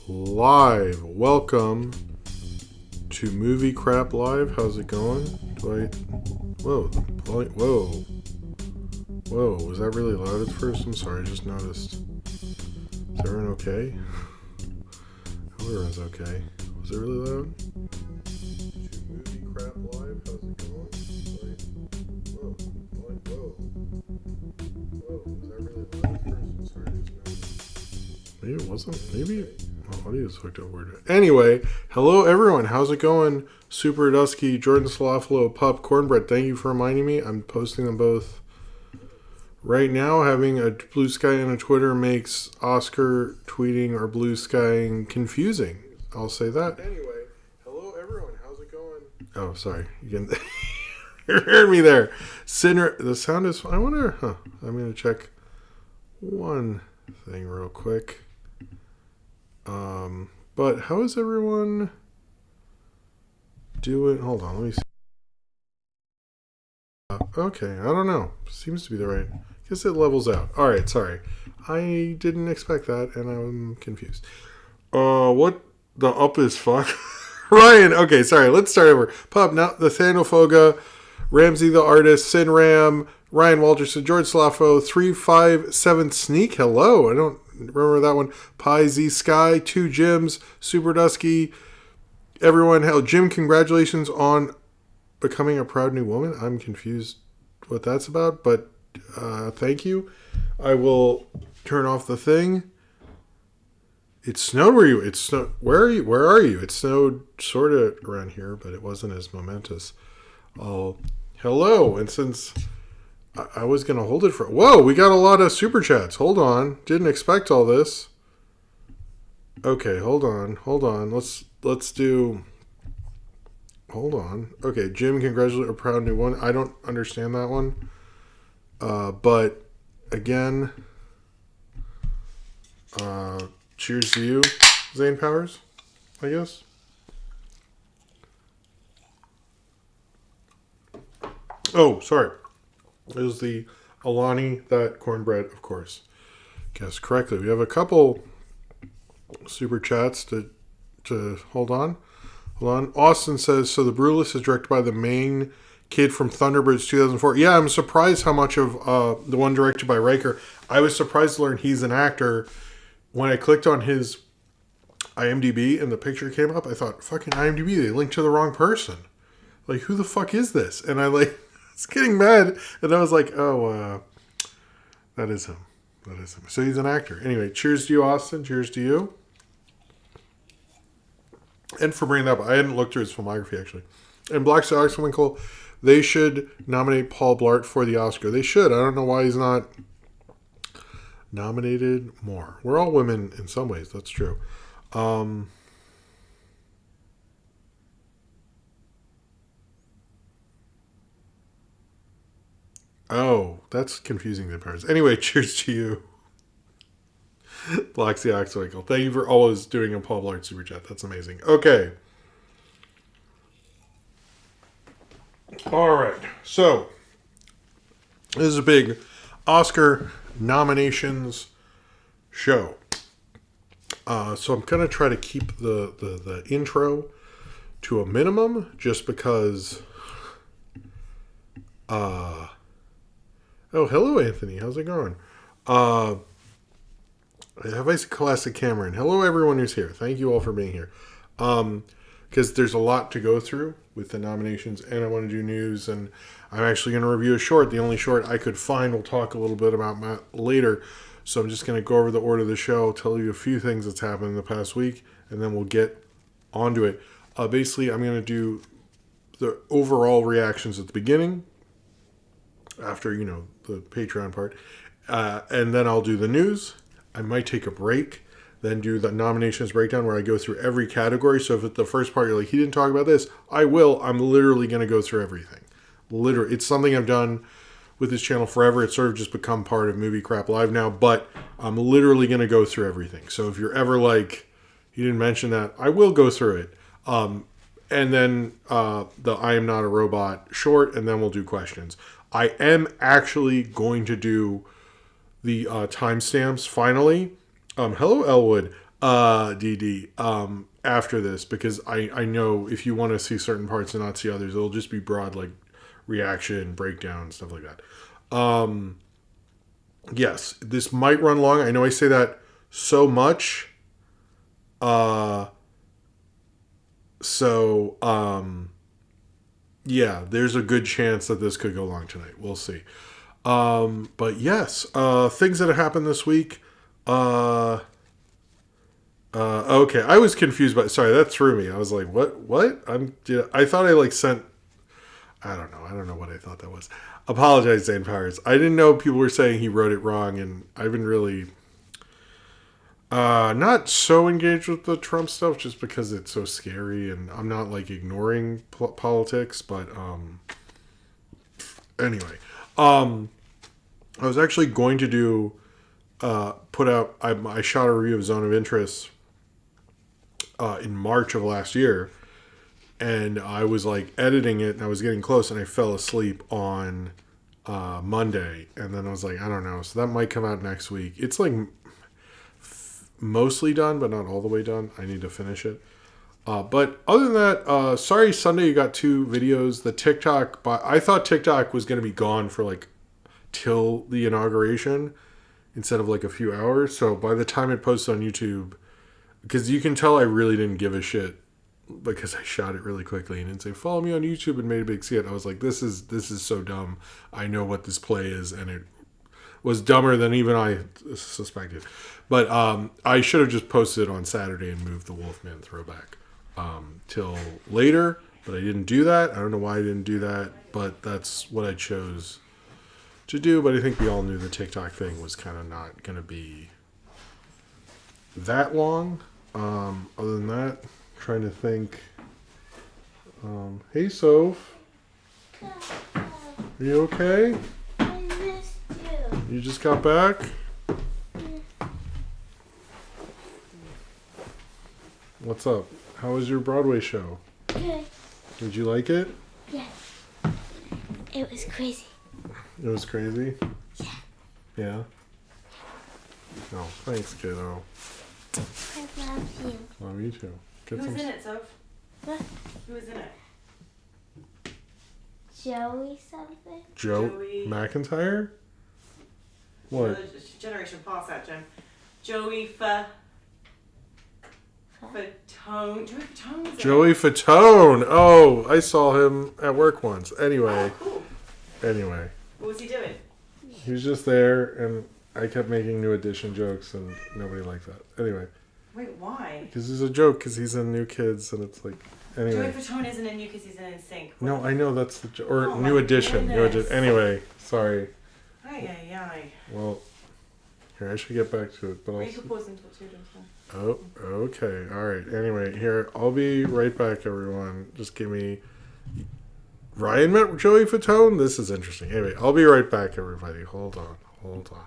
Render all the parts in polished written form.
Live. Welcome to Movie Crap Live. How's it going? Whoa. Was that really loud at first? I'm sorry, I just noticed. Is everyone okay? Everyone's okay. Was it really loud? To Movie Crap Live. How's it going? Whoa. Was that really loud at first? I'm sorry, I just noticed. Maybe it wasn't. Maybe my audio's hooked up weird. Anyway, hello everyone. How's it going? Super Dusky, Jordan Slafalo, Pup, Cornbread. Thank you for reminding me. I'm posting them both right now. Having a blue sky and a Twitter makes Oscar tweeting or blue skying confusing. I'll say that. Anyway, hello everyone. How's it going? Oh, sorry. You can hear me there. Sinner. The sound is. I wonder. I'm gonna check one thing real quick. But how is everyone doing? Hold on, let me see. Okay, I don't know. Seems to be the right. Guess it levels out. All right, sorry. I didn't expect that, and I'm confused. What the up is fuck? Ryan, okay, sorry. Let's start over. Pup, now Nathaniel Foga, Ramsey the artist, Sin Ram, Ryan Walterson, George Slafo, 357 Sneak. Hello, I don't remember that one. Pi Z Sky, 2 Jims, Super Dusky. Everyone, hell, Jim, congratulations on becoming a proud new woman. I'm confused what that's about, but thank you. I will turn off the thing. It snowed where you? It snowed. Where are you? Where are you? It snowed sort of around here, but it wasn't as momentous. Oh, hello. And since I was going to hold it for... Whoa, we got a lot of super chats. Hold on. Didn't expect all this. Okay, hold on. Let's do... Hold on. Okay, Jim, congratulate a proud new one. I don't understand that one. But, again... cheers to you, Zane Powers, I guess. Oh, sorry. It was the Alani, that cornbread, of course. Guessed correctly. We have a couple super chats to hold on. Austin says, so the Brutalist is directed by the main kid from Thunderbirds 2004. Yeah, I'm surprised how much of the one directed by Riker. I was surprised to learn he's an actor. When I clicked on his IMDb and the picture came up, I thought, fucking IMDb, they linked to the wrong person. Like, who the fuck is this? And I was getting mad, and I was like, oh, that is him. So he's an actor. Anyway, cheers to you, Austin. Cheers to you. And for bringing that up, I hadn't looked through his filmography, actually. And Black Sox Winkle, they should nominate Paul Blart for the Oscar. They should. I don't know why he's not nominated more. We're all women in some ways. That's true. Oh, that's confusing the parts. Anyway, cheers to you, Blacksy Oxwinkle. Thank you for always doing a Paul Blart super chat. That's amazing. Okay. All right. So, this is a big Oscar nominations show. So I'm going to try to keep the intro to a minimum just because... Oh, hello, Anthony. How's it going? Have I classic Cameron? Hello, everyone who's here. Thank you all for being here. Because there's a lot to go through with the nominations, and I want to do news, and I'm actually going to review a short. The only short I could find. We'll talk a little bit about Matt later. So I'm just going to go over the order of the show, tell you a few things that's happened in the past week, and then we'll get onto it. Basically, I'm going to do the overall reactions at the beginning, after, the Patreon part. And then I'll do the news. I might take a break, then do the nominations breakdown where I go through every category. So if at the first part you're like, he didn't talk about this, I will. I'm literally going to go through everything. Literally. It's something I've done with this channel forever. It's sort of just become part of Movie Crap Live now, but I'm literally going to go through everything. So if you're ever like, you didn't mention that, I will go through it. And then the I Am Not a Robot short, and then we'll do questions. I am actually going to do the timestamps finally. Hello, Elwood. DD, after this, because I know if you want to see certain parts and not see others, it'll just be broad, like reaction, breakdown, stuff like that. Yes, this might run long. I know I say that so much. So, yeah, there's a good chance that this could go long tonight. We'll see. But yes, things that have happened this week. Okay, I was confused by. Sorry, that threw me. I was like, "What? What?" I thought I like sent. I don't know. I don't know what I thought that was. Apologize, Zane Powers. I didn't know people were saying he wrote it wrong, and I've been really not so engaged with the Trump stuff just because it's so scary, and I'm not like ignoring politics, but anyway, I was actually going to do put out. I shot a review of Zone of Interest in March of last year, and I was like editing it, and I was getting close, and I fell asleep on Monday, and then I was like, I don't know, so that might come out next week. It's like mostly done, but not all the way done. I need to finish it. But other than that, sorry, Sunday you got 2 videos. The TikTok, but I thought TikTok was going to be gone for like till the inauguration instead of like a few hours. So by the time it posted on YouTube, because you can tell I really didn't give a shit because I shot it really quickly and didn't say follow me on YouTube and made a big skit. I was like, this is so dumb. I know what this play is, and it was dumber than even I suspected. But I should have just posted it on Saturday and moved the Wolfman throwback till later. But I didn't do that. I don't know why I didn't do that, but that's what I chose to do. But I think we all knew the TikTok thing was kind of not going to be that long. Other than that, trying to think. Hey, Soph. Are you okay? I missed you. You just got back? What's up? How was your Broadway show? Good. Did you like it? Yes. It was crazy. It was crazy? Yeah. Yeah? Oh, thanks, kiddo. I love you. Love you too. Who was in it, Soph? What? Who was in it? Joey something? Joey McIntyre? What? Generation past that, Jen. Joey Fatone. Joey Fatone was in Joey it. Fatone! Oh, I saw him at work once. Anyway. Oh, cool. Anyway. What was he doing? He was just there, and I kept making New Edition jokes, and nobody liked that. Anyway. Wait, why? Because it's a joke, because he's in New Kids, and it's like... Anyway. Joey Fatone isn't in New because he's in Sync. No, I know that's the... Or Oh, New my Edition. New goodness. Edition. Anyway, sorry. Ay. Well, here, I should get back to it, but Or I'll... you could pause until 2 days. Oh, okay. All right. Anyway, here, I'll be right back, everyone. Just give me... Ryan met Joey Fatone? This is interesting. Anyway, I'll be right back, everybody. Hold on. Hold on.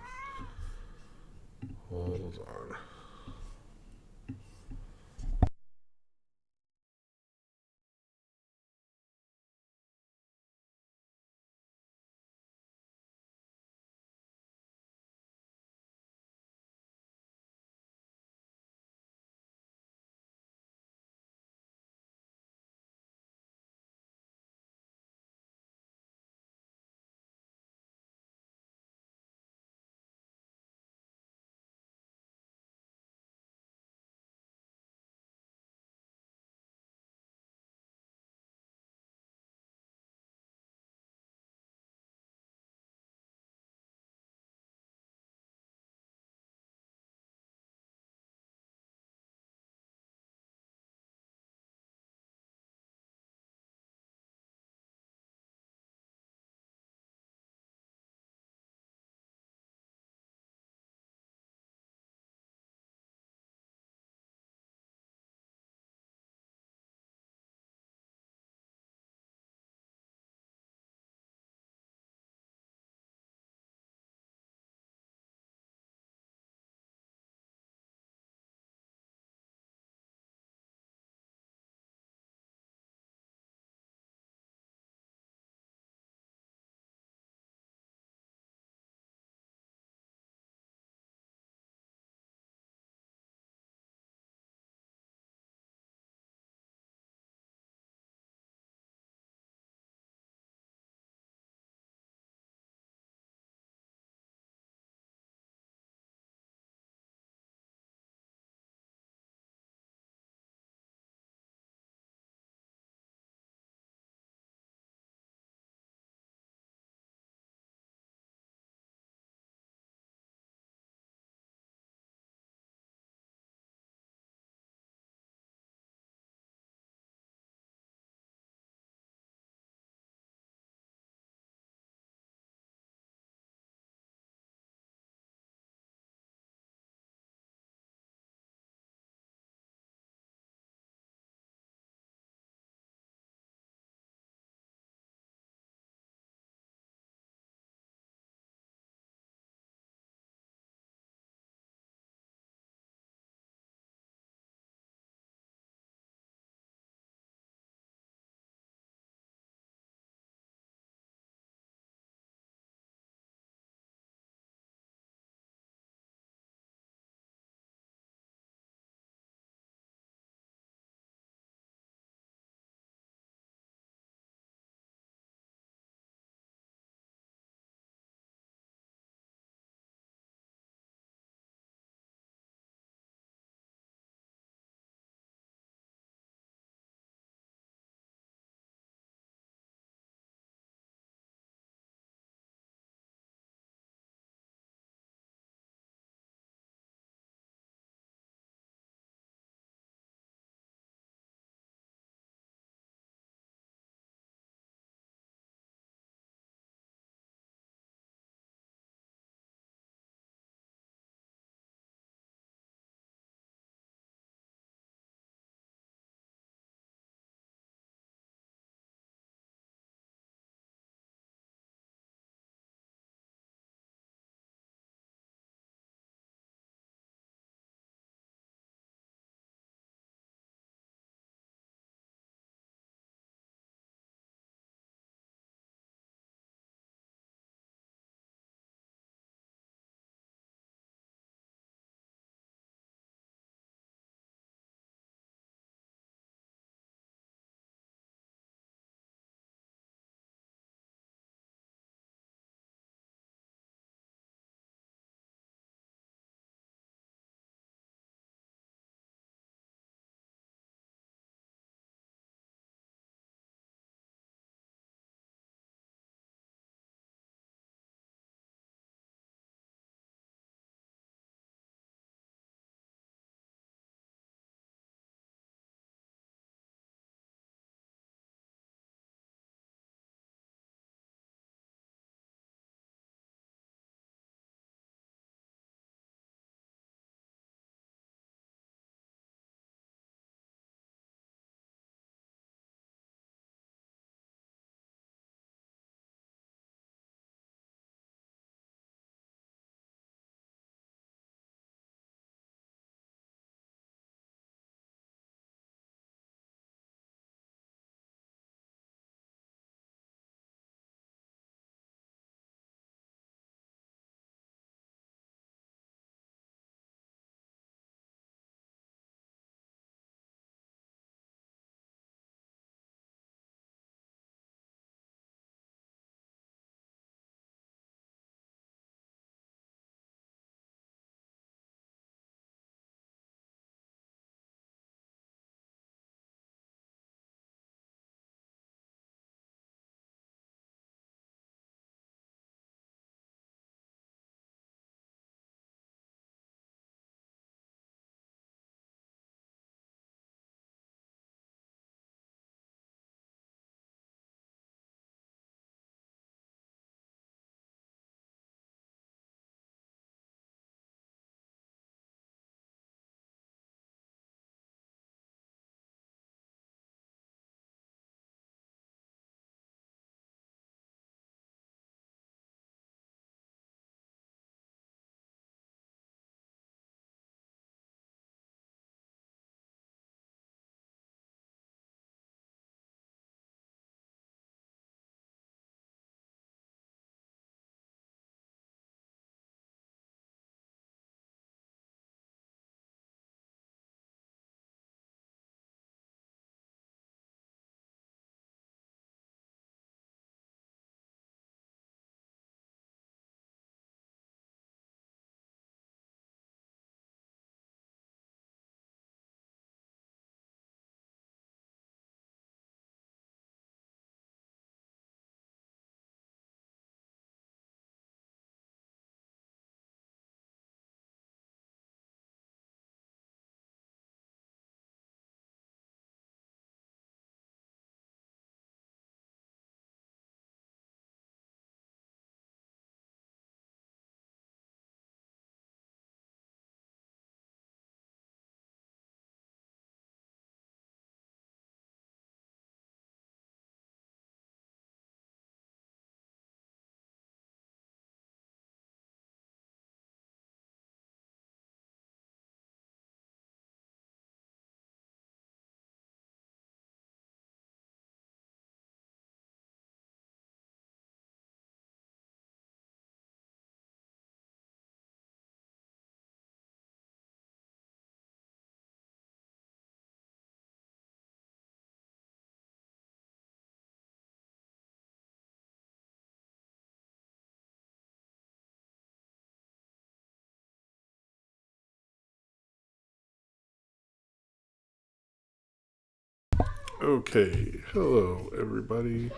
Okay, hello everybody.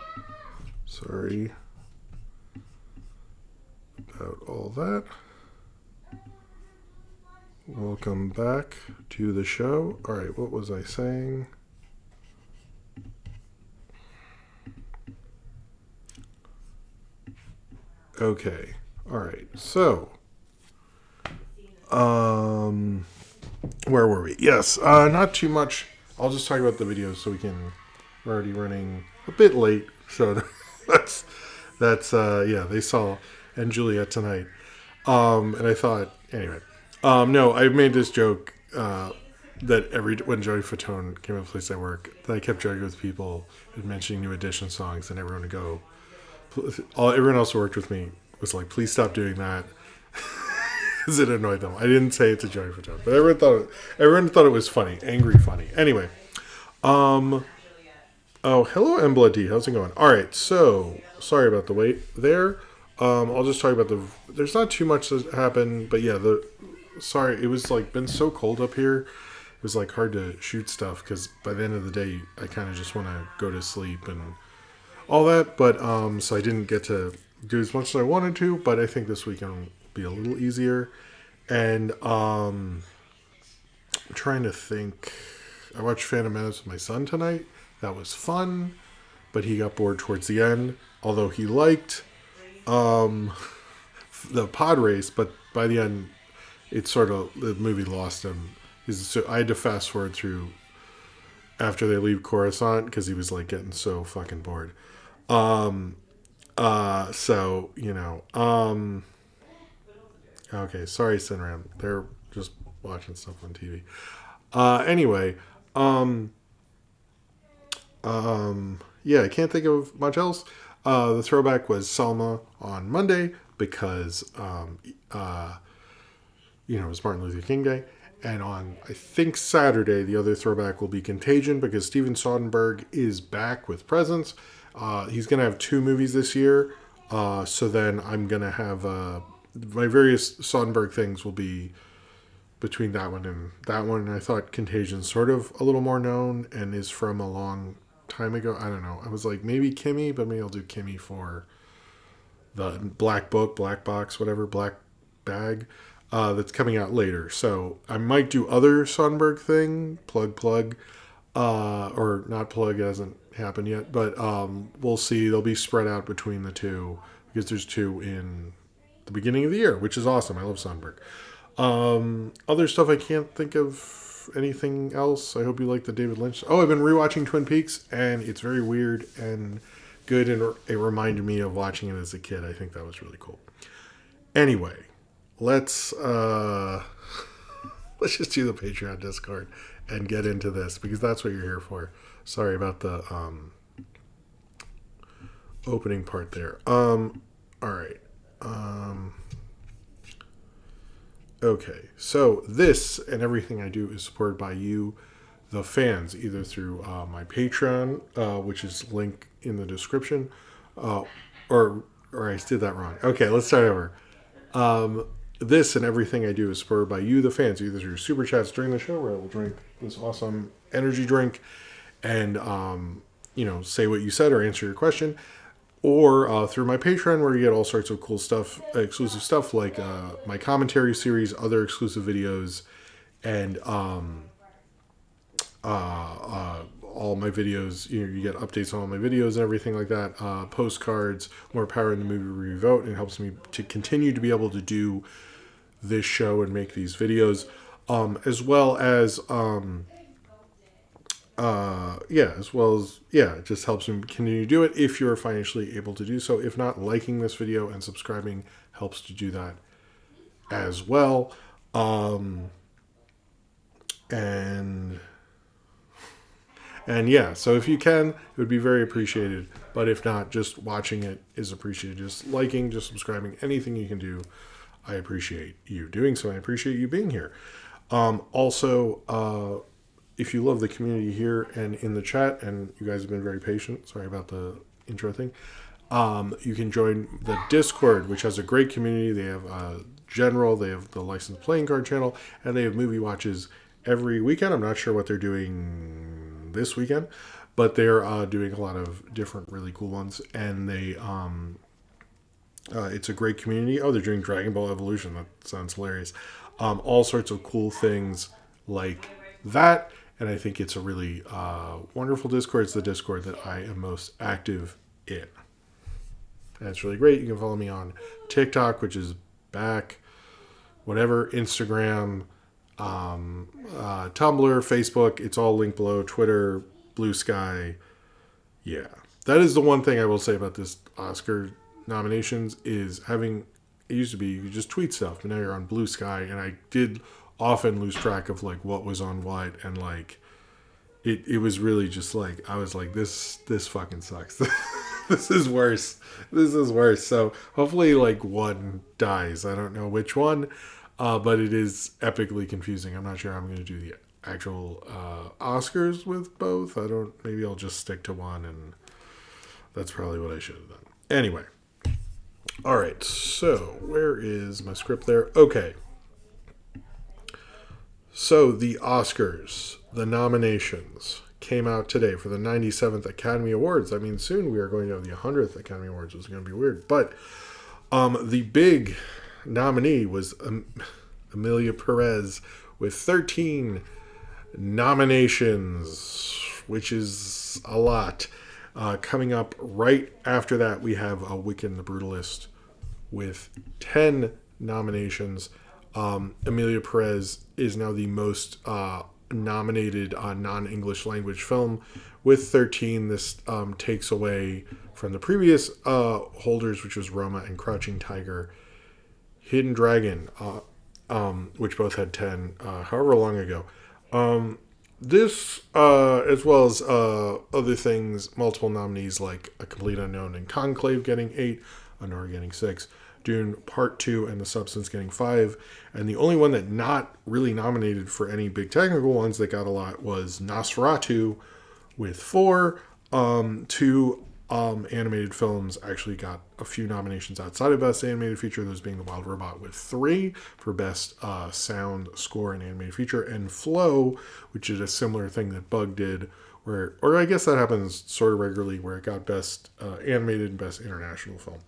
Sorry about all that. Welcome back to the show. All right, what was I saying? Okay, all right. So, where were we? Yes, not too much. I'll just talk about the videos so we can. We're already running a bit late, so yeah. They saw and Juliet tonight, and I thought anyway. No, I made this joke that when Joey Fatone came to the place I work, that I kept joking with people and mentioning New Edition songs, and everyone would go. Everyone else who worked with me was like, "Please stop doing that." Because it annoyed them. I didn't say it to Joey Fatone, but everyone thought it was funny, angry funny. Anyway, oh, hello Embla D. How's it going? All right, so sorry about the wait there. I'll just talk about there's not too much that happened, but yeah, sorry, it was like been so cold up here. It was like hard to shoot stuff because by the end of the day, I kind of just want to go to sleep and all that. But so I didn't get to do as much as I wanted to. But I think this weekend will be a little easier. And I'm trying to think. I watched Phantom Menace with my son tonight. That was fun, but he got bored towards the end. Although he liked the pod race, but by the end, the movie lost him. So I had to fast forward through after they leave Coruscant because he was like getting so fucking bored. So you know. Okay, sorry, Sinram. They're just watching stuff on TV. Anyway. Yeah, I can't think of much else. The throwback was Selma on Monday because, it was Martin Luther King Day. And on, I think, Saturday, the other throwback will be Contagion because Steven Soderbergh is back with Presence. He's going to have 2 movies this year. So then I'm going to have my various Soderbergh things will be between that one and that one. And I thought Contagion's sort of a little more known and is from a long time ago. I don't know. I was like, maybe Kimmy, but maybe I'll do Kimmy for the Black Book, Black Box, whatever, Black Bag. That's coming out later. So I might do other Soderbergh thing, plug, or not plug, it hasn't happened yet, but we'll see. They'll be spread out between the 2 because there's 2 in the beginning of the year, which is awesome. I love Soderbergh. Other stuff, I can't think of anything else. I hope you like the David Lynch. Oh, I've been rewatching Twin Peaks, and it's very weird and good, and it reminded me of watching it as a kid. I think that was really cool. Anyway. Let's just do the Patreon Discord and get into this because that's what you're here for. Sorry about the opening part there. All right. Okay. So this and everything I do is supported by you, the fans, either through my Patreon, which is link in the description, or I did that wrong. Okay, let's start over. This and everything I do is spurred by you, the fans, either through super chats during the show where I will drink this awesome energy drink and, say what you said or answer your question, or through my Patreon where you get all sorts of cool stuff, exclusive stuff like my commentary series, other exclusive videos, and all my videos. You get updates on all my videos and everything like that. Postcards, more power in the movie review vote, and it helps me to continue to be able to do this show and make these videos, as well as it just helps me continue to do it if you're financially able to do so. If not, liking this video and subscribing helps to do that as well. So if you can, it would be very appreciated. But if not, just watching it is appreciated. Just liking, just subscribing, anything you can do, I appreciate you doing so. I appreciate you being here. Also, if you love the community here and in the chat, and you guys have been very patient, sorry about the intro thing, you can join the Discord, which has a great community. They have General, they have the licensed playing card channel, and they have movie watches every weekend. I'm not sure what they're doing this weekend, but they're doing a lot of different really cool ones, and they it's a great community. Oh, they're doing Dragon Ball Evolution. That sounds hilarious. All sorts of cool things like that. And I think it's a really wonderful Discord. It's the Discord that I am most active in. That's really great. You can follow me on TikTok, which is back, whatever, Instagram, Tumblr, Facebook. It's all linked below. Twitter, Blue Sky. Yeah. That is the one thing I will say about this Oscar nominations is having, it used to be you could just tweet stuff, but now you're on Blue Sky, and I did often lose track of like what was on what, and like it was really just like I was like this fucking sucks. This is worse. So hopefully like one dies. I don't know which one, but it is epically confusing. I'm not sure how I'm going to do the actual Oscars with both. Maybe I'll just stick to one, and that's probably what I should have done. Anyway. All right, so where is my script there? Okay. So the Oscars, the nominations, came out today for the 97th Academy Awards. I mean, soon we are going to have the 100th Academy Awards, which is going to be weird. But the big nominee was Emilia Perez with 13 nominations, which is a lot. Coming up right after that, we have Wiccan the Brutalist with 10 nominations. Emilia Perez is now the most nominated non-English language film with 13. This takes away from the previous holders, which was Roma and Crouching Tiger, Hidden Dragon, which both had 10 however long ago. This, as well as other things, multiple nominees like A Complete Unknown and Conclave getting 8, Honor getting 6, Dune Part 2 and The Substance getting 5, and the only one that not really nominated for any big technical ones that got a lot was Nosferatu with 4. Two animated films actually got a few nominations outside of Best Animated Feature, those being The Wild Robot with 3 for Best Sound, Score, and Animated Feature, and Flow, which did a similar thing that Bug did, or I guess that happens sort of regularly, where it got Best Animated and Best International Film.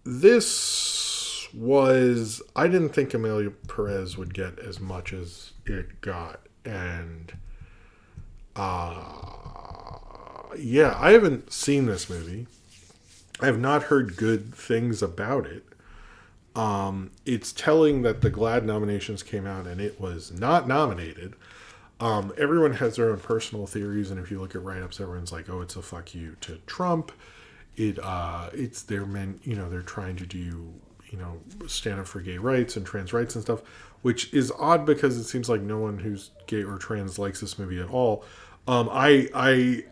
This was, I didn't think Emilia Perez would get as much as it got, and yeah, I haven't seen this movie. I have not heard good things about it. It's telling that the GLAAD nominations came out and it was not nominated. Everyone has their own personal theories, and if you look at write-ups, everyone's like, "Oh, it's a fuck you to Trump." It's their men, they're trying to do, stand up for gay rights and trans rights and stuff, which is odd because it seems like no one who's gay or trans likes this movie at all. I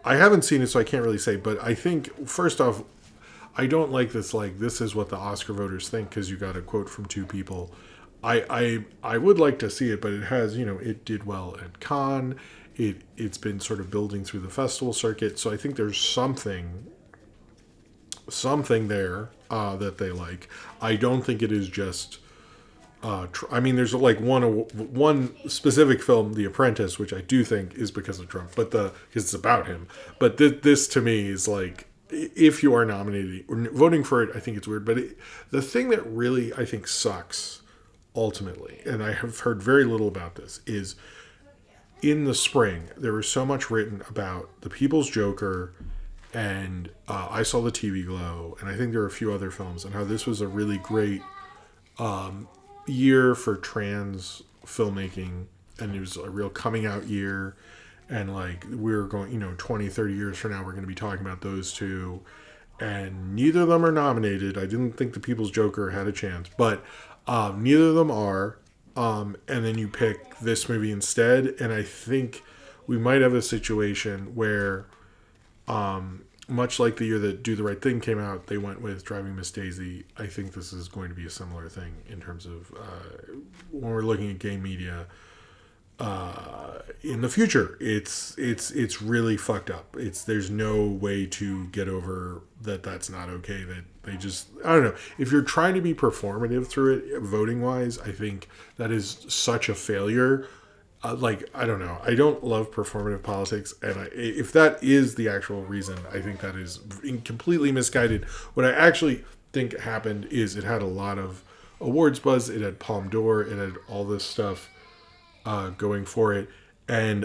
haven't seen it, so I can't really say, but I think, first off, I don't like this, like, this is what the Oscar voters think, because you got a quote from 2 people. I would like to see it, but it has, it did well at Cannes. It's been sort of building through the festival circuit, so I think there's something there that they like. I don't think it is just... there's like one specific film, The Apprentice, which I do think is because of Trump, but because it's about him. But this to me is like, if you are nominated or voting for it, I think it's weird. But the thing that really I think sucks ultimately, and I have heard very little about this, is in the spring there was so much written about The People's Joker and I Saw the TV Glow, and I think there are a few other films, and how this was a really great year for trans filmmaking, and it was a real coming out year, and like we're going 20-30 years from now we're going to be talking about those two, and neither of them are nominated. I didn't think The People's Joker had a chance, but neither of them are, and then you pick this movie instead, and I think we might have a situation where much like the year that Do the Right Thing came out, they went with Driving Miss Daisy. I think this is going to be a similar thing in terms of when we're looking at gay media in the future. It's really fucked up. There's no way to get over that. That's not okay. That they just, I don't know. If you're trying to be performative through it, voting wise, I think that is such a failure. like, I don't know. I don't love performative politics, and if that is the actual reason, I think that is completely misguided. What I actually think happened is it had a lot of awards buzz. It had Palme d'Or. It had all this stuff going for it, and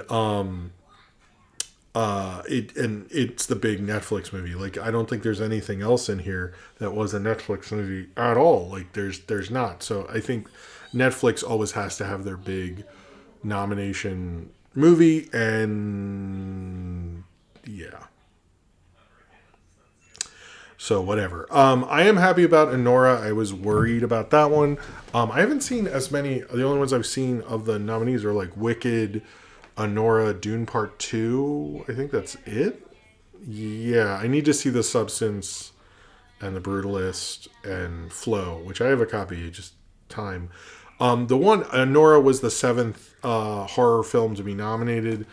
it's the big Netflix movie. Like, I don't think there's anything else in here that was a Netflix movie at all. Like, there's not. So I think Netflix always has to have their big nomination movie, and yeah. So whatever. I am happy about Anora. I was worried about that one. I haven't seen as many. The only ones I've seen of the nominees are like Wicked, Anora, Dune Part 2. I think that's it. Yeah, I need to see The Substance and The Brutalist and Flow, which I have a copy, just time. The one, Anora was the 7th horror film to be nominated.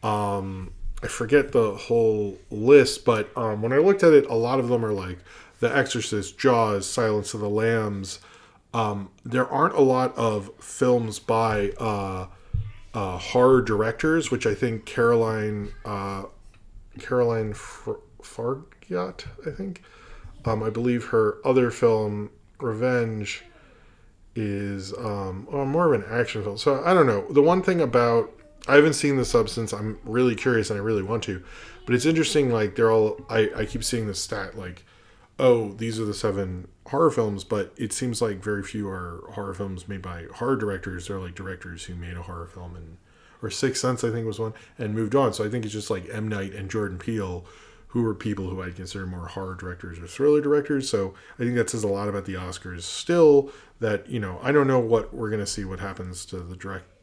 I forget the whole list, but when I looked at it, a lot of them are like The Exorcist, Jaws, Silence of the Lambs. There aren't a lot of films by horror directors, which I think Caroline Fargyat, I think. I believe her other film, Revenge, is more of an action film. So I don't know. The one thing about, I haven't seen The Substance. I'm really curious and I really want to, but it's interesting. Like, they're all, I keep seeing this stat like, oh, these are the 7 horror films, but it seems like very few are horror films made by horror directors. They're like directors who made a horror film, or Sixth Sense, I think, was one, and moved on. So I think it's just like M. Night and Jordan Peele, who were people who I'd consider more horror directors or thriller directors. So I think that says a lot about the Oscars still, that, you know, I don't know what we're going to see, what happens to the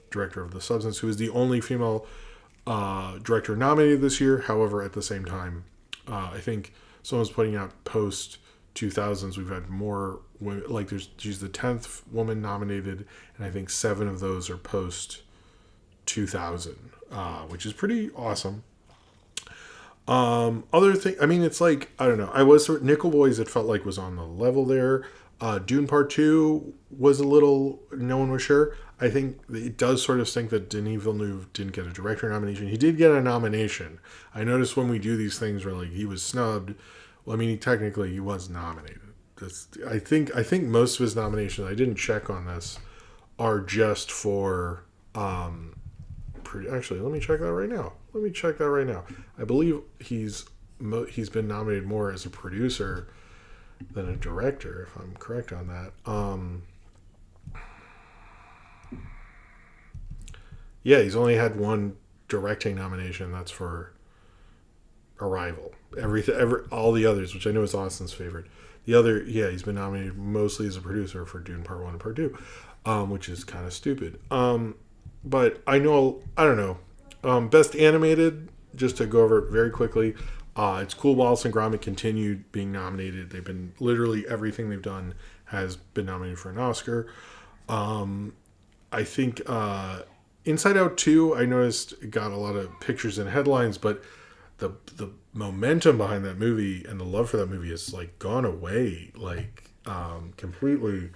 director of The Substance, who is the only female director nominated this year. However, at the same time, I think someone's pointing out post 2000s we've had more women. Like, she's the 10th woman nominated, and I think 7 of those are post 2000, which is pretty awesome. Other thing, I mean, it's like, I don't know. Nickel Boys, it felt like was on the level there. Dune Part 2 was a little, no one was sure. I think it does sort of stink that Denis Villeneuve didn't get a director nomination. He did get a nomination. I noticed when we do these things where, like, he was snubbed. Well, I mean, technically he was nominated. I think most of his nominations, I didn't check on this, are just for, actually, let me check that right now. I believe he's been nominated more as a producer than a director, if I'm correct on that. Yeah, he's only had one directing nomination. That's for Arrival. All the others, which I know is Austin's favorite. The other, yeah, he's been nominated mostly as a producer for Dune Part 1 and Part 2, which is kind of stupid. But I don't know. Best Animated, just to go over it very quickly, it's Cool, Wallace and Gromit continued being nominated. They've been, literally everything they've done has been nominated for an Oscar. I think Inside Out 2, I noticed, got a lot of pictures and headlines, but the momentum behind that movie and the love for that movie has, like, gone away, like, completely.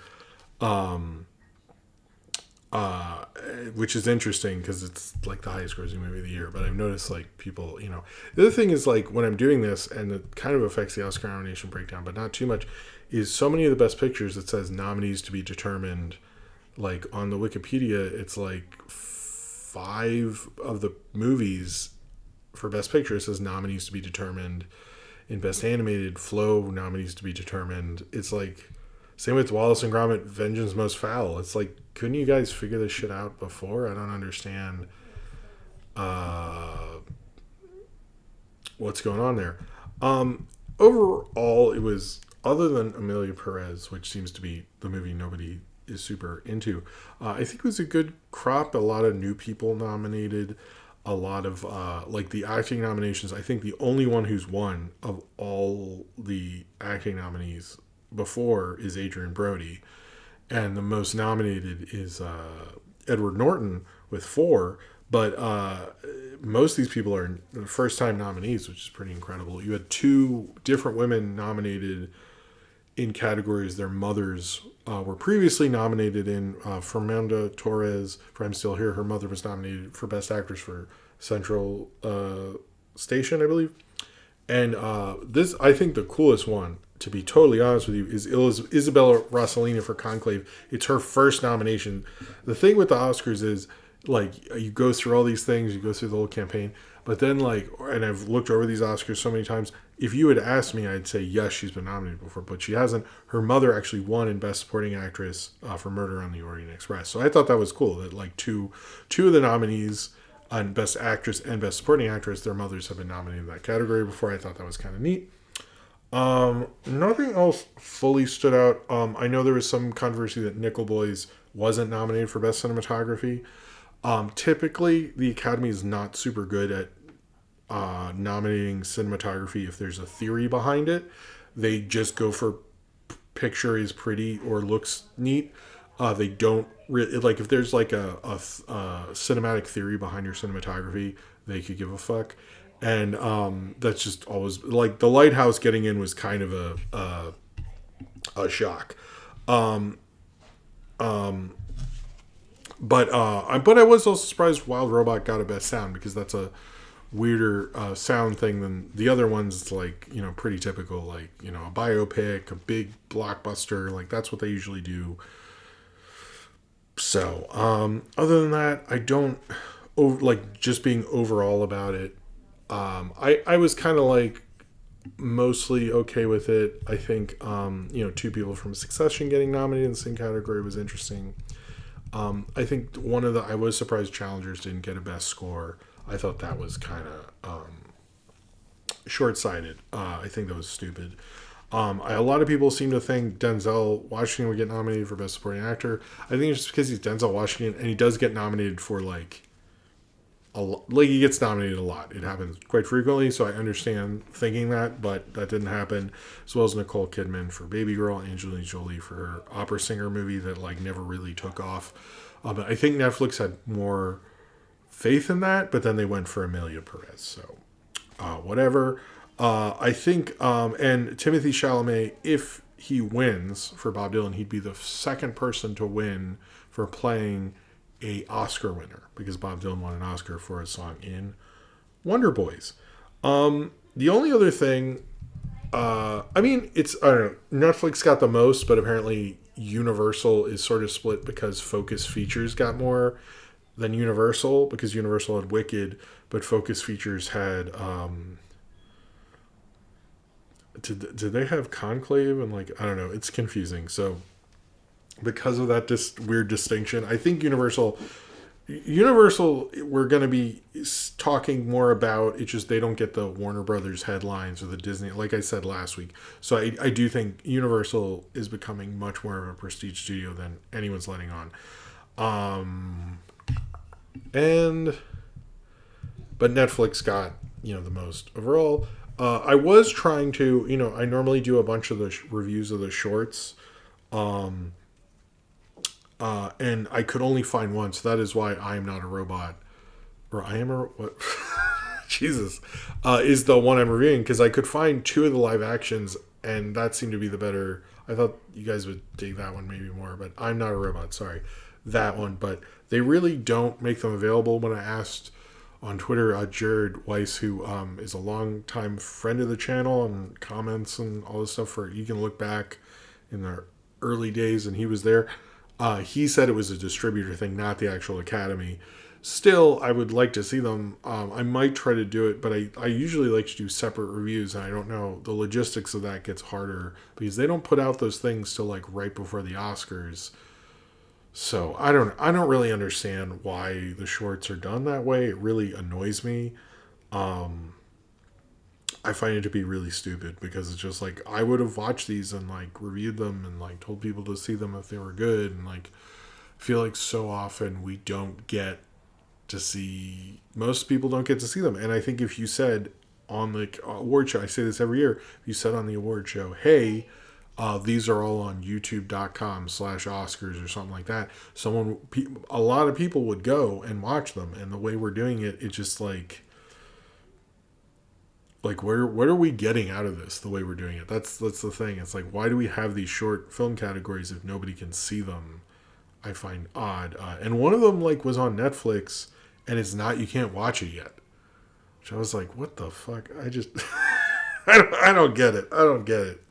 Which is interesting because it's like the highest grossing movie of the year. But I've noticed, like, people, you know, the other thing is, like, when I'm doing this, and it kind of affects the Oscar nomination breakdown, but not too much, is so many of the best pictures, it says nominees to be determined. Like, on the Wikipedia, it's like 5 of the movies for best picture, it says nominees to be determined. In best animated, Flow, nominees to be determined. It's like, same with Wallace and Gromit, Vengeance Most Foul. It's like, couldn't you guys figure this shit out before? I don't understand what's going on there. Overall, it was, other than Amelia Perez, which seems to be the movie nobody is super into, I think it was a good crop. A lot of new people nominated. A lot of, like, the acting nominations. I think the only one who's won of all the acting nominees before is Adrian Brody, and the most nominated is Edward Norton with 4, but most of these people are first time nominees, which is pretty incredible. You had 2 different women nominated in categories their mothers were previously nominated in Fernanda Torres for I'm Still Here. Her mother was nominated for Best Actress for Central Station, I believe. And this, I think the coolest one, to be totally honest with you, is Isabella Rossellini for Conclave. It's her first nomination. The thing with the Oscars is, like, you go through all these things, you go through the whole campaign, but then, like, and I've looked over these Oscars so many times, if you had asked me, I'd say, yes, she's been nominated before, but she hasn't. Her mother actually won in Best Supporting Actress for Murder on the Orient Express. So I thought that was cool, that, like, two of the nominees on Best Actress and Best Supporting Actress, their mothers have been nominated in that category before. I thought that was kind of neat. Nothing else fully stood out. I know there was some controversy that Nickel Boys wasn't nominated for Best Cinematography. Typically, the Academy is not super good at nominating cinematography if there's a theory behind it. They just go for picture is pretty or looks neat. They don't really, like, if there's like a cinematic theory behind your cinematography, they could give a fuck. And that's just always, like, The Lighthouse getting in was kind of a shock. But I was also surprised Wild Robot got a Best Sound, because that's a weirder sound thing than the other ones. It's like, you know, pretty typical, like, you know, a biopic, a big blockbuster, like that's what they usually do. So other than that, I don't like just being overall about it. I was kind of like mostly okay with it. I think you know, two people from Succession getting nominated in the same category was interesting. I think I was surprised Challengers didn't get a Best Score. I thought that was kind of short-sighted. I think that was stupid. A lot of people seem to think Denzel Washington would get nominated for Best Supporting Actor. I think it's just because he's Denzel Washington, and he does get nominated for, like he gets nominated a lot. It happens quite frequently, so I understand thinking that, but that didn't happen. As well as Nicole Kidman for Baby Girl, Angelina Jolie for her opera singer movie that, like, never really took off. But I think Netflix had more faith in that, but then they went for Amelia Perez, so whatever. I think, and Timothée Chalamet, if he wins for Bob Dylan, he'd be the second person to win for playing a Oscar winner, because Bob Dylan won an Oscar for a song in Wonder Boys. The only other thing, I mean, I don't know, Netflix got the most, but apparently Universal is sort of split because Focus Features got more than Universal, because Universal had Wicked, but Focus Features had, did they have Conclave? And, like, I don't know, it's confusing. So because of that weird distinction, I think Universal we're going to be talking more about. It's just they don't get the Warner Brothers headlines or the Disney, like I said last week. So I do think Universal is becoming much more of a prestige studio than anyone's letting on. But Netflix got, you know, the most overall. I was trying to, you know, I normally do a bunch of the reviews of the shorts. And I could only find one, so that is why I Am Not a Robot, or I Am a what? Jesus, is the one I'm reviewing, because I could find two of the live actions, and that seemed to be the better. I thought you guys would dig that one maybe more, but I'm Not a Robot, sorry, that one. But they really don't make them available. When I asked on Twitter, Jared Weiss, who is a longtime friend of the channel and comments and all this stuff, you can look back in the early days, and he was there. He said it was a distributor thing, not the actual Academy. Still, I would like to see them. I might try to do it, but I usually like to do separate reviews, and I don't know. The logistics of that gets harder because they don't put out those things till, like, right before the Oscars. So I don't really understand why the shorts are done that way. It really annoys me. I find it to be really stupid, because it's just like, I would have watched these and, like, reviewed them and, like, told people to see them if they were good. And, like, I feel like so often we don't get to see, most people don't get to see them. And I think if you said on the award show, I say this every year, if you said on the award show, hey, these are all on youtube.com/Oscars or something like that, a lot of people would go and watch them. And the way we're doing it, it's just like, like, what are we getting out of this the way we're doing it? That's the thing. It's like, why do we have these short film categories if nobody can see them? I find odd. And one of them like was on Netflix, and it's not. You can't watch it yet. Which I was like, what the fuck? I just I don't get it. I don't get it.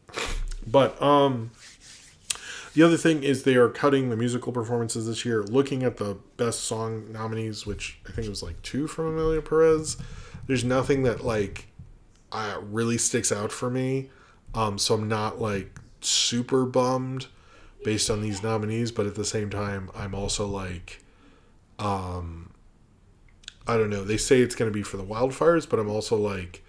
But the other thing is they are cutting the musical performances this year. Looking at the best song nominees, which I think it was like 2 from Amelia Perez. There's nothing that like really sticks out for me. So I'm not like super bummed based on these nominees, but at the same time, I'm also like, I don't know. They say it's going to be for the wildfires, but I'm also like,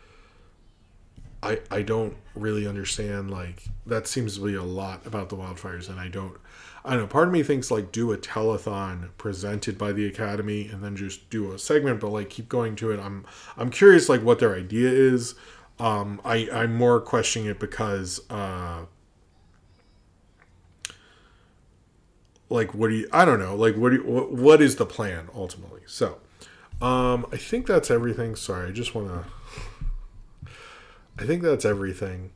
I don't really understand. Like, that seems to be a lot about the wildfires, and I don't know. Part of me thinks like do a telethon presented by the Academy and then just do a segment, but like keep going to it. I'm curious like what their idea is. I'm more questioning it because like I don't know, like what is the plan ultimately? So I think that's everything. Sorry, I think that's everything.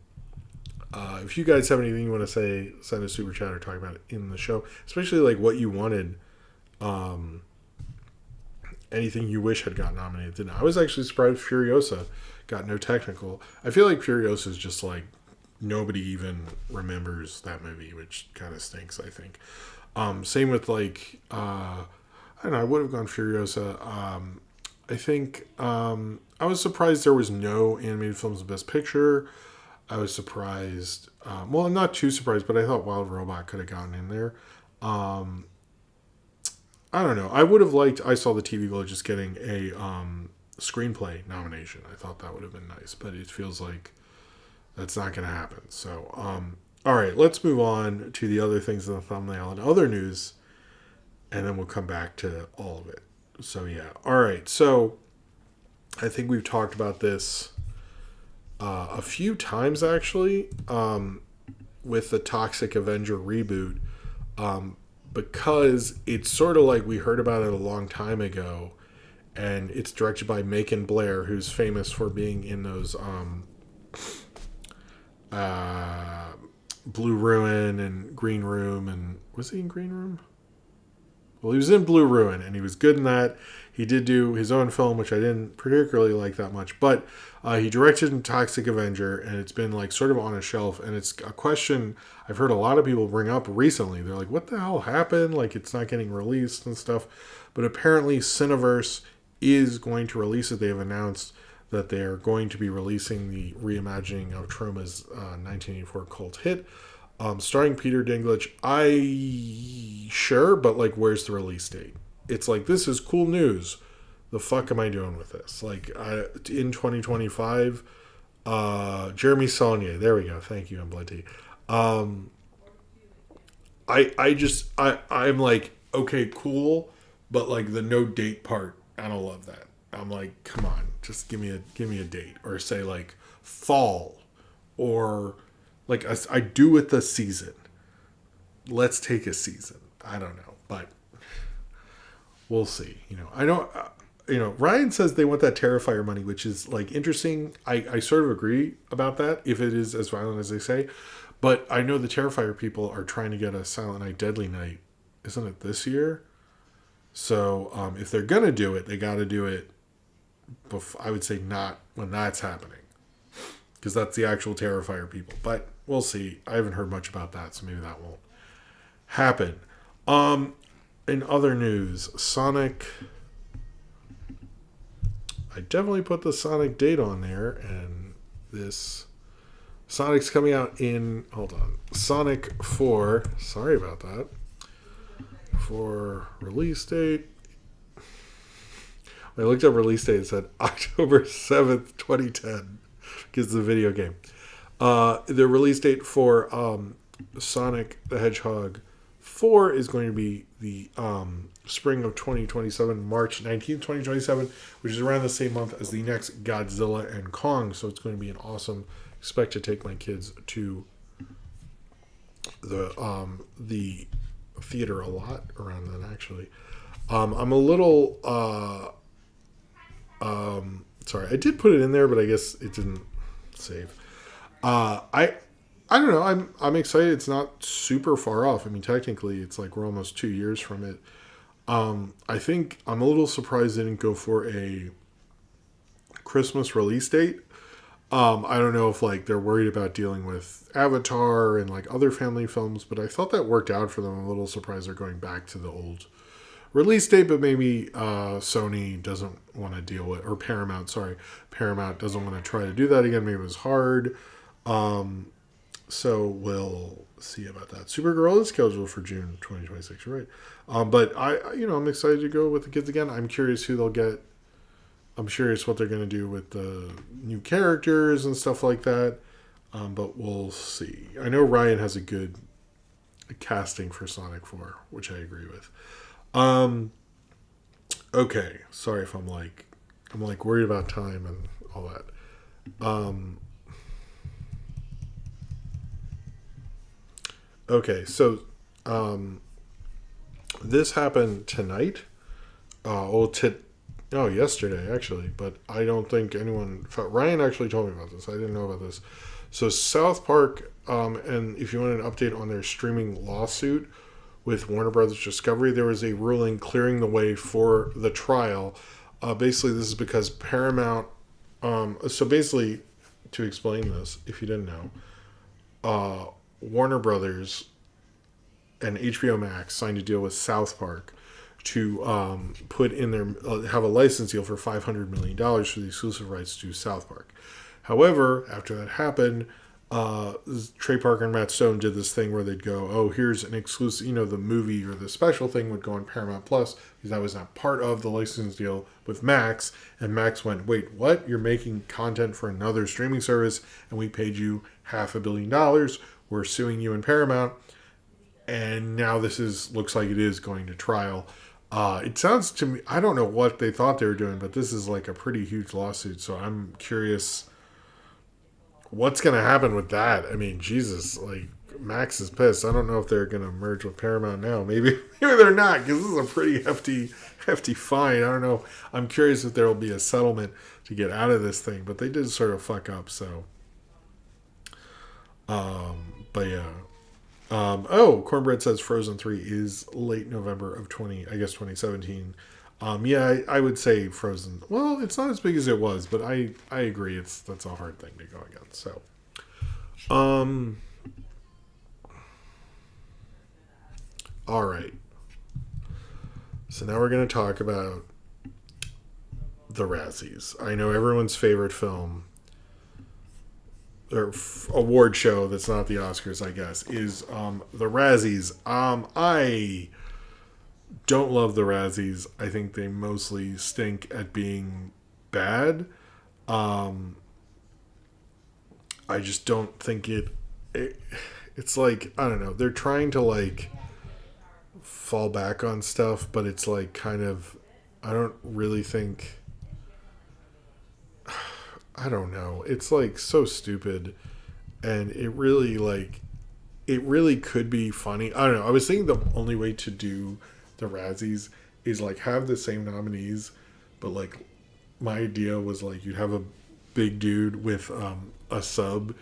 If you guys have anything you want to say, send a super chat or talk about it in the show, especially like what you wanted, anything you wish had gotten nominated. I was actually surprised Furiosa got no technical. I feel like Furiosa is just like nobody even remembers that movie, which kind of stinks, I think. Same with like, I don't know, I would have gone Furiosa. I think I was surprised there was no animated films Best Picture. I was surprised. Well, I'm not too surprised, but I thought Wild Robot could have gotten in there. I don't know. I would have liked I Saw the TV Glow just getting a screenplay nomination. I thought that would have been nice, but it feels like that's not going to happen. So, all right, let's move on to the other things in the thumbnail and other news, and then we'll come back to all of it. So, yeah. All right, so I think we've talked about this a few times, actually, with the Toxic Avenger reboot, because it's sort of like we heard about it a long time ago, and it's directed by Macon Blair, who's famous for being in those Blue Ruin and Green Room, and was he in Green Room? Well, he was in Blue Ruin, and he was good in that. He did do his own film, which I didn't particularly like that much, but he directed Toxic Avenger, and it's been like sort of on a shelf, and it's a question I've heard a lot of people bring up recently. They're like, what the hell happened? Like, it's not getting released and stuff. But apparently Cineverse is going to release it. They have announced that they are going to be releasing the reimagining of Troma's 1984 cult hit, starring Peter Dinklage. Sure, but like, where's the release date? It's like, this is cool news. The fuck am I doing with this? Like, in 2025, Jeremy Saulnier. There we go. Thank you, Mblenty. I'm like, okay, cool, but like the no date part, I don't love that. I'm like, come on, just give me a date, or say like fall, or like I do with the season. Let's take a season. I don't know, but we'll see. I don't. Ryan says they want that Terrifier money, which is like interesting. I sort of agree about that if it is as violent as they say, but I know the Terrifier people are trying to get a Silent Night, Deadly Night. Isn't it this year? So if they're gonna do it, they got to do it. I would say not when that's happening, because that's the actual Terrifier people. But we'll see. I haven't heard much about that, so maybe that won't happen. In other news, Sonic. I definitely put the Sonic date on there, and this Sonic's coming out in. Hold on, Sonic 4. Sorry about that. For release date. I looked up release date. It said October 7th, 2010. Because it's a video game. The release date for Sonic the Hedgehog 4 is going to be the spring of 2027, March 19th, 2027, which is around the same month as the next Godzilla and Kong. So it's going to be an awesome. Expect to take my kids to the theater a lot around then, actually. I'm a little Sorry, I did put it in there, but I guess it didn't save. I don't know. I'm excited. It's not super far off. I mean, technically, it's like we're almost 2 years from it. I think I'm a little surprised they didn't go for a Christmas release date. I don't know if like they're worried about dealing with Avatar and like other family films, but I thought that worked out for them. I'm a little surprised they're going back to the old release date, but maybe Sony doesn't want to deal with, or Paramount doesn't want to try to do that again. Maybe it was hard. So we'll see about that. Supergirl is scheduled for June 2026. You're right. But I'm excited to go with the kids again. I'm curious who they'll get. I'm curious what they're going to do with the new characters and stuff like that. But we'll see. I know Ryan has a good casting for Sonic 4, which I agree with. Okay. Sorry if I'm worried about time and all that. Okay, so this happened tonight. Yesterday actually, but I don't think anyone. Ryan actually told me about this. I didn't know about this. So South Park, and if you want an update on their streaming lawsuit with Warner Brothers Discovery, there was a ruling clearing the way for the trial. Basically, this is because Paramount. So basically, to explain this, if you didn't know, Warner Brothers and HBO Max signed a deal with South Park to put in their have a license deal for $500 million for the exclusive rights to South Park. However, after that happened, Trey Parker and Matt Stone did this thing where they'd go, "Oh, here's an exclusive," the movie or the special thing would go on Paramount Plus because that was not part of the license deal with Max. And Max went, "Wait, what? You're making content for another streaming service, and we paid you $500 million. We're suing you in Paramount." And now looks like it is going to trial. It sounds to me, I don't know what they thought they were doing, but this is like a pretty huge lawsuit. So I'm curious what's going to happen with that. I mean, Jesus, like Max is pissed. I don't know if they're going to merge with Paramount now. Maybe they're not, because this is a pretty hefty fine. I don't know. I'm curious if there will be a settlement to get out of this thing, but they did sort of fuck up. So, but yeah. Cornbread says Frozen 3 is late November of 2017. I would say Frozen. Well, it's not as big as it was, but I agree. That's a hard thing to go against. So, all right. So now we're going to talk about the Razzies. I know everyone's favorite film or award show that's not the Oscars, I guess, is the Razzies. I don't love the Razzies. I think they mostly stink at being bad. I just don't think it's like, I don't know, they're trying to like fall back on stuff, but it's like kind of, I don't really think, I don't know. It's like so stupid, and it really could be funny. I don't know. I was thinking the only way to do the Razzies is like have the same nominees, but like my idea was like you'd have a big dude with a sub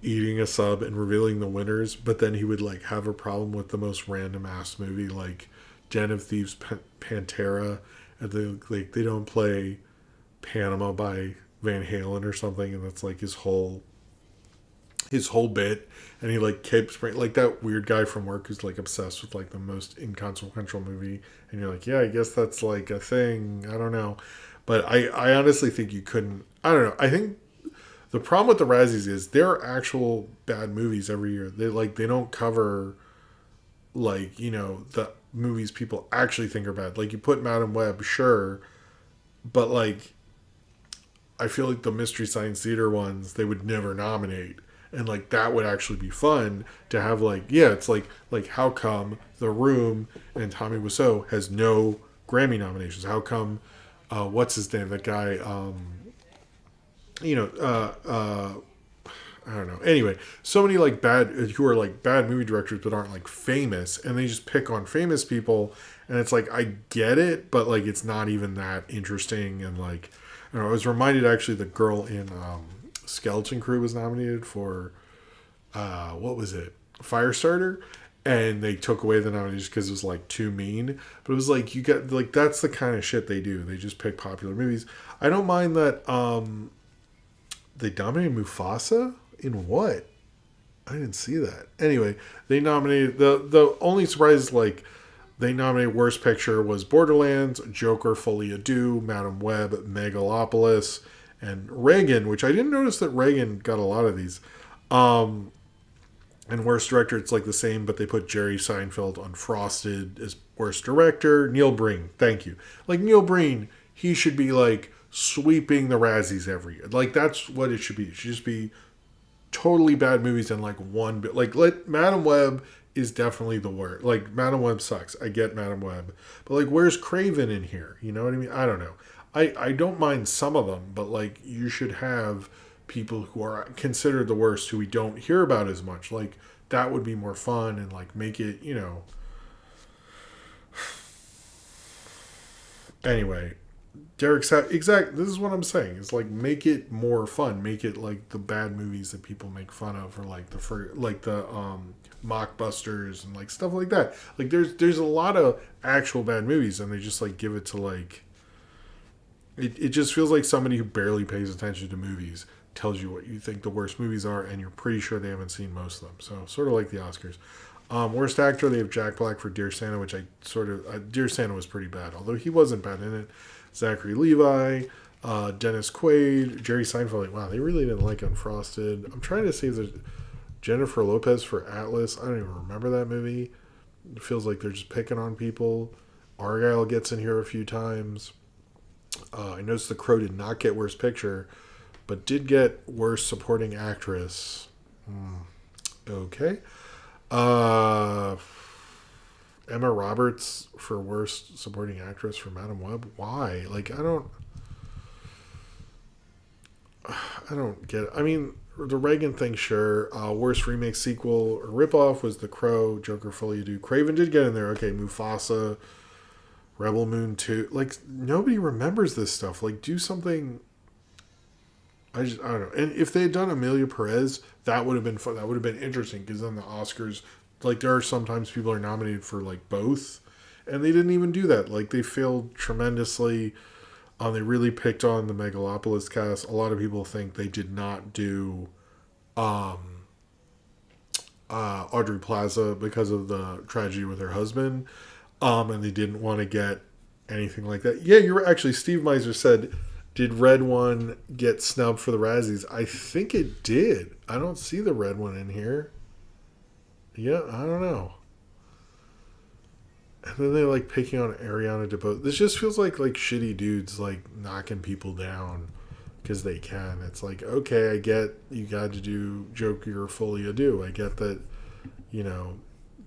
eating a sub and revealing the winners, but then he would like have a problem with the most random ass movie like Den of Thieves, Pantera, and they don't play Panama by Van Halen or something, and that's like his whole bit, and he like keeps like that weird guy from work who's like obsessed with like the most inconsequential movie, and you're like, yeah, I guess that's like a thing. I don't know, but I honestly think you couldn't. I don't know. I think the problem with the Razzies is there are actual bad movies every year. They don't cover like the movies people actually think are bad. Like you put Madam Web, sure, but like I feel like the Mystery Science Theater ones they would never nominate. And like that would actually be fun to have it's like how come The Room and Tommy Wiseau has no Grammy nominations? How come what's his name? That guy I don't know. Anyway, so many like bad who are like bad movie directors but aren't like famous, and they just pick on famous people, and it's like I get it, but like it's not even that interesting. And like I don't know, I was reminded actually the girl in Skeleton Crew was nominated for what was it, Firestarter, and they took away the nomination because it was like too mean. But it was like you get like that's the kind of shit they do. They just pick popular movies. I don't mind that they nominated Mufasa in what? I didn't see that. Anyway, they nominated the only surprise is like they nominated Worst Picture was Borderlands, Joker, Folie à Deux, Madam Web, Megalopolis, and Reagan, which I didn't notice that Reagan got a lot of these. And Worst Director, it's like the same, but they put Jerry Seinfeld on Frosted as Worst Director. Neil Breen, thank you. Like Neil Breen, he should be like sweeping the Razzies every year. Like that's what it should be. It should just be totally bad movies and like one bit. Like Madam Web is definitely the worst. Like Madam Web sucks. I get Madam Web, but like where's Craven in here? You know what I mean? I don't know. I don't mind some of them, but like you should have people who are considered the worst who we don't hear about as much. Like that would be more fun and like make it, you know. Anyway, Derek's exact. This is what I'm saying. It's like make it more fun. Make it like the bad movies that people make fun of, or like the mockbusters and like stuff like that. Like there's a lot of actual bad movies, and they just like give it to like. It just feels like somebody who barely pays attention to movies tells you what you think the worst movies are, and you're pretty sure they haven't seen most of them. So sort of like the Oscars. Worst actor, they have Jack Black for Dear Santa, which Dear Santa was pretty bad, although he wasn't bad in it. Zachary Levi, Dennis Quaid, Jerry Seinfeld. Like, wow, they really didn't like Unfrosted. I'm trying to see if there's Jennifer Lopez for Atlas. I don't even remember that movie. It feels like they're just picking on people. Argyle gets in here a few times. I noticed The Crow did not get Worst Picture, but did get Worst Supporting Actress. Okay. Emma Roberts for Worst Supporting Actress for Madam Web. Why? Like, I don't get it. I mean, the Reagan thing, sure. Worst remake, sequel, or ripoff was The Crow, Joker, Folie à Deux. Craven did get in there. Okay, Mufasa, Rebel Moon 2. Like, nobody remembers this stuff. Like, do something. I don't know. And if they had done Amelia Perez, that would have been fun. That would have been interesting, because then the Oscars, like, there are sometimes people are nominated for like both, and they didn't even do that. Like, they failed tremendously. They really picked on the Megalopolis cast. A lot of people think they did not do Audrey Plaza because of the tragedy with her husband. And they didn't want to get anything like that. Yeah, you're actually, Steve Meiser said, did Red One get snubbed for the Razzies? I think it did. I don't see the Red One in here. Yeah, I don't know. And then they like picking on Ariana DeBose. This just feels like shitty dudes like knocking people down because they can. It's like, okay, I get you got to do Joker or Folie à Deux. I get that, you know.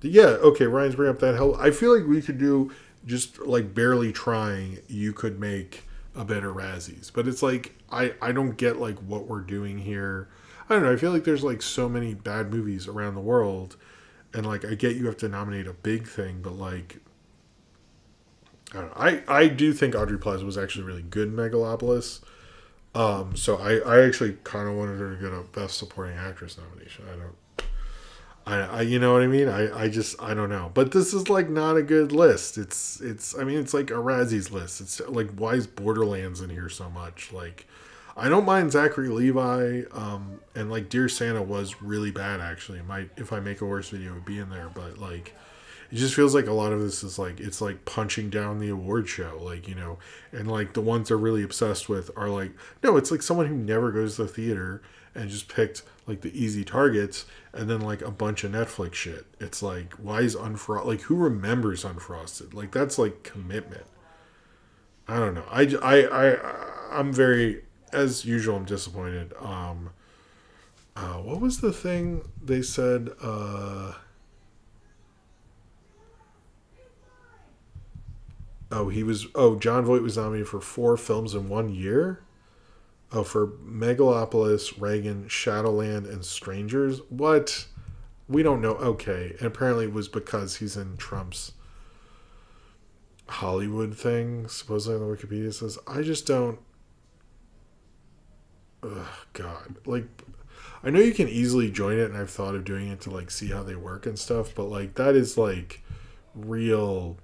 Yeah, okay, Ryan's bringing up that hell. I feel like we could do just like barely trying. You could make a better Razzies, but it's like I don't get like what we're doing here. I don't know. I feel like there's like so many bad movies around the world, and like I get you have to nominate a big thing, but like I don't know. I do think Audrey Plaza was actually really good in Megalopolis. So I actually kind of wanted her to get a Best Supporting Actress nomination. I you know what I mean? I don't know. But this is like not a good list. It's I mean it's like a Razzies list. It's like, why is Borderlands in here so much? Like, I don't mind Zachary Levi, and like Dear Santa was really bad actually. It might, if I make a worse video, it would be in there, but like it just feels like a lot of this is like, it's like punching down the award show, like, you know, and like the ones they're really obsessed with are like, no, it's like someone who never goes to the theater and just picked like the easy targets, and then like a bunch of Netflix shit. It's like, why is Unfrosted? Like, who remembers Unfrosted? Like, that's like commitment. I don't know. I'm very, as usual, I'm disappointed. What was the thing they said? Jon Voight was nominated for 4 films in 1 year. Oh, for Megalopolis, Reagan, Shadowland, and Strangers? What? We don't know. Okay. And apparently it was because he's in Trump's Hollywood thing, supposedly on the Wikipedia says. I just don't. Ugh, God. Like, I know you can easily join it, and I've thought of doing it to, like, see how they work and stuff, but, like, that is, like, real.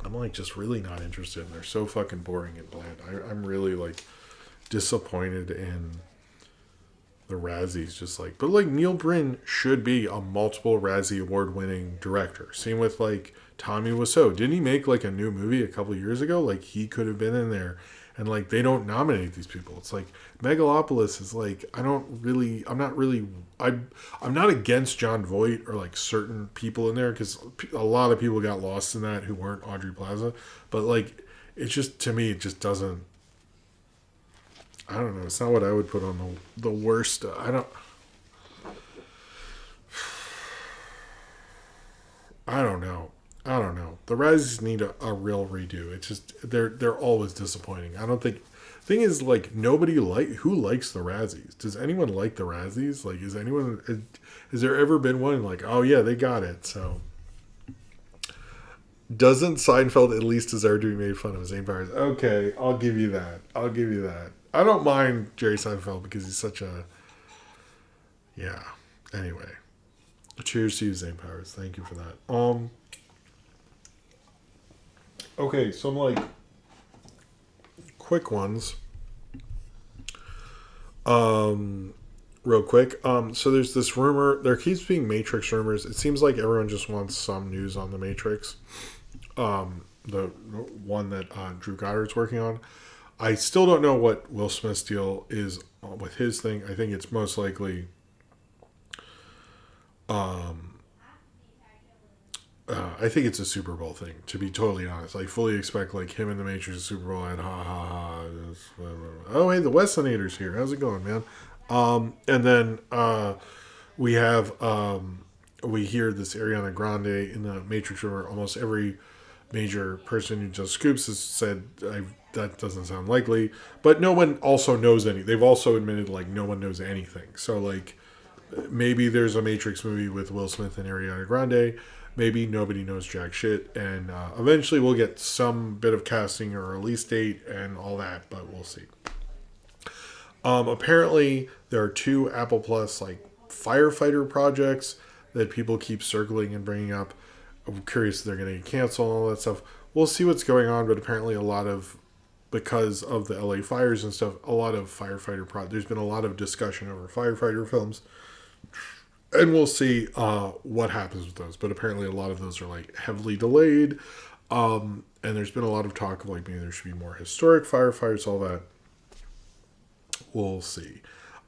I'm, like, just really not interested, and they're so fucking boring and bland. I'm really, like, disappointed in the Razzies, just like, but like Neil Breen should be a multiple Razzie award winning director. Same with like Tommy Wiseau. Didn't he make like a new movie a couple years ago? Like he could have been in there, and like they don't nominate these people. It's like Megalopolis is like I'm not against John Voight or like certain people in there because a lot of people got lost in that who weren't Audrey Plaza, but like it's just to me it just doesn't. I don't know. It's not what I would put on the worst. I don't know. The Razzies need a real redo. It's just they're always disappointing. I don't think. Thing is, like who likes the Razzies? Does anyone like the Razzies? Like, has there ever been one like, oh yeah, they got it? So doesn't Seinfeld at least deserve to be made fun of his empires? Okay, I'll give you that. I don't mind Jerry Seinfeld because he's such a... Yeah. Anyway. Cheers to you, Zane Powers. Thank you for that. Okay, some, like, quick ones. Real quick. So there's this rumor. There keeps being Matrix rumors. It seems like everyone just wants some news on the Matrix. The one that Drew Goddard's working on. I still don't know what Will Smith's deal is with his thing. I think it's most likely I think it's a Super Bowl thing, to be totally honest. I fully expect like him in the Matrix Super Bowl and ha ha ha. Oh, hey, the Westonator's here. How's it going, man? And then we have we hear this Ariana Grande in the Matrix rumor. Almost every major person who does scoops has said that doesn't sound likely, but no one also knows any. They've also admitted like no one knows anything. So like maybe there's a Matrix movie with Will Smith and Ariana Grande. Maybe nobody knows jack shit, and eventually we'll get some bit of casting or release date and all that, but we'll see. Apparently there are 2 Apple Plus like firefighter projects that people keep circling and bringing up. I'm curious if they're going to get canceled and all that stuff. We'll see what's going on, but apparently because of the LA fires and stuff, a lot of firefighter there's been a lot of discussion over firefighter films. And we'll see what happens with those. But apparently a lot of those are like heavily delayed. And there's been a lot of talk of like maybe there should be more historic firefighters, all that. We'll see.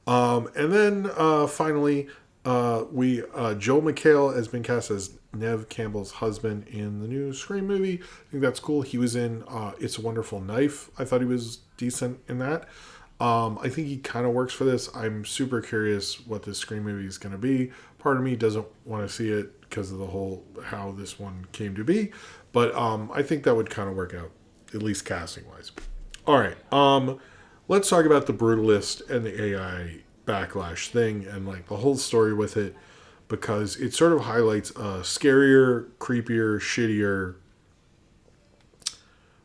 And then finally, Joel McHale has been cast as Neve Campbell's husband in the new Scream movie. I think that's cool. He was in It's a Wonderful Knife. I thought he was decent in that. I think he kind of works for this. I'm super curious what this Scream movie is going to be. Part of me doesn't want to see it because of the whole how this one came to be. But I think that would kind of work out, at least casting-wise. All right. Let's talk about the Brutalist and the AI backlash thing and like the whole story with it, because it sort of highlights a scarier, creepier, shittier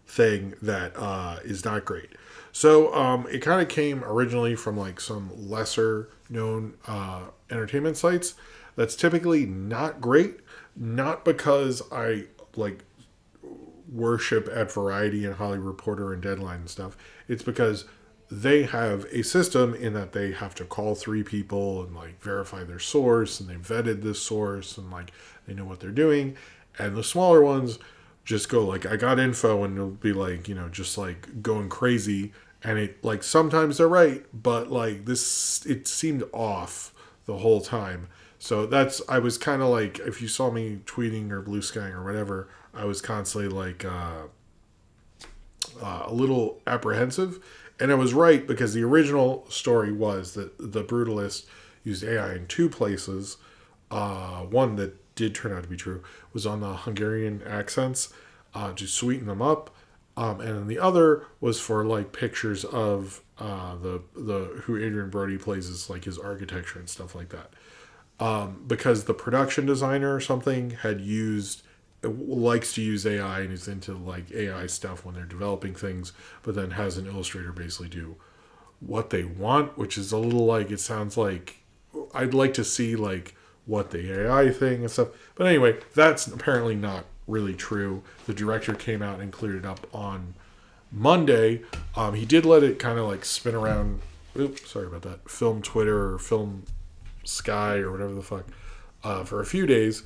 thing that is not great. So it kind of came originally from like some lesser known entertainment sites. That's typically not great, not because I like worship at Variety and Hollywood Reporter and Deadline and stuff. It's because they have a system in that they have to call 3 people and like verify their source, and they vetted this source and like they know what they're doing. And the smaller ones just go like, I got info, and it'll be like, you know, just like going crazy. And it like sometimes they're right, but like this, it seemed off the whole time. So I was kind of like, if you saw me tweeting or blue skying or whatever, I was constantly like a little apprehensive. And I was right, because the original story was that the Brutalist used AI in 2 places. One that did turn out to be true was on the Hungarian accents to sweeten them up. And then the other was for like pictures of the who Adrian Brody plays as like his architecture and stuff like that. Because the production designer or something likes to use AI and is into like AI stuff when they're developing things, but then has an illustrator basically do what they want, which is a little like, it sounds like I'd like to see like what the AI thing and stuff. But anyway, that's apparently not really true. The director came out and cleared it up on Monday. He did let it kind of like spin around. Oops, sorry about that. Film Twitter or Film Sky or whatever the fuck for a few days.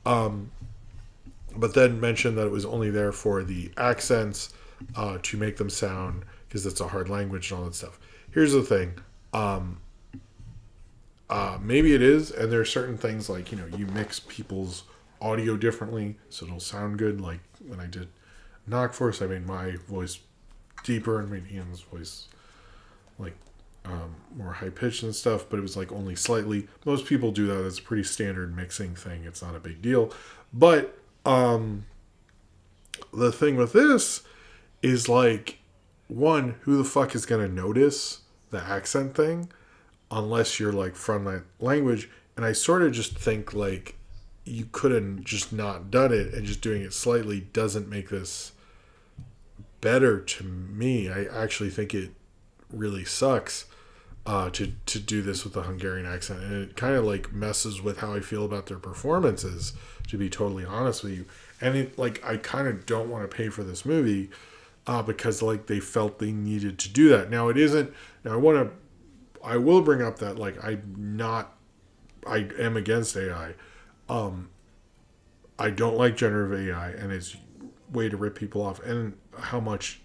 But then mentioned that it was only there for the accents to make them sound, because it's a hard language and all that stuff. Here's the thing. Maybe it is, and there are certain things like, you mix people's audio differently so it'll sound good. Like when I did Knock Force, I made my voice deeper and made Ian's voice like more high pitched and stuff, but it was like only slightly. Most people do that. It's a pretty standard mixing thing. It's not a big deal. But the thing with this is like, one, who the fuck is going to notice the accent thing unless you're like from that language? And I sort of just think like you could have just not done it, and just doing it slightly doesn't make this better to me. I actually think it really sucks to do this with a Hungarian accent, and it kind of like messes with how I feel about their performances, to be totally honest with you. And it like, I kind of don't want to pay for this movie because like they felt they needed to do that. Now it isn't. Now I will bring up that like I am against AI. I don't like generative AI and its way to rip people off, and how much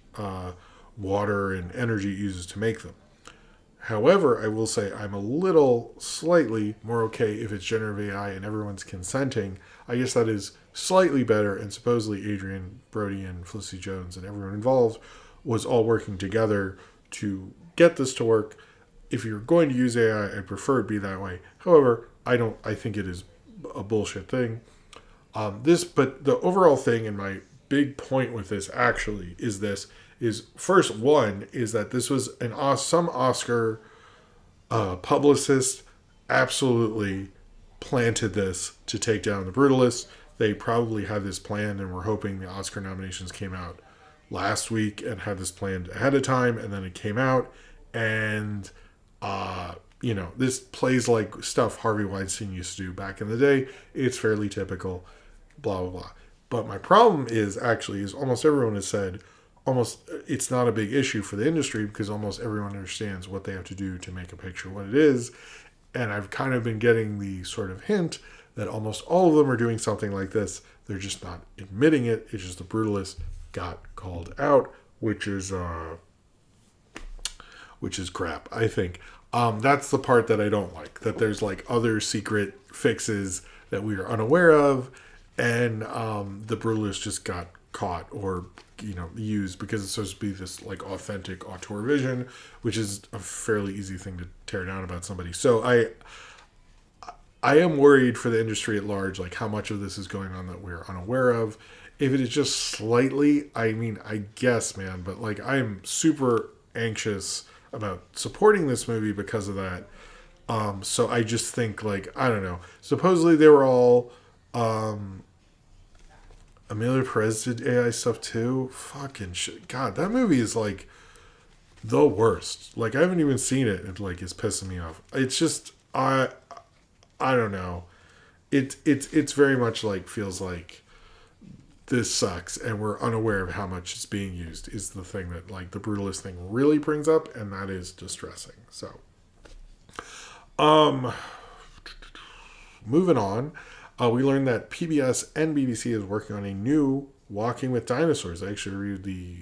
water and energy it uses to make them. However, I will say I'm a little slightly more okay if it's generative AI and everyone's consenting. I guess that is slightly better, and supposedly Adrian Brody and Felicity Jones and everyone involved was all working together to get this to work. If you're going to use AI, I'd prefer it be that way. However, I think it is a bullshit thing. But the overall thing, and my big point with this actually is first one is that this was some Oscar publicist absolutely planted this to take down the Brutalist. They probably had this planned and were hoping the Oscar nominations came out last week and had this planned ahead of time, and then it came out, and this plays like stuff Harvey Weinstein used to do back in the day. It's fairly typical, blah blah blah. But my problem is almost everyone has said it's not a big issue for the industry, because almost everyone understands what they have to do to make a picture what it is. And I've kind of been getting the sort of hint that almost all of them are doing something like this. They're just not admitting it. It's just the Brutalist got called out, which is crap, I think. That's the part that I don't like, that there's like other secret fixes that we are unaware of, and the Brutalist just got caught or used because it's supposed to be this like authentic auteur vision, which is a fairly easy thing to tear down about somebody. So I am worried for the industry at large, like how much of this is going on that we're unaware of. If it is just slightly, I mean, I guess, man, but like I'm super anxious about supporting this movie because of that. So I just think like, I don't know. Supposedly they were all Amelia Perez did AI stuff too. Fucking shit. God, that movie is like the worst. Like I haven't even seen it. It like is pissing me off. It's just I don't know. It's very much like feels like this sucks and we're unaware of how much it's being used is the thing that like the Brutalist thing really brings up, and that is distressing. So moving on. We learned that PBS and BBC is working on a new Walking with Dinosaurs. I actually reviewed the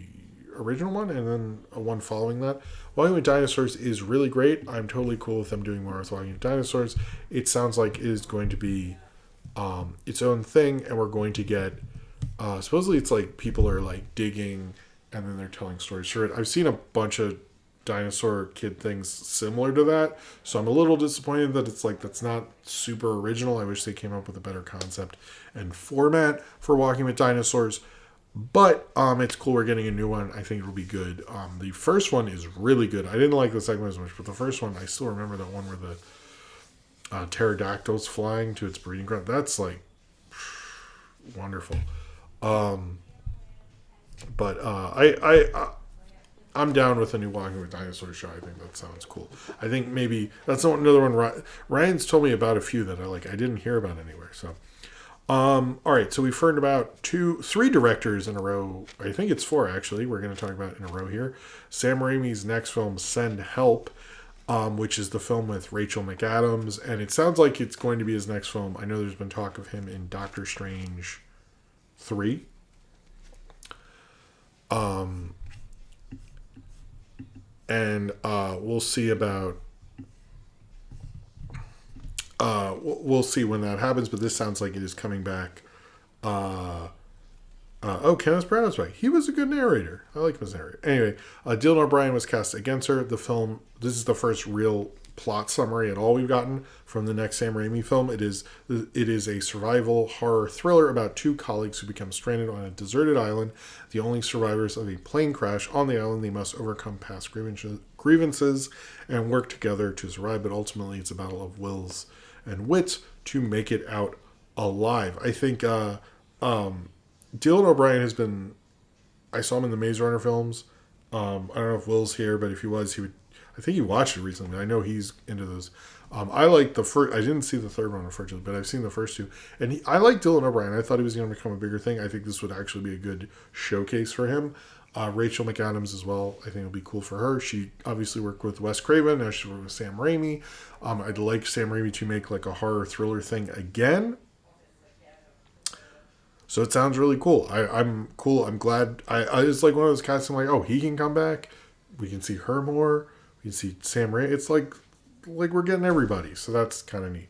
original one and then one following that. Walking with Dinosaurs is really great. I'm totally cool with them doing more with Walking with Dinosaurs. It sounds like it is going to be its own thing, and we're going to get supposedly it's like people are like digging and then they're telling stories through it. I've seen a bunch of dinosaur kid things similar to that, so I'm a little disappointed that it's like that's not super original. I wish they came up with a better concept and format for Walking with Dinosaurs. But it's cool we're getting a new one. I think it'll be good. The first one is really good. I didn't like the second one as much, but the first one, I still remember that one where the pterodactyl's flying to its breeding ground. That's like wonderful. But I'm down with a new Walking with Dinosaurs show. I think that sounds cool. I think maybe that's another one. Ryan's told me about a few that I didn't hear about anywhere. So, all right. So we've heard about 3 directors in a row. I think it's 4 actually. We're going to talk about in a row here. Sam Raimi's next film, Send Help, which is the film with Rachel McAdams, and it sounds like it's going to be his next film. I know there's been talk of him in Doctor Strange 3. And we'll see about we'll see when that happens. But this sounds like it is coming back. Kenneth Branagh's back. He was a good narrator. I like him as a narrator. Anyway, Dylan O'Brien was cast against her. The film. This is the first real plot summary at all we've gotten from the next Sam Raimi film. It is a survival horror thriller about 2 colleagues who become stranded on a deserted island, the only survivors of a plane crash. On the island, they must overcome past grievances and work together to survive, but ultimately it's a battle of wills and wits to make it out alive. I think Dylan O'Brien has been... I saw him in the Maze Runner films. I don't know if Will's here, but if he was, he would... I think he watched it recently. I know he's into those. I like the first. I didn't see the third one, unfortunately, but I've seen the first 2. And I like Dylan O'Brien. I thought he was going to become a bigger thing. I think this would actually be a good showcase for him. Rachel McAdams as well. I think it'll be cool for her. She obviously worked with Wes Craven. Now she worked with Sam Raimi. I'd like Sam Raimi to make like a horror thriller thing again. So it sounds really cool. I'm cool. I'm glad. I it's like one of those cats. I'm like, oh, he can come back. We can see her more. We can see Sam Raimi. It's like we're getting everybody. So that's kind of neat.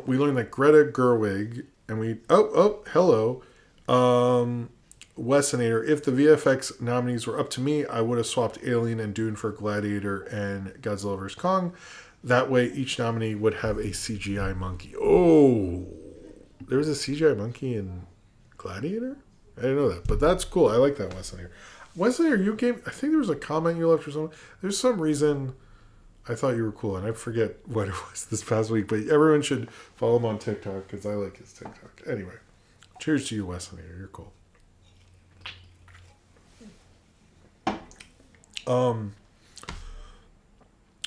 We learned that Greta Gerwig and we... hello. Wessonator. If the VFX nominees were up to me, I would have swapped Alien and Dune for Gladiator and Godzilla vs. Kong. That way, each nominee would have a CGI monkey. Oh, there was a CGI monkey in Gladiator? I didn't know that, but that's cool. I like that, Wessonator. Wessonator, you gave... I think there was a comment you left or something. There's some reason I thought you were cool, and I forget what it was this past week, but everyone should follow him on TikTok, because I like his TikTok. Anyway, cheers to you, Wessonator. You're cool.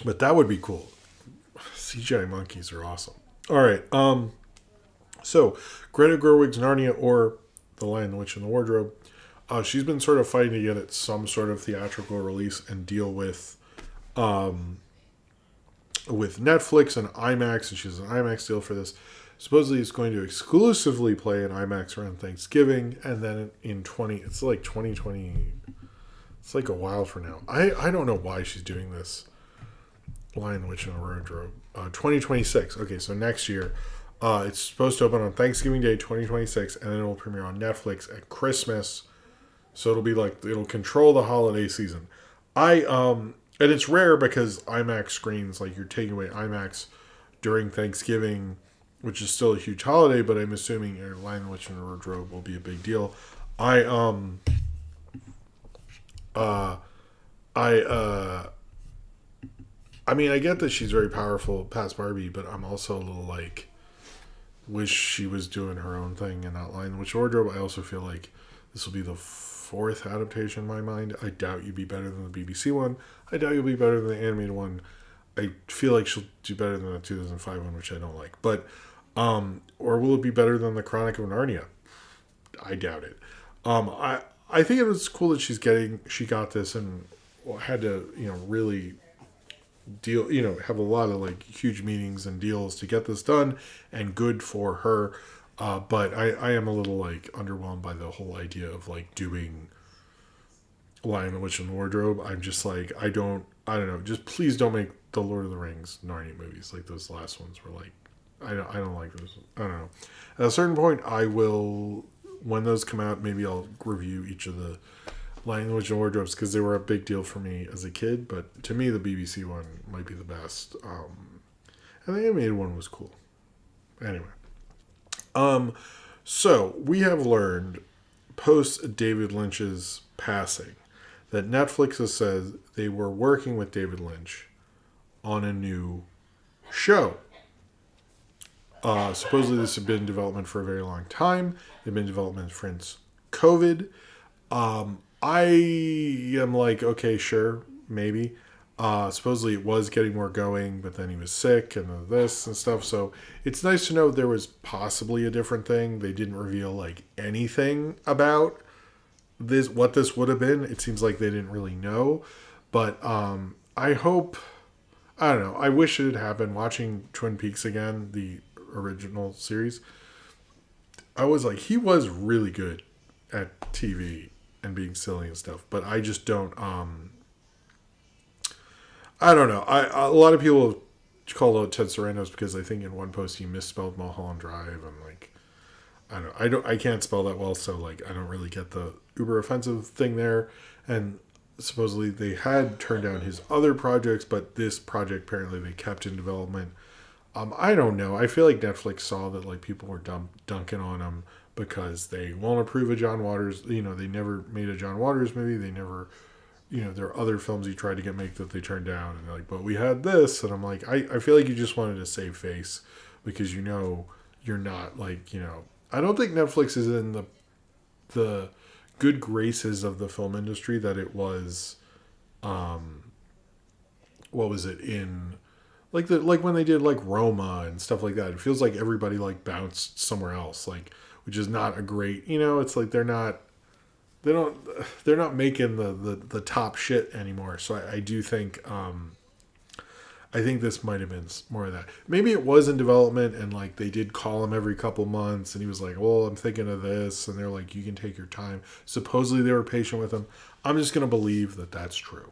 But that would be cool. CGI monkeys are awesome. All right. So Greta Gerwig's Narnia, or The Lion, the Witch, and the Wardrobe. She's been sort of fighting to get it some sort of theatrical release and deal with Netflix and IMAX, and she has an IMAX deal for this. Supposedly, it's going to exclusively play in IMAX around Thanksgiving, and then it's like 2020. It's like a while for now. I don't know why she's doing this. Lion, the Witch, and the Wardrobe. 2026. Okay, so next year. It's supposed to open on Thanksgiving Day, 2026, and then it will premiere on Netflix at Christmas. So it'll be like, it'll control the holiday season. And it's rare because IMAX screens, like you're taking away IMAX during Thanksgiving, which is still a huge holiday, but I'm assuming Lion, the Witch, and the Wardrobe will be a big deal. I mean, I get that she's very powerful past Barbie, but I'm also a little like, wish she was doing her own thing and not Lion, the Witch, and the Wardrobe. I also feel like this will be the 4th adaptation in my mind. I doubt you'd be better than the BBC one. I doubt you'll be better than the animated one. I feel like she'll do better than the 2005 one, which I don't like. But, or will it be better than the Chronic of Narnia? I doubt it. I think it was cool that she got this and had to, really deal, have a lot of like huge meetings and deals to get this done, and good for her. But I am a little like underwhelmed by the whole idea of like doing Lion, the Witch, and the Wardrobe. I'm just like, I don't know. Just please don't make the Lord of the Rings Narnia movies like those last ones were like. I don't like those. I don't know. At a certain point, I will, when those come out, maybe I'll review each of the Lion, the Witch, and Wardrobes, because they were a big deal for me as a kid. But to me, the BBC one might be the best. And the animated one was cool. Anyway. So we have learned post David Lynch's passing that Netflix has said they were working with David Lynch on a new show. Supposedly this had been in development for a very long time. They've been in development since COVID. I am like, okay, sure, maybe. Supposedly it was getting more going, but then he was sick and this and stuff. So it's nice to know there was possibly a different thing. They didn't reveal like anything about this, what this would have been. It seems like they didn't really know. But I hope, I don't know, I wish it had happened. Watching Twin Peaks again, the original series, I was like, he was really good at TV and being silly and stuff. But I just don't, I don't know. A lot of people called out Ted Sarandos because I think in one post he misspelled Mulholland Drive. I'm like, I can't spell that well, so like I don't really get the uber offensive thing there. And supposedly they had turned down his other projects, but this project apparently they kept in development. I don't know. I feel like Netflix saw that like people were dunking on him because they won't approve of John Waters. You know, they never made a John Waters movie. They never, you know, there are other films he tried to get made that they turned down. And they're like, but we had this. And I'm like, I feel like you just wanted to save face because, you know, you're not like, you know, I don't think Netflix is in the good graces of the film industry that it was, what was it in, like when they did like Roma and stuff like that. It feels like everybody like bounced somewhere else, like, which is not a great, you know, it's like they're not making the top shit anymore. So I do think I think this might have been more of that. Maybe it was in development and like they did call him every couple months and he was like, well, I'm thinking of this, and they're like, you can take your time. Supposedly they were patient with him. I'm just gonna believe that that's true.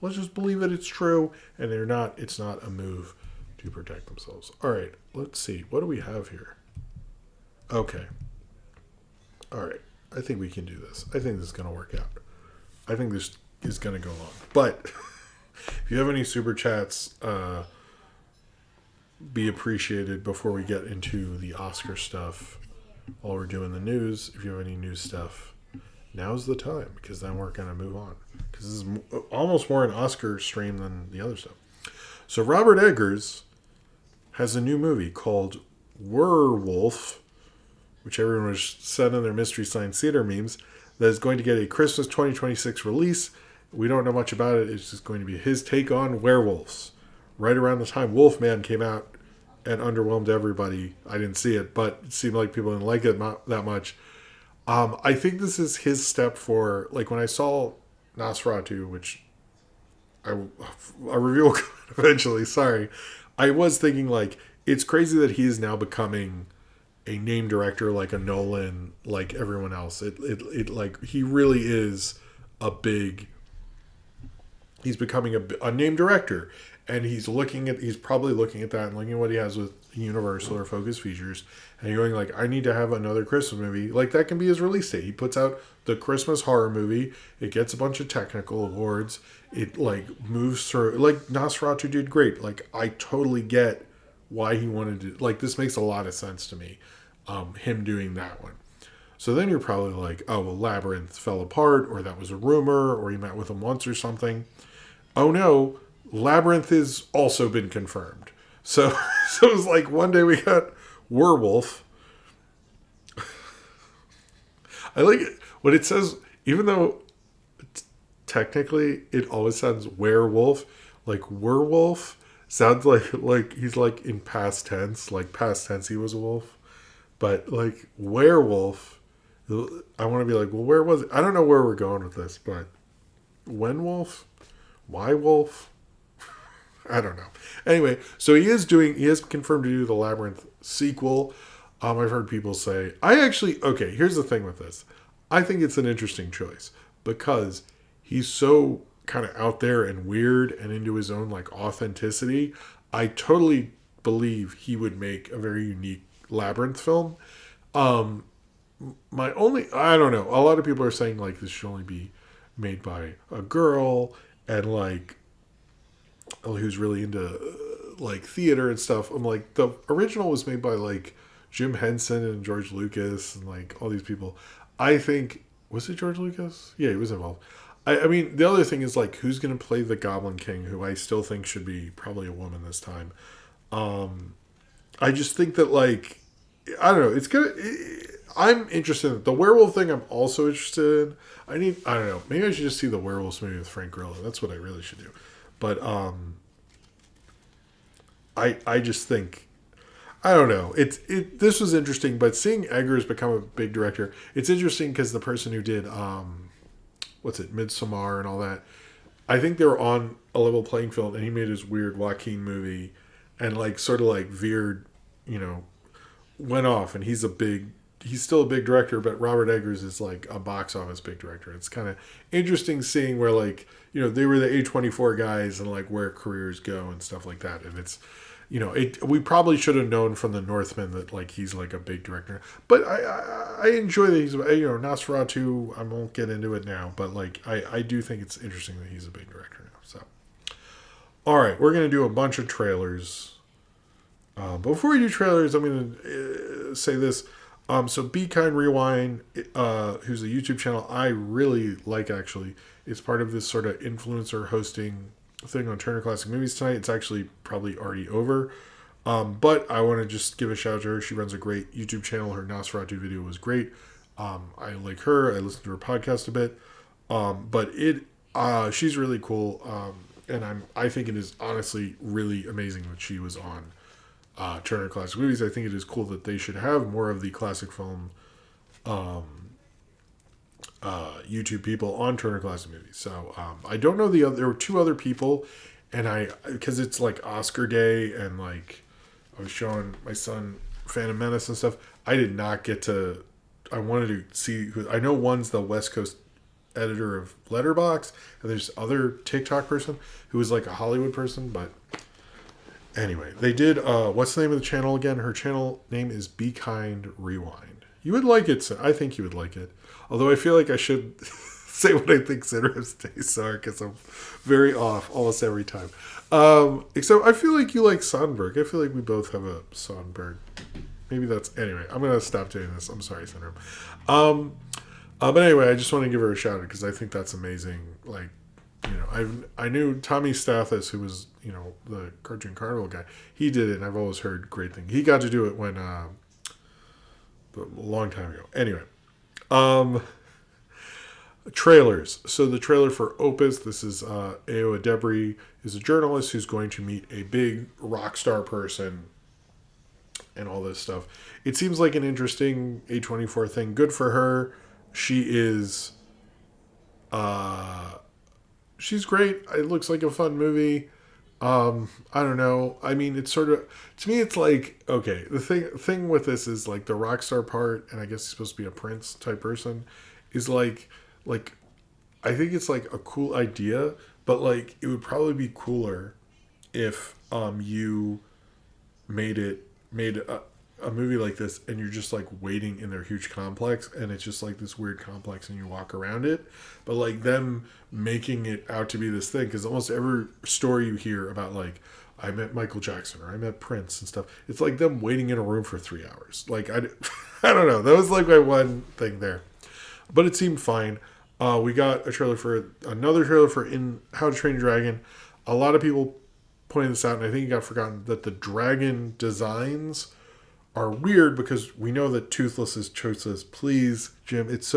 Let's just believe that it's true, and it's not a move to protect themselves. All right, let's see. What do we have here? Okay. All right. I think we can do this. I think this is going to work out. I think this is going to go long. But if you have any super chats, be appreciated before we get into the Oscar stuff while we're doing the news. If you have any news stuff, now's the time, because then we're going to move on. Because this is almost more an Oscar stream than the other stuff. So Robert Eggers has a new movie called Werewolf, which everyone was sending their Mystery Science Theater memes, that is going to get a Christmas 2026 release. We don't know much about it. It's just going to be his take on werewolves. Right around the time Wolfman came out and underwhelmed everybody. I didn't see it, but it seemed like people didn't like it that much. I think this is his step for, like, when I saw Nosferatu, which I review eventually, sorry. I was thinking, like, it's crazy that he is now becoming a name director like a Nolan, like everyone else. It like, he really is he's becoming a name director, and he's probably looking at that and looking at what he has with Universal or Focus Features, and going like, I need to have another Christmas movie. Like, that can be his release date. He puts out the Christmas horror movie. It gets a bunch of technical awards. It like moves through, like Nosferatu did great. Like, I totally get why he wanted to, like, this makes a lot of sense to me, him doing that one. So then you're probably like, oh, well, Labyrinth fell apart, or that was a rumor, or he met with him once or something. Oh no, Labyrinth has also been confirmed. So it was like, one day we got Werewolf. I like it when it says, even though technically it always sounds werewolf, like werewolf sounds like he's like in past tense, like past tense he was a wolf. But like werewolf, I want to be like, well, where was it? I don't know where we're going with this, but when wolf? Why wolf? I don't know. Anyway, so he is confirmed to do the Labyrinth sequel. I've heard people say, okay, here's the thing with this. I think it's an interesting choice because he's so kind of out there and weird and into his own like authenticity. I totally believe he would make a very unique Labyrinth film. I don't know. A lot of people are saying like this should only be made by a girl and like who's really into like theater and stuff. I'm like, the original was made by like Jim Henson and George Lucas and like all these people. I think, was it George Lucas? Yeah, he was involved. I mean, the other thing is like, who's going to play the Goblin King, who I still think should be probably a woman this time. I just think that like, I don't know, it's good. I'm interested in it. The werewolf thing. I'm also interested in. I don't know. Maybe I should just see the werewolves movie with Frank Grillo. That's what I really should do. But I just think, I don't know. This was interesting, but seeing Eggers become a big director, it's interesting because the person who did Midsommar and all that, I think they were on a level playing field, and he made his weird Joaquin movie, and like sort of like veered, went off, and he's still a big director, but Robert Eggers is like a box office big director. It's kind of interesting seeing where like, they were the A24 guys and like where careers go and stuff like that. And it's, we probably should have known from the Northman that like he's like a big director, but I enjoy that he's, Nosferatu. I won't get into it now, but like I do think it's interesting that he's a big director now. So, all right, we're gonna do a bunch of trailers. Before we do trailers, I'm gonna say this. So Be Kind Rewind, who's a YouTube channel I really like, actually. It's part of this sort of influencer hosting thing on Turner Classic Movies tonight. It's actually probably already over. But I want to just give a shout out to her. She runs a great YouTube channel. Her Nosferatu video was great. I like her. I listened to her podcast a bit. But she's really cool. And I think it is honestly really amazing that she was on Turner Classic Movies. I think it is cool that they should have more of the classic film YouTube people on Turner Classic Movies. So I don't know there were two other people, and because it's like Oscar Day, and like I was showing my son Phantom Menace and stuff. I did not get to. I wanted to see who. I know one's the West Coast editor of Letterboxd, and there's other TikTok person who is like a Hollywood person, but. Anyway, they did, what's the name of the channel again? Her channel name is Be Kind Rewind. You would like it, I think you would like it. Although I feel like I should say what I think Cinder's tastes are, because I'm very off almost every time. Except I feel like you like Sonnenberg. I feel like we both have a Sonnenberg. Maybe anyway, I'm going to stop doing this. I'm sorry, Cinder. But anyway, I just want to give her a shout out, because I think that's amazing. Like, I knew Tommy Stathis, who was, the Cartoon Carnival guy. He did it, and I've always heard great things. He got to do it when, a long time ago. Anyway, trailers. So the trailer for Opus, this is Ayo Adebri, is a journalist who's going to meet a big rock star person and all this stuff. It seems like an interesting A24 thing. Good for her. She is... she's great. It looks like a fun movie. I don't know. I mean, it's sort of, to me, it's like, okay, the thing with this is like the rock star part, and I guess he's supposed to be a Prince type person, is like, I think it's like a cool idea, but like, it would probably be cooler if, you made a movie like this, and you're just like waiting in their huge complex, and it's just like this weird complex, and you walk around it. But like them making it out to be this thing, because almost every story you hear about, like, I met Michael Jackson or I met Prince and stuff, it's like them waiting in a room for 3 hours. Like, I don't know. That was like my one thing there, but it seemed fine. We got another trailer for In How to Train Your Dragon. A lot of people pointed this out, and I think it got forgotten, that the dragon designs are weird, because we know that Toothless is choiceless. Please, Jim, it's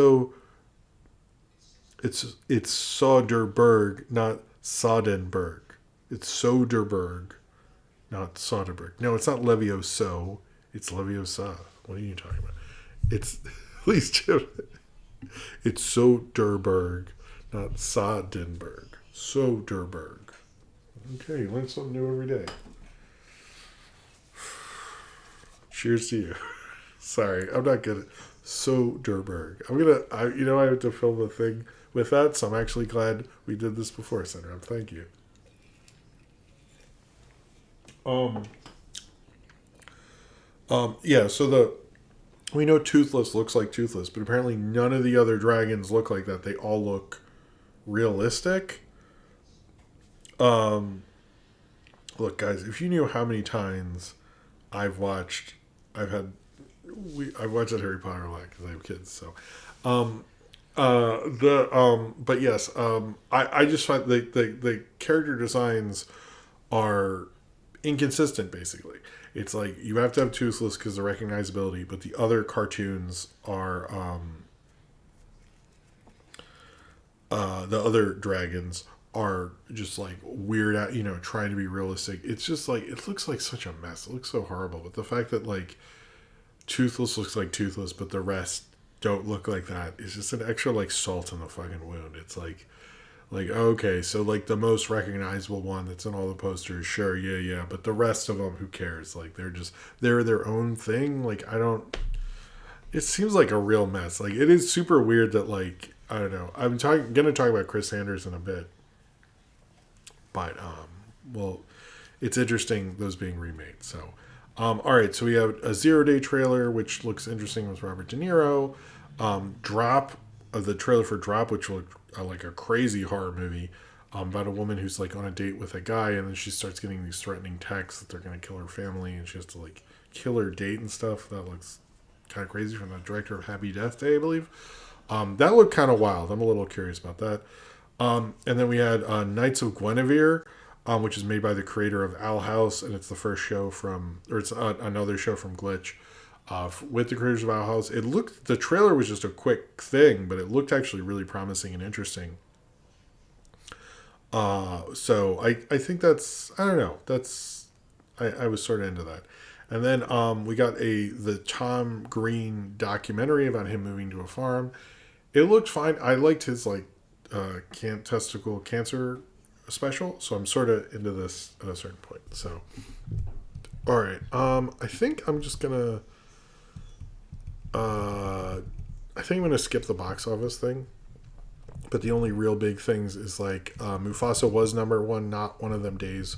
Soderbergh, not Soderbergh. It's Soderbergh, not Soderbergh. No, it's not Levioso. It's Leviosa. What are you talking about? Please, Jim. It's Soderbergh, not Soderbergh. Soderbergh. Okay, you learn something new every day. Cheers to you. Sorry, I'm not good at Soderbergh. I have to film a thing with that, so I'm actually glad we did this before, Sandra. Thank you. Yeah, so we know Toothless looks like Toothless, but apparently none of the other dragons look like that. They all look realistic. Look, guys, if you knew how many times I've had I watch that Harry Potter a lot because I have kids. So, but yes, I just find the character designs are inconsistent. Basically, it's like you have to have Toothless because of recognizability, but the other cartoons are the other dragons are just like weird out, trying to be realistic. It's just like it looks like such a mess. It looks so horrible. But the fact that like Toothless looks like Toothless, but the rest don't look like that is just an extra like salt in the fucking wound. It's like okay, so like the most recognizable one that's in all the posters, sure, yeah, but the rest of them, who cares? Like they're their own thing. Like I don't. It seems like a real mess. Like it is super weird that like I don't know. I'm gonna talk about Chris Sanders in a bit, but well, it's interesting those being remade. So, all right. So we have a 0 Day trailer, which looks interesting with Robert De Niro. Drop the trailer for Drop, which looked like a crazy horror movie about a woman who's like on a date with a guy, and then she starts getting these threatening texts that they're gonna kill her family, and she has to like kill her date and stuff. That looks kind of crazy, from the director of Happy Death Day, I believe. That looked kind of wild. I'm a little curious about that. And then we had Knights of Guinevere, which is made by the creator of Owl House, and it's the first show from, or it's another show from Glitch, with the creators of Owl House. The trailer was just a quick thing, but it looked actually really promising and interesting. So I think that's, I don't know, I was sort of into that. And then we got the Tom Green documentary about him moving to a farm. It looked fine. I liked his like testicle cancer special, so I'm sort of into this at a certain point. So, all right. I think I'm just gonna. I think I'm gonna skip the box office thing. But the only real big things is like Mufasa was number one, not one of them days,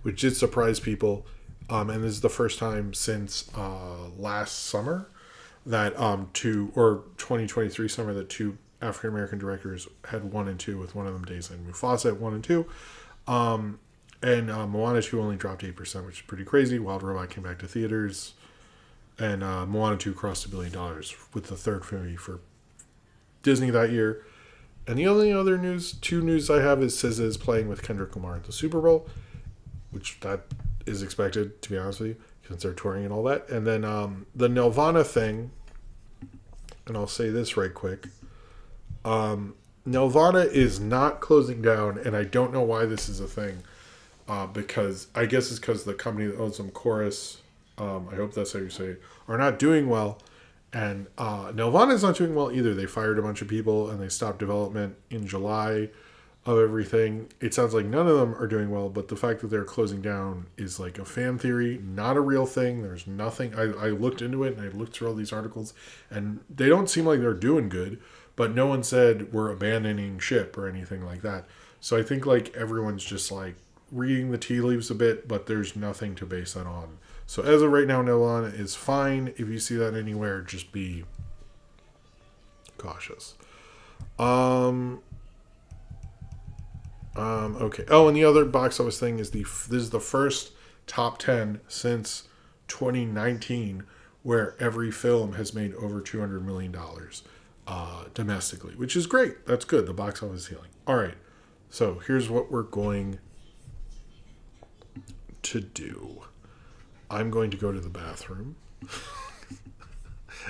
which did surprise people. And this is the first time since last summer that 2023 summer that two African American directors had 1 and 2, with one of them days and Mufasa at 1 and 2. And Moana 2 only dropped 8%, which is pretty crazy. Wild Robot came back to theaters, and Moana 2 crossed $1 billion with the third movie for Disney that year. And the only other two news I have is SZA is playing with Kendrick Lamar at the Super Bowl, which that is expected, to be honest with you, since they're touring and all that. And then the Nelvana thing, and I'll say this right quick. Nelvana is not closing down, and I don't know why this is a thing. Because I guess it's because the company that owns them, Chorus, I hope that's how you say it, are not doing well. And Nelvana is not doing well either. They fired a bunch of people and they stopped development in July of everything. It sounds like none of them are doing well, but the fact that they're closing down is like a fan theory, not a real thing. There's nothing. I looked into it and I looked through all these articles, and they don't seem like they're doing good, but no one said we're abandoning ship or anything like that. So I think like everyone's just like reading the tea leaves a bit, but there's nothing to base that on. So as of right now, Nelvana is fine. If you see that anywhere, just be cautious. Okay. Oh, and the other box office thing is this is the first top 10 since 2019 where every film has made over $200 million domestically, which is great. That's good. The box office is healing. All right. So here's what we're going to do. I'm going to go to the bathroom. Going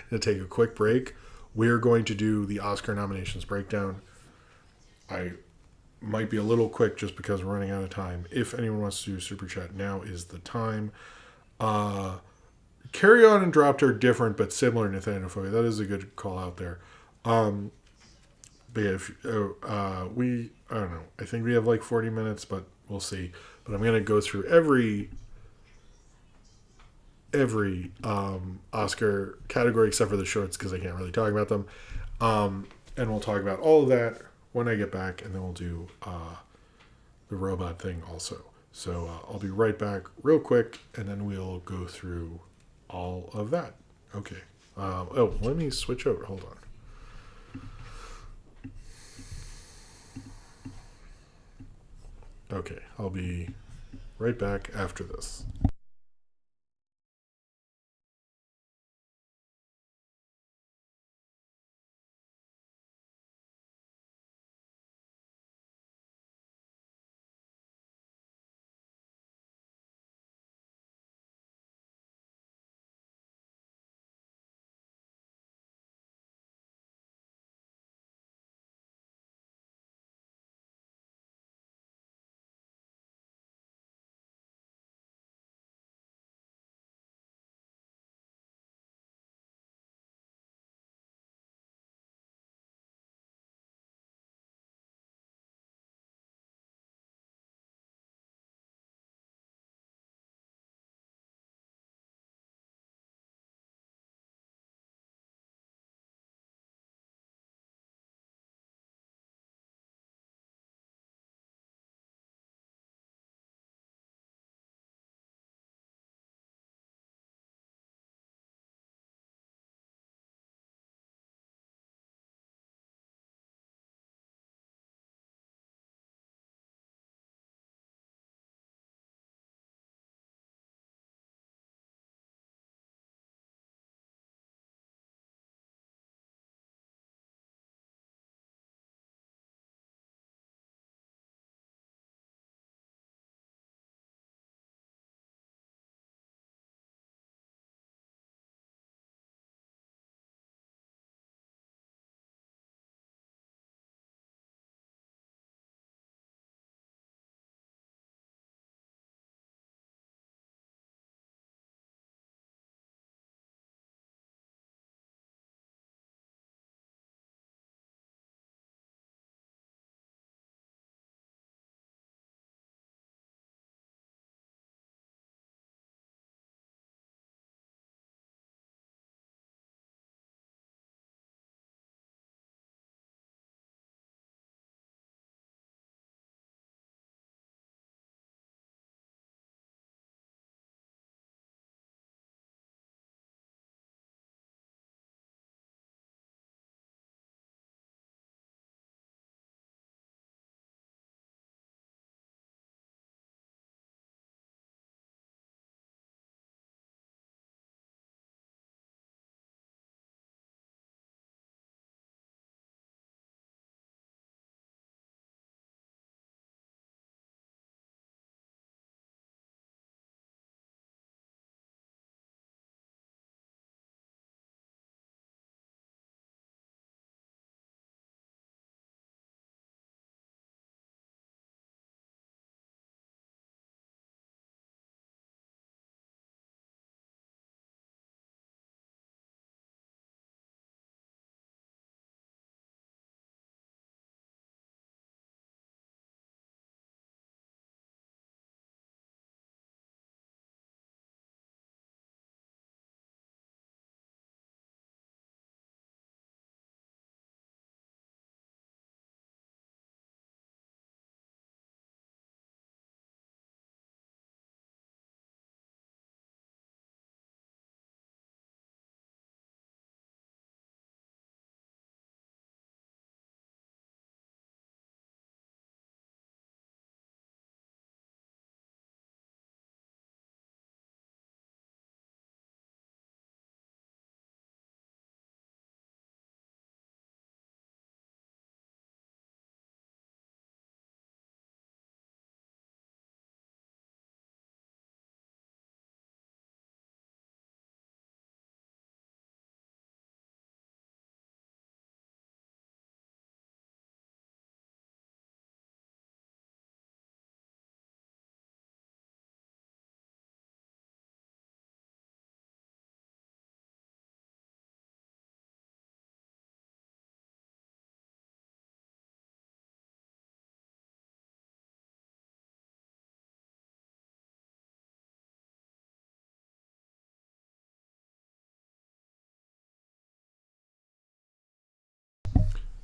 to take a quick break. We're going to do the Oscar nominations breakdown. I might be a little quick just because we're running out of time. If anyone wants to do a super chat, now is the time. Carry On and Dropped are different but similar to Nathanophobia. That is a good call out there. But yeah, I don't know. I think we have like 40 minutes, but we'll see. But I'm going to go through every Oscar category except for the shorts because I can't really talk about them. And we'll talk about all of that when I get back, and then we'll do the robot thing also. So I'll be right back real quick, and then we'll go through all of that. Okay. Let me switch over. Hold on. Okay, I'll be right back after this.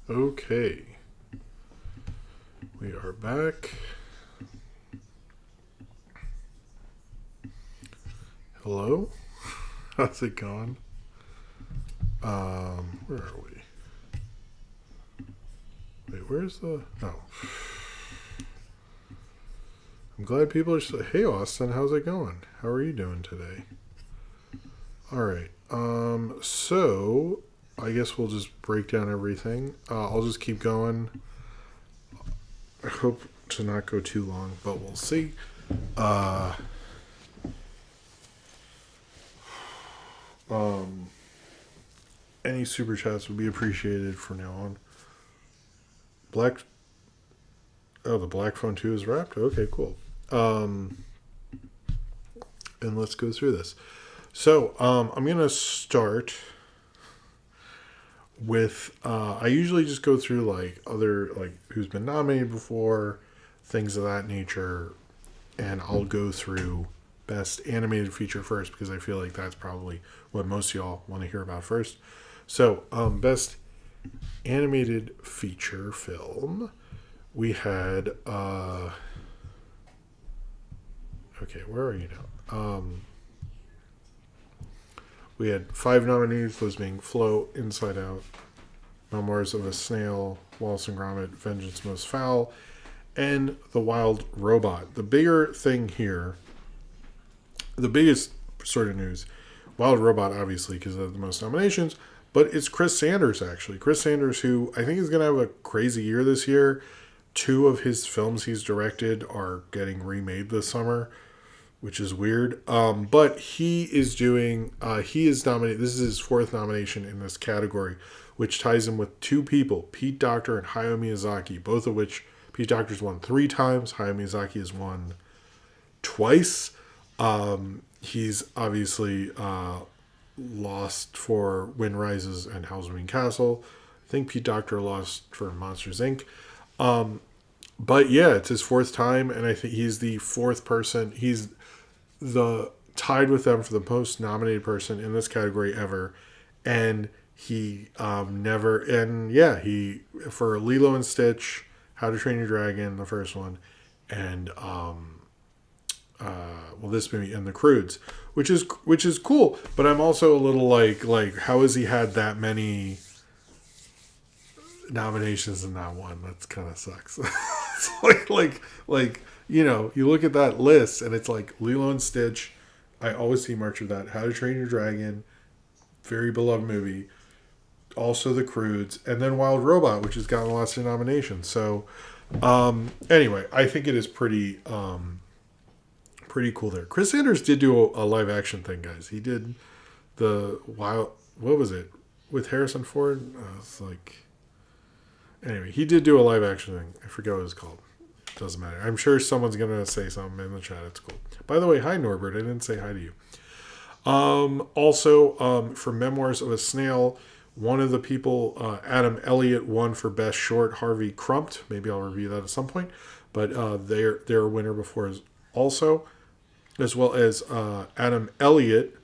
Okay. We are back. Hello? How's it going? Where are we? Wait, where's the... Oh. I'm glad people are... Hey, Austin, how's it going? How are you doing today? Alright. So... I guess we'll just break down everything. I'll just keep going. I hope to not go too long, but we'll see. Any super chats would be appreciated from now on. The Black Phone 2 is wrapped? Okay, cool. And let's go through this. So, I'm going to start with, I usually just go through, like, other, like, who's been nominated before, things of that nature, and I'll go through Best Animated Feature first, because I feel like that's probably what most of y'all want to hear about first. So, Best Animated Feature Film, we had, okay, where are you now? We had 5 nominees, those being Flow, Inside Out, Memoirs of a Snail, Wallace and Gromit, Vengeance Most Foul, and The Wild Robot. The bigger thing here, the biggest sort of news, Wild Robot, obviously, because of the most nominations, but it's Chris Sanders, actually. Chris Sanders, who I think is going to have a crazy year this year. 2 of his films he's directed are getting remade this summer, which is weird. But he is nominated. This is his 4th nomination in this category, which ties him with 2 people, Pete Docter and Hayao Miyazaki, both of which Pete Docter's won 3 times. Hayao Miyazaki has won twice. He's obviously lost for Wind Rises and Howl's Moving Castle. I think Pete Docter lost for Monsters, Inc. But yeah, it's his 4th time, and I think he's the 4th person. He's tied with them for the most nominated person in this category ever, and he for Lilo and Stitch, How to Train Your Dragon, the first one, and this movie, and The Croods, which is cool. But I'm also a little like how has he had that many nominations and not one? That's kind of sucks. It's like you know, you look at that list and it's like Lilo and Stitch. I always see much of that. How to Train Your Dragon, very beloved movie. Also The Croods, and then Wild Robot, which has gotten lots of nominations. So, anyway, I think it is pretty cool there. Chris Sanders did do a live action thing, guys. He did what was it with Harrison Ford? It's like, anyway, he did do a live action thing. I forget what it was called. Doesn't matter. I'm sure someone's gonna say something in the chat. It's cool. By the way, hi Norbert. I didn't say hi to you. Also, for Memoirs of a Snail, one of the people, Adam Elliott, won for Best Short. Harvey Crumpt. Maybe I'll review that at some point. But they're a winner before also, as well as Adam Elliott.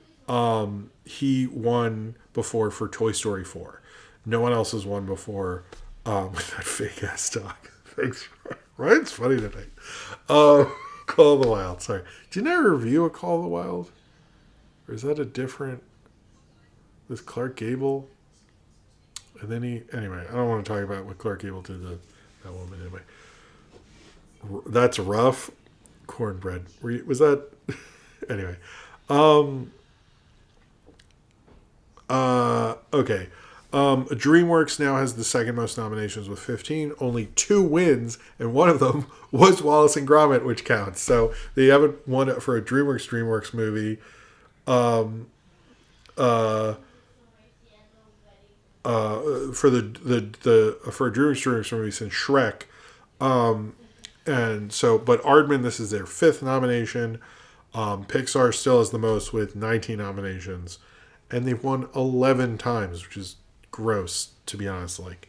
He won before for Toy Story 4. No one else has won before with that fake ass dog. Thanks. Right? It's funny tonight. Call of the Wild. Sorry. Didn't I review a Call of the Wild? Or is that a different... with Clark Gable? And then anyway, I don't want to talk about what Clark Gable did to that woman anyway. That's rough. Cornbread. Was that... anyway. Okay. DreamWorks now has the second most nominations with 15, only 2 wins, and one of them was Wallace and Gromit, which counts. So they haven't won it for a DreamWorks movie. For a DreamWorks movie since Shrek. And so, but Aardman, this is their 5th nomination. Pixar still has the most with 19 nominations, and they've won 11 times, which is gross, to be honest. Like,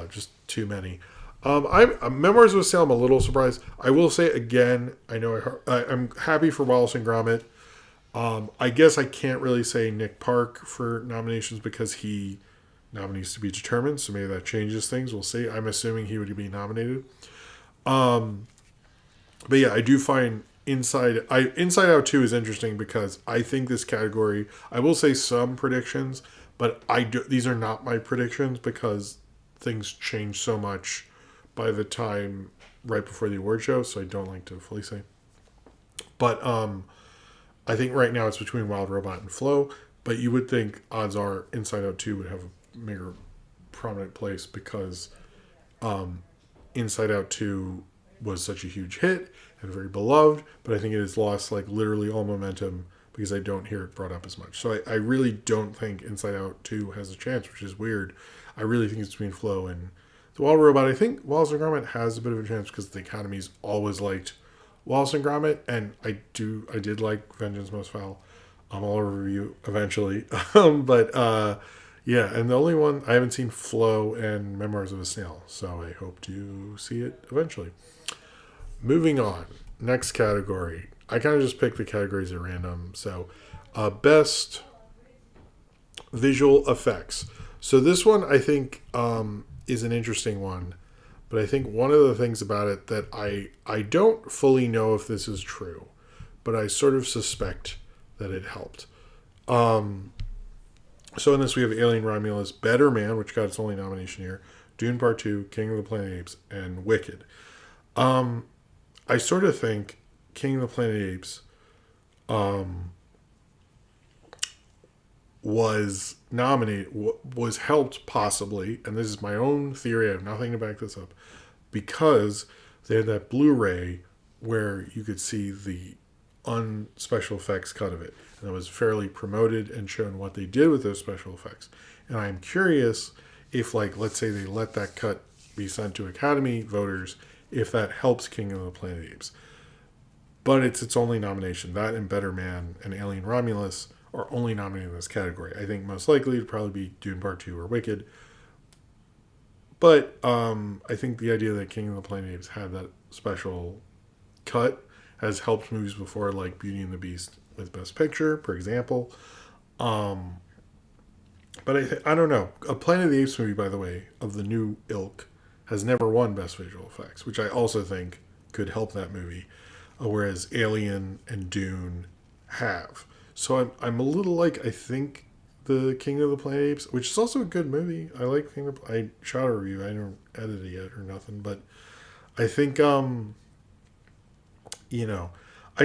just too many. Memoirs of a Snail, I'm a little surprised. I will say again, I'm happy for Wallace and Gromit. I guess I can't really say Nick Park for nominations because he nominees to be determined, so maybe that changes things. We'll see. I'm assuming he would be nominated. But yeah, I do find Inside Out 2 is interesting because I think this category, I will say some predictions, but these are not my predictions because things change so much by the time right before the award show, so I don't like to fully say. But I think right now it's between Wild Robot and Flow, but you would think odds are Inside Out 2 would have a bigger prominent place because Inside Out 2 was such a huge hit and very beloved, but I think it has lost like literally all momentum because I don't hear it brought up as much. So I really don't think Inside Out 2 has a chance, which is weird. I really think it's between Flow and The Wild Robot. I think Wallace and Gromit has a bit of a chance because the Academy's always liked Wallace and Gromit, and I did like Vengeance Most Foul. I'll review eventually. Yeah, and the only one I haven't seen Flow and Memoirs of a Snail, so I hope to see it eventually. Moving on, next category. I kind of just picked the categories at random. So, best visual effects. So this one I think is an interesting one, but I think one of the things about it that I don't fully know if this is true, but I sort of suspect that it helped. So in this we have Alien Romulus, Better Man, which got its only nomination here, Dune Part 2, King of the Planet of the Apes, and Wicked. I sort of think King of the Planet of the Apes was nominated, was helped possibly, and this is my own theory, I have nothing to back this up, because they had that Blu-ray where you could see the unspecial effects cut of it. And it was fairly promoted and shown what they did with those special effects. And I'm curious if, like, let's say they let that cut be sent to Academy voters, if that helps King of the Planet of the Apes. But it's its only nomination. That and Better Man and Alien Romulus are only nominated in this category. I think most likely it'd probably be Dune Part 2 or Wicked. But I think the idea that King of the Planet of the Apes had that special cut has helped movies before, like Beauty and the Beast with Best Picture, for example. But I don't know. A Planet of the Apes movie, by the way, of the new ilk, has never won Best Visual Effects, which I also think could help that movie, whereas Alien and Dune have. So I'm a little like, I think the King of the Planet of the Apes, which is also a good movie. I like King of the I shot a review. I didn't edit it yet or nothing, but I think I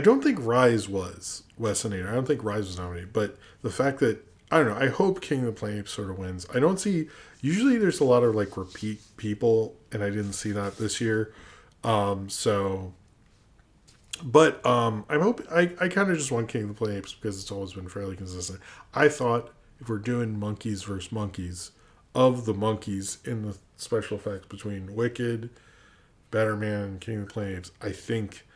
don't think Rise was Wes and Ada. I don't think Rise was nominated, but the fact that, I don't know, I hope King of the Planet of the Apes sort of wins. I don't see, usually there's a lot of like repeat people, and I didn't see that this year. I'm hoping, I kind of just want King of the Planet of the Apes because it's always been fairly consistent. I thought if we're doing monkeys versus monkeys, of the monkeys in the special effects between Wicked, Better Man, and King of the Planet of the Apes, I think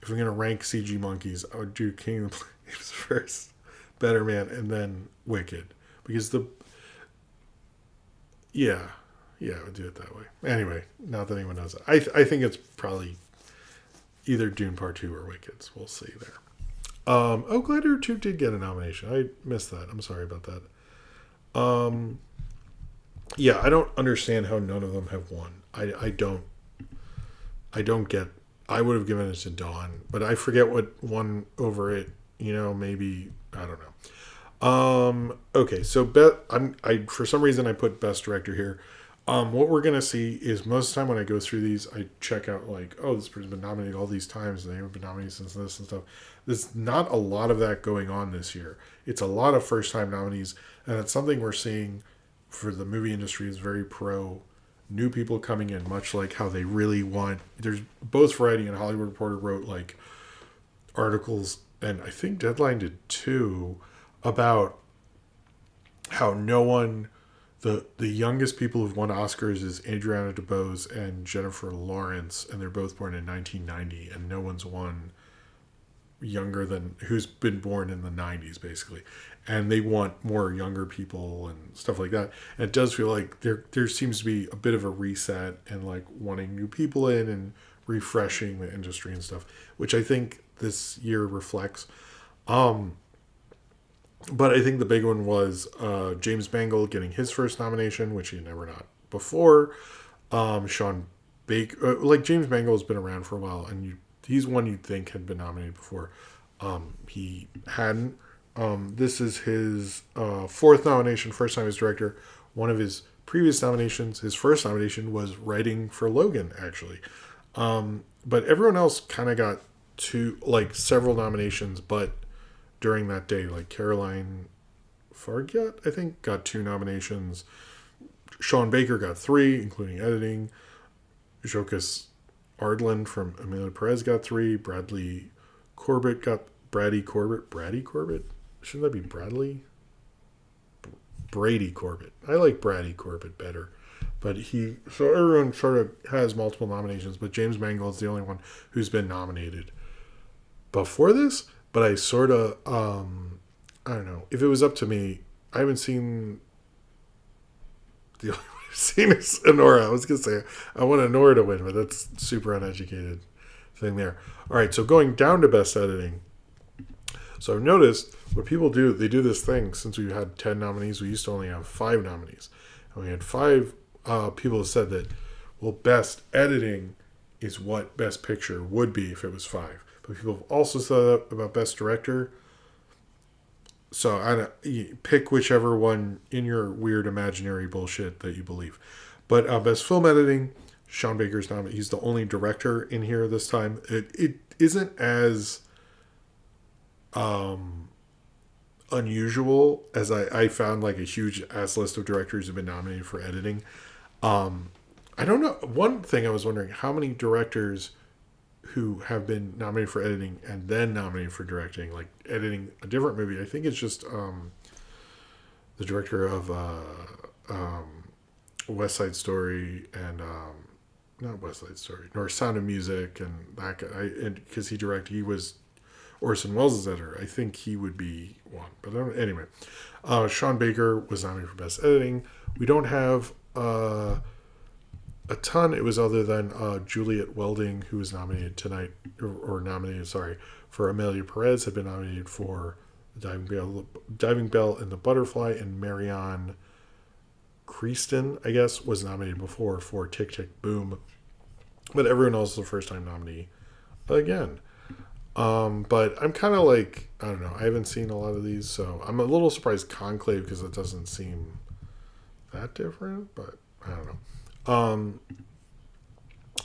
if I'm going to rank CG monkeys, I would do King of the Planet of the Apes first, Better Man, and then Wicked. Because I would do it that way. Anyway, not that anyone knows that. I think it's probably either Dune Part 2 or Wicked. We'll see there. Gladiator 2 did get a nomination. I missed that. I'm sorry about that. I don't understand how none of them have won. I don't get. I would have given it to Dawn, but I forget what won over it. Maybe I don't know. Okay, so for some reason I put Best Director here. What we're gonna see is most of the time when I go through these, I check out like, oh, this person's been nominated all these times, and they haven't been nominated since this and stuff. There's not a lot of that going on this year. It's a lot of first-time nominees, and it's something we're seeing for the movie industry is very pro new people coming in, much like how they really want. There's both Variety and Hollywood Reporter wrote like articles, and I think Deadline did too, about how no one. The youngest people who've won Oscars is Adriana DeBose and Jennifer Lawrence, and they're both born in 1990, and no one's won younger than who's been born in the 90s, basically. And they want more younger people and stuff like that. And it does feel like there seems to be a bit of a reset and like wanting new people in and refreshing the industry and stuff, which I think this year reflects. But I think the big one was James Mangold getting his first nomination, which he never got before. Sean Baker, like James Mangold's been around for a while, and he's one you'd think had been nominated before. He hadn't. This is his fourth nomination, first time as director. One of his previous nominations, his first nomination was writing for Logan, actually. But everyone else kind of got several nominations, but during that day, like Caroline Fargyat, I think, got 2 nominations. Sean Baker got 3, including editing. Jokas Ardland from Amelia Perez got 3. Brady Corbett? Shouldn't that be Bradley? Brady Corbett. I like Brady Corbett better. But so everyone sort of has multiple nominations, but James Mangold's the only one who's been nominated before this. But I sort of, I don't know. If it was up to me, I haven't seen, the only one I've seen is Honora. I was going to say, I want Honora to win, but that's super uneducated thing there. All right, so going down to best editing. So I've noticed what people do, they do this thing. Since we've had 10 nominees, we used to only have 5 nominees. And we had 5 people who said that, well, best editing is what best picture would be if it was 5. But people have also said that about best director. So you pick whichever one in your weird imaginary bullshit that you believe. But best film editing, Sean Baker's nominated. He's the only director in here this time. It isn't as unusual as I found, like a huge ass list of directors who've been nominated for editing. I don't know. One thing I was wondering, how many directors who have been nominated for editing and then nominated for directing, like editing a different movie. I think it's just the director of West Side Story and not West Side Story, nor Sound of Music, and that guy, because he was Orson Welles' editor. I think he would be one. But anyway, Sean Baker was nominated for Best Editing. We don't have a ton. It was other than Juliet Welding, who was nominated tonight, for Amelia Perez, had been nominated for Diving Bell and the Butterfly, and Marianne Creaston, I guess, was nominated before for Tick Tick Boom. But everyone else is a first-time nominee again. But I'm kind of like, I don't know, I haven't seen a lot of these, so I'm a little surprised Conclave, because it doesn't seem that different, but I don't know.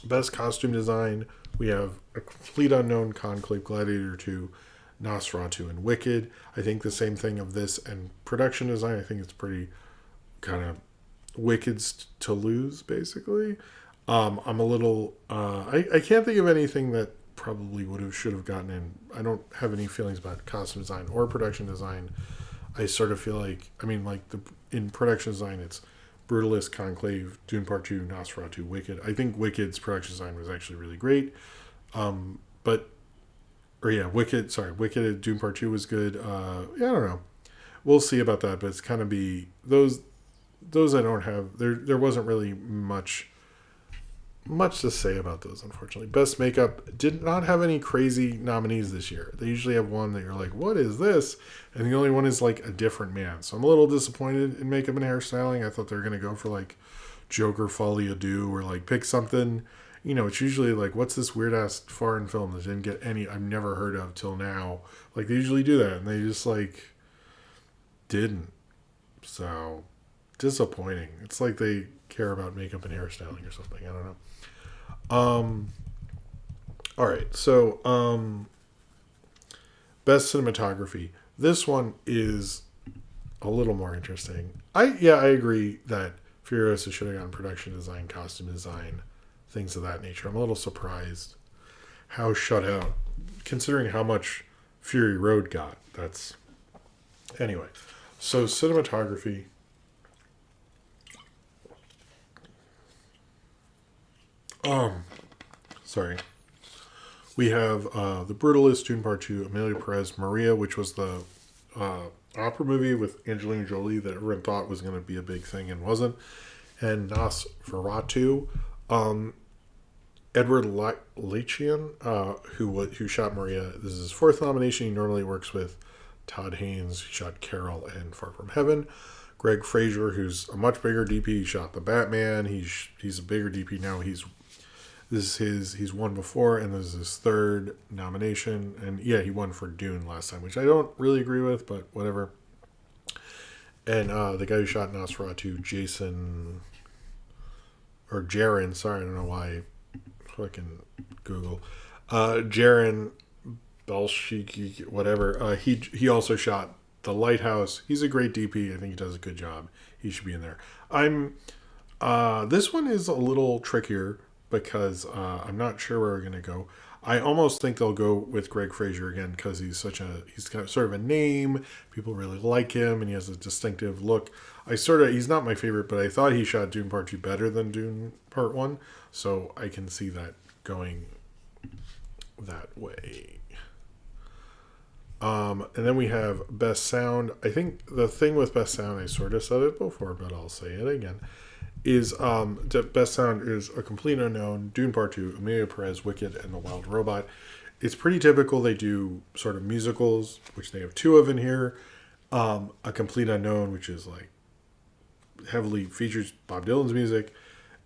Best costume design, we have A Complete Unknown, Conclave, Gladiator 2, Nosferatu, and Wicked. I think the same thing of this and production design. I think it's pretty kind of Wicked's to lose, basically. I'm a little, I can't think of anything that probably should have gotten in. I don't have any feelings about costume design or production design. I sort of feel like, in production design, it's Brutalist, Conclave, Dune Part 2, Nosferatu, Wicked. I think Wicked's production design was actually really great. Wicked at Dune Part 2 was good. I don't know. We'll see about that, but it's kind of those I don't have. There wasn't really much to say about those, unfortunately. Best makeup did not have any crazy nominees this year. They usually have one that you're like, what is this? And the only one is like a different man. So I'm a little disappointed in makeup and hairstyling. I thought they were going to go for like Joker Folie à Deux, or like pick something. It's usually like, what's this weird ass foreign film that didn't get any I've never heard of till now. Like they usually do that, and they just like didn't. So disappointing. It's like they care about makeup and hairstyling or something. I don't know. All right. So, best cinematography. This one is a little more interesting. I agree that Furiosa should have gotten production design, costume design, things of that nature. I'm a little surprised how shut out, considering how much Fury Road got. Anyway. So cinematography. Sorry. We have The Brutalist, Dune Part 2, Amelia Perez, Maria, which was the opera movie with Angelina Jolie that everyone thought was going to be a big thing and wasn't, and Nosferatu. Edward Lachian, who shot Maria, this is his fourth nomination. He normally works with Todd Haynes shot Carol and Far From Heaven. Greg Fraser, who's a much bigger DP, he shot the Batman. He's a bigger DP now. He's won before, and this is his third nomination. And yeah, he won for Dune last time, which I don't really agree with, but whatever. And the guy who shot Nosferatu, Jaren, sorry, I don't know why, fucking Google, Jaren Belshiki, whatever. He also shot The Lighthouse. He's a great DP. I think he does a good job. He should be in there. This one is a little trickier because I'm not sure where we're gonna go. I almost think they'll go with Greg Fraser again because he's got sort of a name. People really like him, and he has a distinctive look. He's not my favorite, but I thought he shot Dune Part 2 better than Dune Part 1, so I can see that going that way. And then we have Best Sound. I think the thing with Best Sound, I sort of said it before, but I'll say it again, is the Best Sound is A Complete Unknown, Dune Part 2, Emilia Perez, Wicked, and The Wild Robot. It's pretty typical. They do sort of musicals, which they have 2 of in here. A Complete Unknown, which is like heavily features Bob Dylan's music,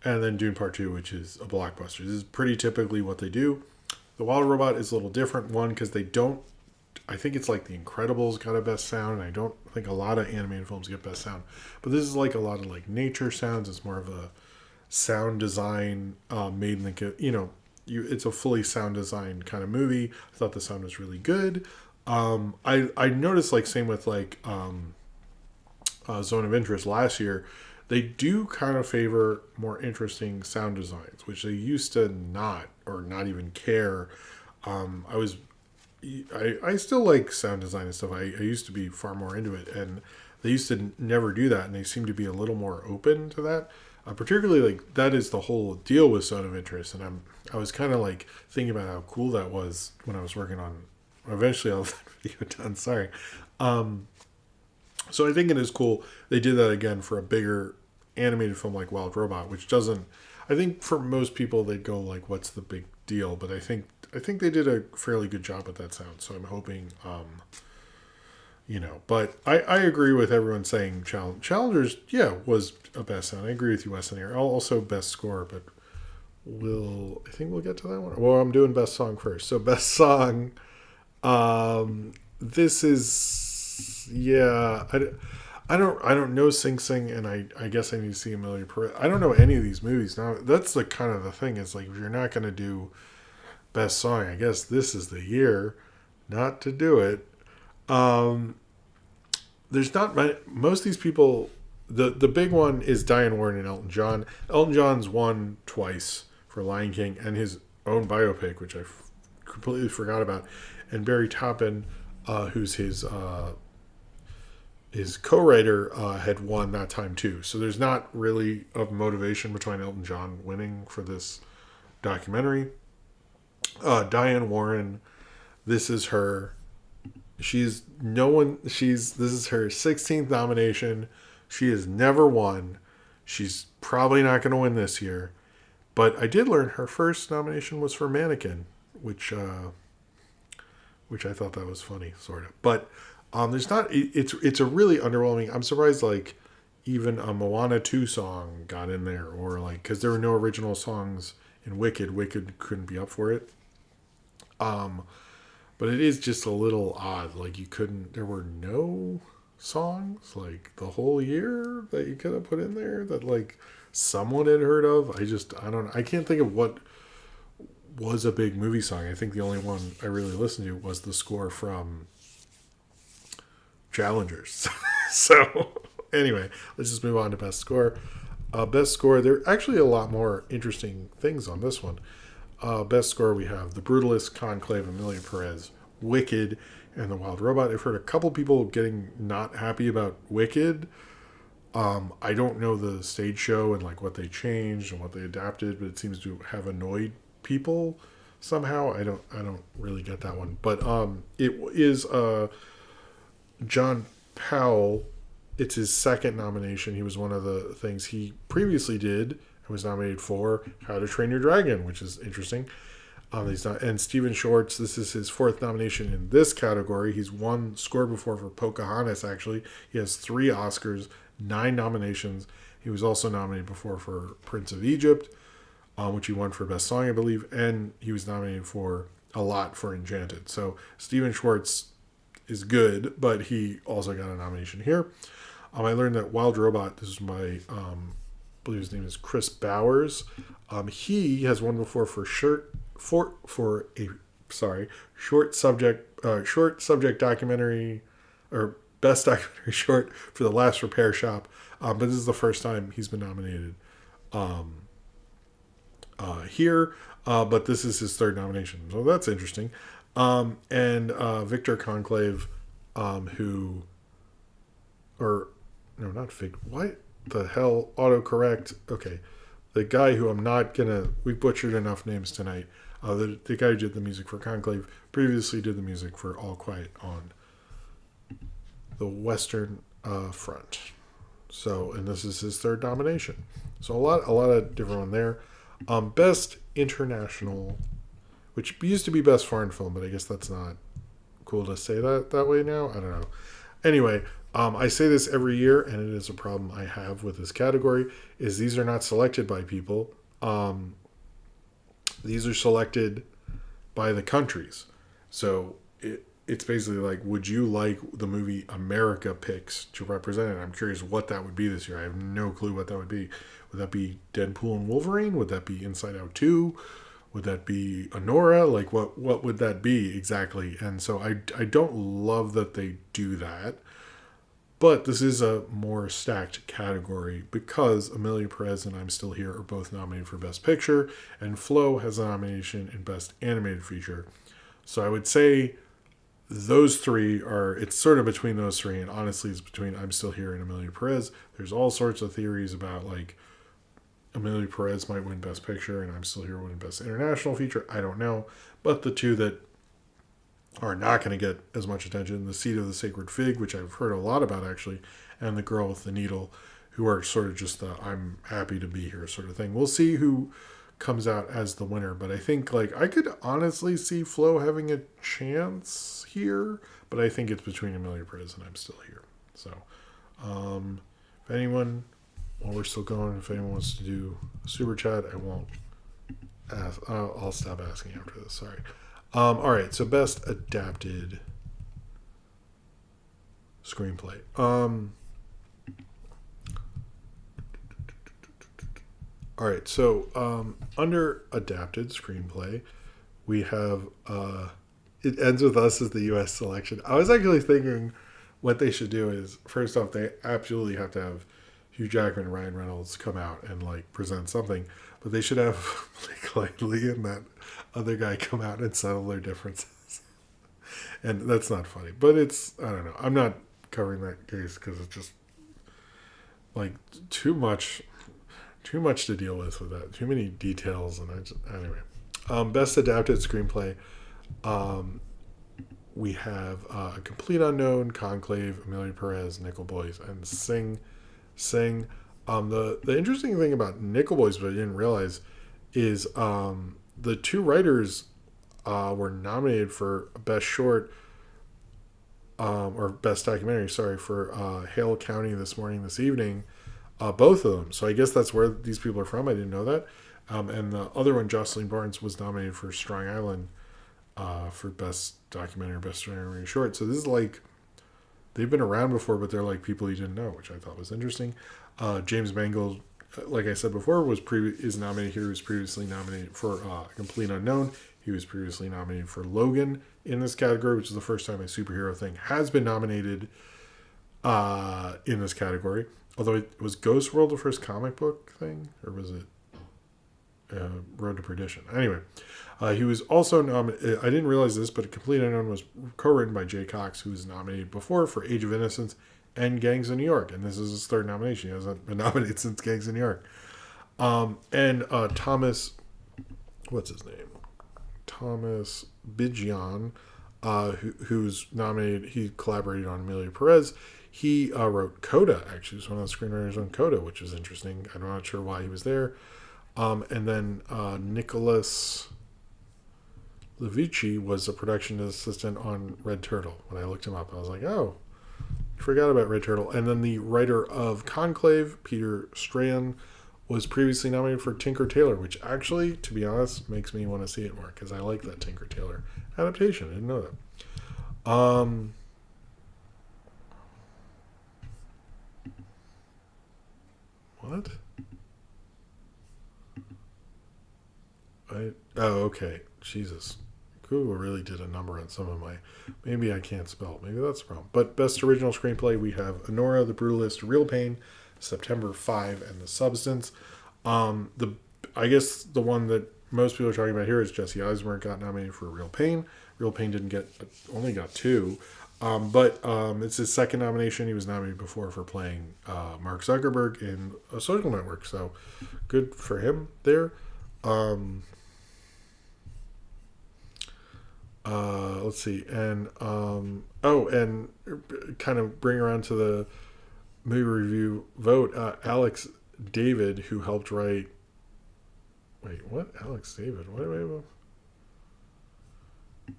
and then Dune Part 2, which is a blockbuster. This is pretty typically what they do. The Wild Robot is a little different, one, because they don't, I think it's like The Incredibles got a Best Sound, and I don't think a lot of animated films get Best Sound. But this is like a lot of like nature sounds. It's more of a sound design made in the, it's a fully sound design kind of movie. I thought the sound was really good. I noticed, like, same with like Zone of Interest last year, they do kind of favor more interesting sound designs, which they used to not even care. I still like sound design and stuff. I used to be far more into it, and they used to never do that, and they seem to be a little more open to that. Particularly, like, that is the whole deal with Zone of Interest, and I was kind of like thinking about how cool that was when I was working on. Eventually, I'll have that video done. Sorry. So I think it is cool they did that again for a bigger animated film like Wild Robot, which doesn't. I think for most people they'd go like, "What's the big deal?" But I think they did a fairly good job with that sound. So I'm hoping, But I agree with everyone saying Challengers, was a best sound. I agree with you, Weston here. Also best score, but I think we'll get to that one. Well, I'm doing best song first. So best song. This is I don't know Sing Sing, and I guess I need to see Emilia Perez. I don't know any of these movies. Now that's the kind of the thing is, like, if you're not going to do best song, I guess this is the year not to do it. There's not most of these people. The big one is Diane Warren and Elton John. Elton John's won twice for Lion King and his own biopic, which I completely forgot about. And Barry Toppin, who's his co-writer, had won that time too. So there's not really a motivation between Elton John winning for this documentary. Diane Warren, this is her. This is her 16th nomination. She has never won. She's probably not going to win this year. But I did learn her first nomination was for Mannequin, which I thought that was funny, sort of. But there's not. It's a really underwhelming. I'm surprised, like, even a Moana 2 song got in there, or like, because there were no original songs in Wicked. Wicked couldn't be up for it. But it is just a little odd. Like, there were no songs, like, the whole year that you could have put in there that, like, someone had heard of. I don't know. I can't think of what was a big movie song. I think the only one I really listened to was the score from Challengers. So, anyway, let's just move on to best score. Best score, there are actually a lot more interesting things on this one. Best score, we have The Brutalist, Conclave, Emilia Perez, Wicked, and The Wild Robot. I've heard a couple people getting not happy about Wicked. I don't know the stage show and, like, what they changed and what they adapted, but it seems to have annoyed people somehow. I don't really get that one. But it is John Powell. It's his second nomination. He was one of the things he previously did and was nominated for How to Train Your Dragon, which is interesting. And Stephen Schwartz, this is his fourth nomination in this category. He's scored before for Pocahontas, actually. He has 3 Oscars, 9 nominations. He was also nominated before for Prince of Egypt, which he won for Best Song, I believe. And he was nominated for a lot for Enchanted. So Stephen Schwartz is good, but he also got a nomination here. I learned that Wild Robot, this is my, I believe his name is Chris Bowers. He has won before for short subject documentary, or best documentary short for The Last Repair Shop. But this is the first time he's been nominated here. But this is his 3rd nomination, so that's interesting. And Victor Conclave, what the hell? Autocorrect. Okay. The guy who we butchered enough names tonight. The guy who did the music for Conclave previously did the music for All Quiet on the Western Front. So, and this is his 3rd nomination. So a lot of different one there. Best International, which used to be Best Foreign Film, but I guess that's not cool to say that way now. I don't know. Anyway, I say this every year, and it is a problem I have with this category, is these are not selected by people. These are selected by the countries. So it's basically like, would you like the movie America picks to represent it? I'm curious what that would be this year. I have no clue what that would be. Would that be Deadpool and Wolverine? Would that be Inside Out 2? Would that be Anora? Like, what would that be exactly? And so I don't love that they do that. But this is a more stacked category because Amelia Perez and I'm Still Here are both nominated for Best Picture, and Flo has a nomination in Best Animated Feature. So I would say those 3 it's sort of between those 3, and honestly it's between I'm Still Here and Amelia Perez. There's all sorts of theories about, like, Amelia Perez might win Best Picture and I'm Still Here win Best International Feature. I don't know. But the 2 that are not going to get as much attention, The Seed of the Sacred Fig, which I've heard a lot about actually, and The Girl with the Needle, who are sort of just the I'm happy to be here sort of thing. We'll see who comes out as the winner, but I think, like, I could honestly see Flo having a chance here, but I think it's between Amelia Perez and I'm Still Here. So if anyone, while we're still going, if anyone wants to do a super chat, I won't ask. I'll stop asking after this. Sorry. All right. So Best Adapted Screenplay. All right. So under Adapted Screenplay, we have It Ends With Us as the U.S. selection. I was actually thinking what they should do is, first off, they absolutely have to have Hugh Jackman and Ryan Reynolds come out and, like, present something, but they should have Blake Lively and that other guy come out and settle their differences. And that's not funny, but it's, I don't know. I'm not covering that case because it's just, like, too much to deal with that. Too many details, and anyway. Best Adapted Screenplay. We have A Complete Unknown, Conclave, Amelia Perez, Nickel Boys, and Sing. The interesting thing about Nickel Boys, but I didn't realize, is the 2 writers were nominated for Best Short or Best Documentary, for Hale County This Evening, both of them. So I guess that's where these people are from. I didn't know that. And the other one, Jocelyn Barnes, was nominated for Strong Island for Best Documentary, Best Documentary Short. So this is like, they've been around before, but they're like people you didn't know, which I thought was interesting. James Mangold, like I said before, is nominated here. He was previously nominated for Complete Unknown. He was previously nominated for Logan in this category, which is the first time a superhero thing has been nominated in this category. Although was Ghost World the first comic book thing, or was it Road to Perdition? Anyway, he was also nominated. I didn't realize this, but Complete Unknown was co-written by Jay Cox, who was nominated before for Age of Innocence and Gangs of New York, and this is his 3rd nomination. He hasn't been nominated since Gangs of New York. And Thomas, what's his name? Thomas Bidjian, who's nominated. He collaborated on Amelia Perez. He wrote Coda, actually. He's one of the screenwriters on Coda, which is interesting. I'm not sure why he was there. And then Nicholas, Levici was a production assistant on Red Turtle. When I looked him up, I was like, oh, forgot about Red Turtle. And then the writer of Conclave, Peter Strahan, was previously nominated for Tinker Tailor, which actually, to be honest, makes me want to see it more because I like that Tinker Tailor adaptation. I didn't know that. What? Okay. Jesus. Google really did a number on some of my... Maybe I can't spell. Maybe that's the problem. But Best Original Screenplay, we have Honora, The Brutalist, Real Pain, September 5, and The Substance. I guess the one that most people are talking about here is Jesse Eisenberg got nominated for Real Pain. Real Pain only got 2. But it's his second nomination. He was nominated before for playing Mark Zuckerberg in A Social Network. So good for him there. Let's see. And, and kind of bring around to the movie review vote, Alex David, who helped write... Wait, what? Alex David? Wait.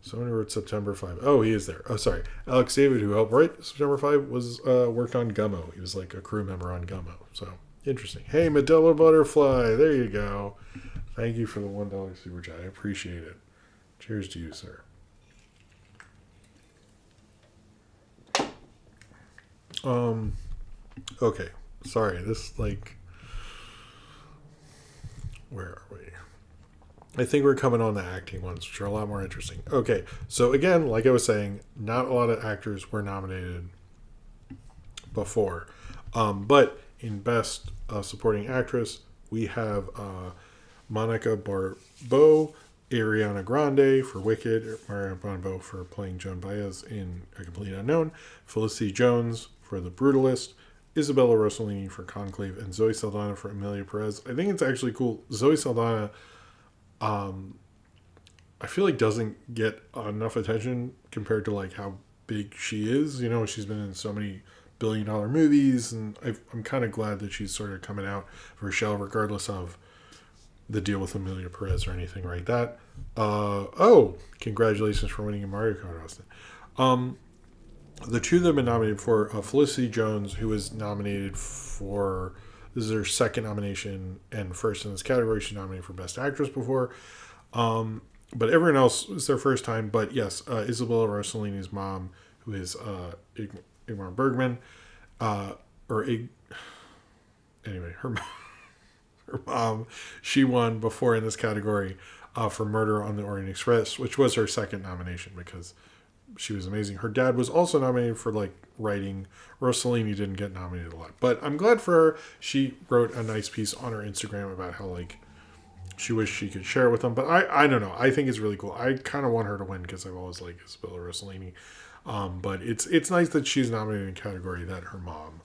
Someone wrote September 5. Oh, he is there. Oh, sorry. Alex David, who helped write September 5, was worked on Gummo. He was like a crew member on Gummo. So, interesting. Hey, Medela Butterfly. There you go. Thank you for the $1 super chat. I appreciate it. Cheers to you, sir. Okay. Sorry. Where are we? I think we're coming on the acting ones, which are a lot more interesting. Okay. So again, like I was saying, not a lot of actors were nominated before. But in Best Supporting Actress, we have Monica Barbeau, Ariana Grande for Wicked, Maria Barbeau for playing Joan Baez in A Complete Unknown, Felicity Jones for The Brutalist, Isabella Rossellini for Conclave, and Zoe Saldana for Amelia Perez. I think it's actually cool. Zoe Saldana, I feel like doesn't get enough attention compared to like how big she is. You know, she's been in so many billion-dollar movies, and I'm kind of glad that she's sort of coming out for Rochelle, regardless of the deal with Amelia Perez or anything like that. Congratulations for winning a Mario Kart, Austin. The two that have been nominated for Felicity Jones, who was nominated for... This is her second nomination and first in this category. She's nominated for Best Actress before. But everyone else was their first time. But yes, Isabella Rossellini's mom, who is Ingmar Bergman. Anyway, her mom, she won before in this category for Murder on the Orient Express, which was her second nomination because she was amazing. Her dad was also nominated for like writing. Rossellini didn't get nominated a lot, but I'm glad for her. She wrote a nice piece on her Instagram about how like she wished she could share it with them. But I don't know. I think it's really cool. I kind of want her to win because I've always liked Isabella Rossellini. But it's nice that she's nominated in a category that her mom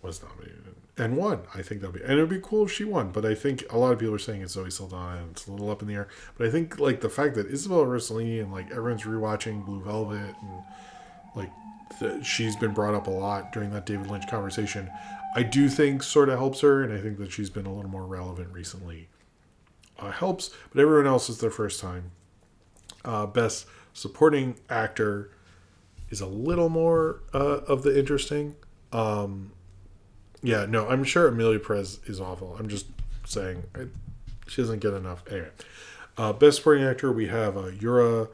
was nominated in and won. I think and it would be cool if she won. But I think a lot of people are saying it's Zoe Saldana and it's a little up in the air. But I think like the fact that Isabella Rossellini and like everyone's rewatching Blue Velvet and like she's been brought up a lot during that David Lynch conversation, I do think sort of helps her, and I think that she's been a little more relevant recently. Helps, but everyone else is their first time. Best Supporting Actor is a little more of the interesting. Yeah, no, I'm sure Amelia Perez is awful. I'm just saying she doesn't get enough. Anyway, Best Supporting Actor, we have Yura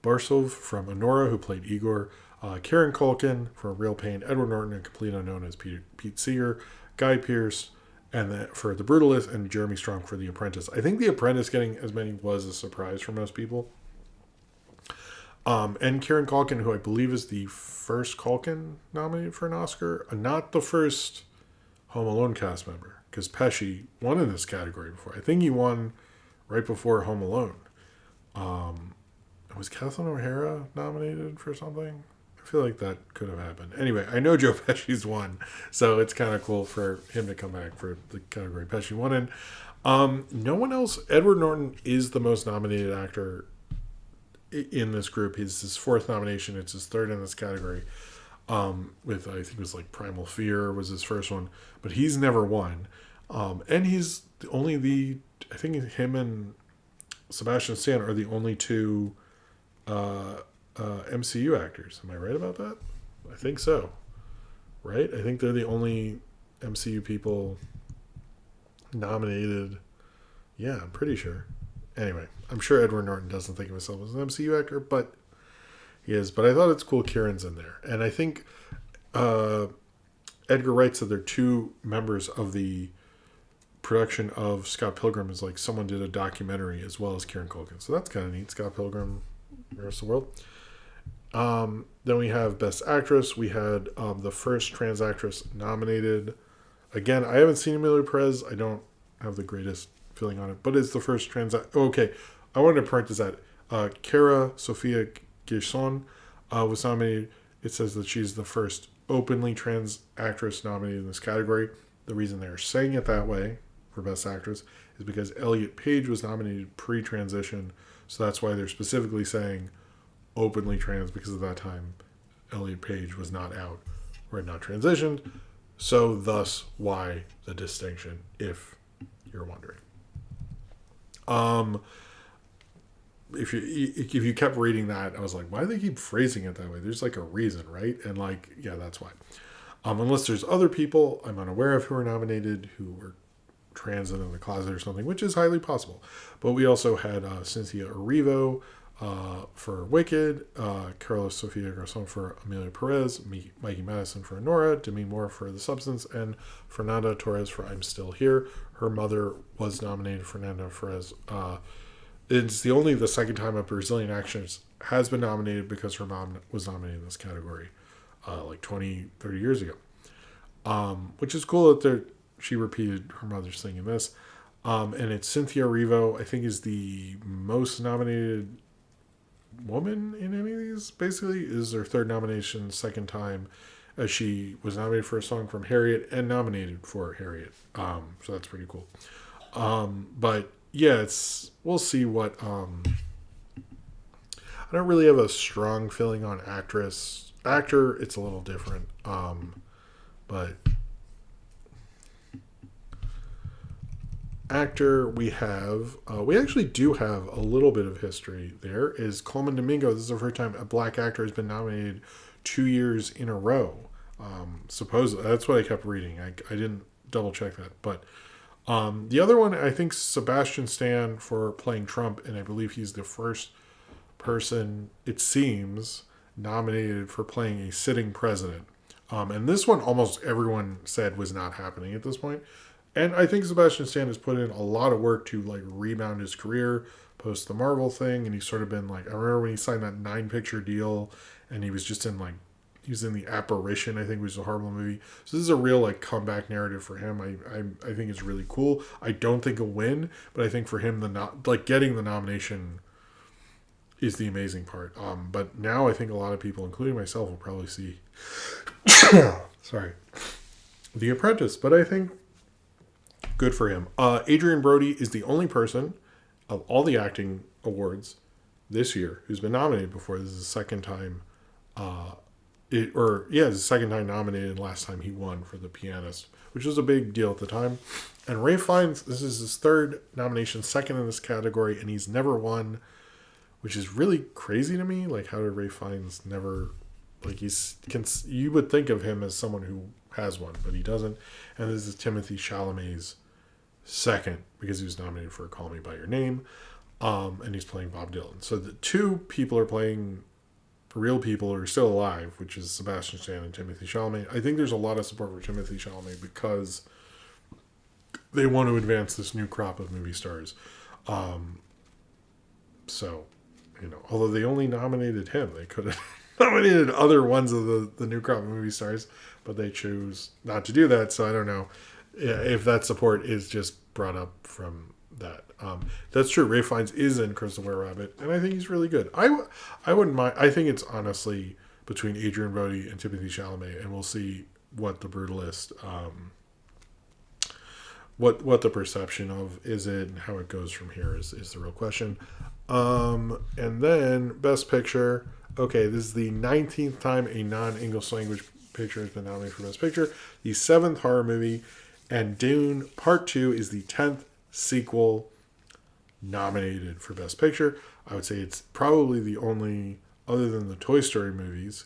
Barsov from Honora, who played Igor, Kieran Culkin for Real Pain, Edward Norton in Complete Unknown as Pete Seeger, Guy Pearce for The Brutalist, and Jeremy Strong for The Apprentice. I think The Apprentice getting as many was a surprise for most people. And Kieran Culkin, who I believe is the first Culkin nominated for an Oscar, not the first Home Alone cast member, because Pesci won in this category before. I think he won right before Home Alone. Was Kathleen O'Hara nominated for something? I feel like that could have happened. Anyway, I know Joe Pesci's won, so it's kind of cool for him to come back for the category Pesci won in. No one else. Edward Norton is the most nominated actor in this group. It's his fourth nomination. It's his third in this category. With, I think it was like Primal Fear was his first one, but he's never won. And he's I think him and Sebastian Stan are the only two MCU actors. Am I right about that? I think so. Right? I think they're the only MCU people nominated. Yeah, I'm pretty sure. Anyway, I'm sure Edward Norton doesn't think of himself as an MCU actor, but he is. But I thought it's cool Kieran's in there. And I think Edgar Wright said they're two members of the production of Scott Pilgrim. Is like someone did a documentary as well as Kieran Culkin. So that's kind of neat. Scott Pilgrim versus the world. Then we have Best Actress. We had the first trans actress nominated. Again, I haven't seen Emilia Perez. I don't have the greatest feeling on it, but it's the first trans. Okay, I wanted to point this out. Cara Sofia Gerson was nominated. It says that she's the first openly trans actress nominated in this category. The reason they're saying it that way for Best Actress is because Elliot Page was nominated pre-transition, so that's why they're specifically saying openly trans, because at that time Elliot Page was not out or had not transitioned. So thus why the distinction, if you're wondering. If you kept reading that, I was like, why do they keep phrasing it that way? There's like a reason, right? And like, yeah, that's why. Unless there's other people I'm unaware of who are nominated who were trans and in the closet or something, which is highly possible. But we also had Cynthia Erivo for Wicked, Carlos Sofia Garcon for Emilia Perez, Mikey Madison for Nora, Demi Moore for The Substance, and Fernanda Torres for I'm Still Here. Her mother was nominated, Fernanda Torres. It's the second time a Brazilian actress has been nominated, because her mom was nominated in this category like 20, 30 years ago. Which is cool that she repeated her mother's thing in this. And it's Cynthia Erivo, I think, is the most nominated woman in any of these, basically. Is her third nomination, second time, as she was nominated for a song from Harriet and nominated for Harriet. So that's pretty cool. But yeah, we'll see what, I don't really have a strong feeling on actor, it's a little different. But actor, we actually do have a little bit of history. There is Coleman Domingo. This is the first time a black actor has been nominated 2 years in a row. Supposedly, that's what I kept reading. I didn't double check that, but the other one, I think Sebastian Stan for playing Trump, and I believe he's the first person, it seems, nominated for playing a sitting president. And this one, almost everyone said was not happening at this point. And I think Sebastian Stan has put in a lot of work to like rebound his career post the Marvel thing. And he's sort of been like, I remember when he signed that 9-picture deal, and he was just in he was in The Apparition, I think, which was a horrible movie. So this is a real like comeback narrative for him. I think it's really cool. I don't think he'll win, but I think for him, getting the nomination is the amazing part. But now I think a lot of people, including myself, will probably see sorry, The Apprentice. But I think good for him. Adrian Brody is the only person of all the acting awards this year who's been nominated before. This is the second time. It's the second time nominated. Last time he won for The Pianist, which was a big deal at the time. And Ralph Fiennes, this is his third nomination, second in this category, and he's never won, which is really crazy to me. Like, how did Ralph Fiennes never? Like, you would think of him as someone who has won, but he doesn't. And this is Timothée Chalamet's second, because he was nominated for Call Me By Your Name, and he's playing Bob Dylan. So the two people are playing real people who are still alive, which is Sebastian Stan and Timothée Chalamet. I think there's a lot of support for Timothée Chalamet because they want to advance this new crop of movie stars. So, although they only nominated him, they could have nominated other ones of the new crop of movie stars, but they chose not to do that. So I don't know if that support is just brought up from that. That's true. Ralph Fiennes is in Curse of the Were-Rabbit, and I think he's really good. I wouldn't mind. I think it's honestly between Adrian Brody and Timothée Chalamet, and we'll see what the Brutalist, what the perception of is it and how it goes from here is the real question. And then Best Picture. Okay, this is the 19th time a non-English language picture has been nominated for Best Picture. The 7th horror movie, and Dune Part 2 is the 10th sequel. nominated for Best Picture. I would say it's probably the only, other than the Toy Story movies.